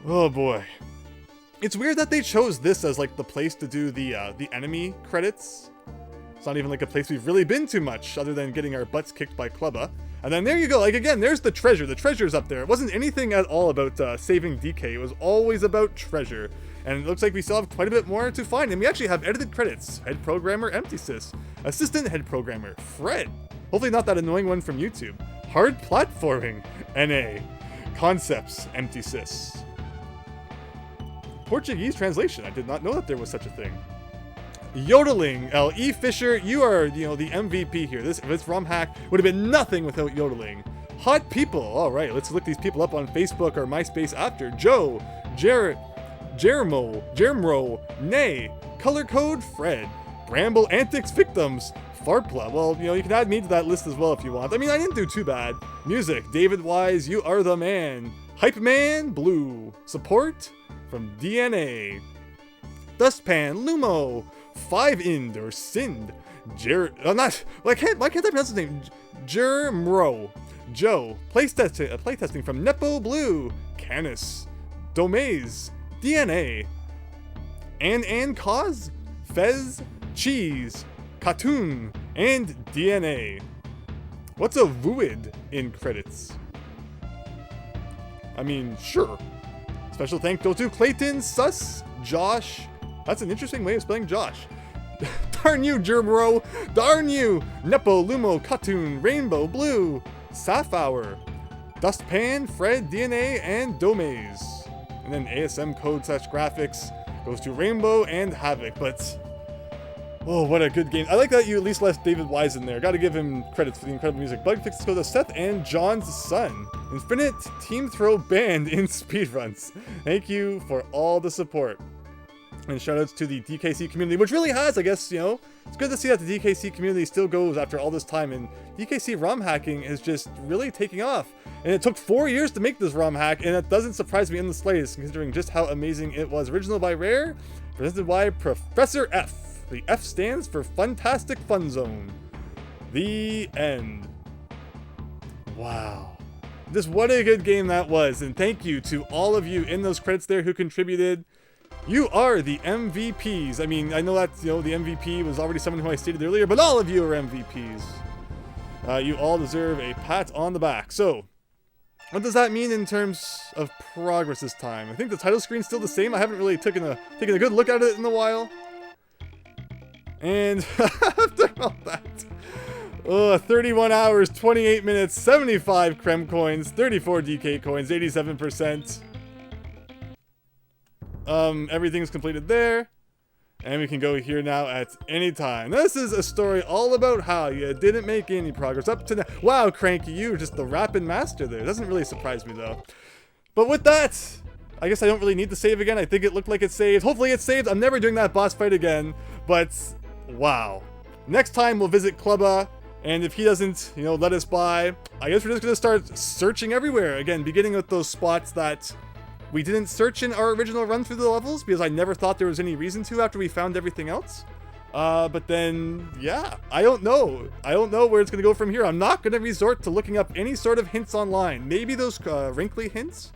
Oh boy. It's weird that they chose this as like the place to do the enemy credits. It's not even like a place we've really been to much, other than getting our butts kicked by Clubba. And then there you go, like again, there's the treasure. The treasure's up there. It wasn't anything at all about saving DK. It was always about treasure. And it looks like we still have quite a bit more to find. And we actually have edited credits. Head programmer, EmptySys. Assistant head programmer, Fred. Hopefully not that annoying one from YouTube. Hard platforming, NA. Concepts, EmptySys. Portuguese translation. I did not know that there was such a thing. Yodeling, L.E. Fisher, you are, you know, the MVP here. This ROM hack would have been nothing without yodeling. Hot people. All right, let's look these people up on Facebook or MySpace after. Joe, Jermo, Nay, Color Code, Fred, Bramble Antics Victims, Farpla. Well, you know, you can add me to that list as well if you want. I mean, I didn't do too bad. Music, David Wise, you are the man. Hype Man, Blue. Support from DNA. Dustpan, Lumo. 5ind or Sind. Why can't I pronounce his name? Jermro. Joe. Playtesting from Nepo Blue. Canis. Domaze. DNA. An Cause. Fez. Cheese. Katoon. And DNA. What's a Vuid in credits? I mean, sure. Special thanks go to Clayton, Sus, Josh. That's an interesting way of spelling Josh. Darn you, Germro. Darn you. Nepo, Lumo, Katoon, Rainbow, Blue, Sapphire, Dustpan, Fred, DNA, and Domaze. And then ASM code / graphics goes to Rainbow and Havoc. But, oh, what a good game. I like that you at least left David Wise in there. Gotta give him credits for the incredible music. Bug fixes go to Seth and John's son. Infinite Team Throw Band in speedruns. Thank you for all the support. And shoutouts to the DKC community, which really has, I guess, you know, it's good to see that the DKC community still goes after all this time, and DKC ROM hacking is just really taking off. And it took 4 years to make this ROM hack, and it doesn't surprise me in the slightest, considering just how amazing it was. Original by Rare, presented by Professor F. The F stands for Funtastic Fun Zone. The end. Wow. Just what a good game that was, and thank you to all of you in those credits there who contributed. You are the MVPs. I mean, I know that, you know, the MVP was already someone who I stated earlier, but all of you are MVPs. You all deserve a pat on the back. So, what does that mean in terms of progress this time? I think the title screen's still the same. I haven't really taken a good look at it in a while. And after all that, 31 hours, 28 minutes, 75 Krem coins, 34 DK coins, 87%. Everything's completed there, and we can go here now at any time. This is a story all about how you didn't make any progress up to now. Wow, Cranky, you're just the rapping master there. Doesn't really surprise me though. But with that, I guess I don't really need to save again. I think it looked like it saved. Hopefully it saved. I'm never doing that boss fight again, but wow. Next time we'll visit Clubba, and if he doesn't, you know, let us by, I guess we're just gonna start searching everywhere. Again, beginning with those spots that we didn't search in our original run through the levels because I never thought there was any reason to after we found everything else. But then, yeah, I don't know. I don't know where it's going to go from here. I'm not going to resort to looking up any sort of hints online. Maybe those wrinkly hints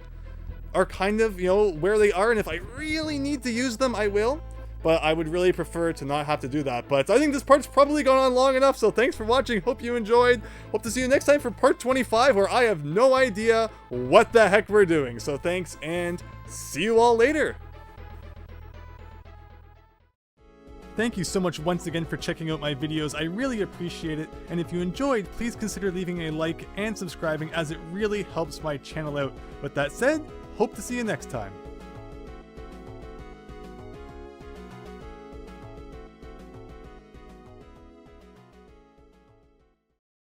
are kind of, you know, where they are. And if I really need to use them, I will. But I would really prefer to not have to do that. But I think this part's probably gone on long enough, so thanks for watching. Hope you enjoyed. Hope to see you next time for part 25, where I have no idea what the heck we're doing. So thanks, and see you all later. Thank you so much once again for checking out my videos. I really appreciate it. And if you enjoyed, please consider leaving a like and subscribing, as it really helps my channel out. With that said, hope to see you next time.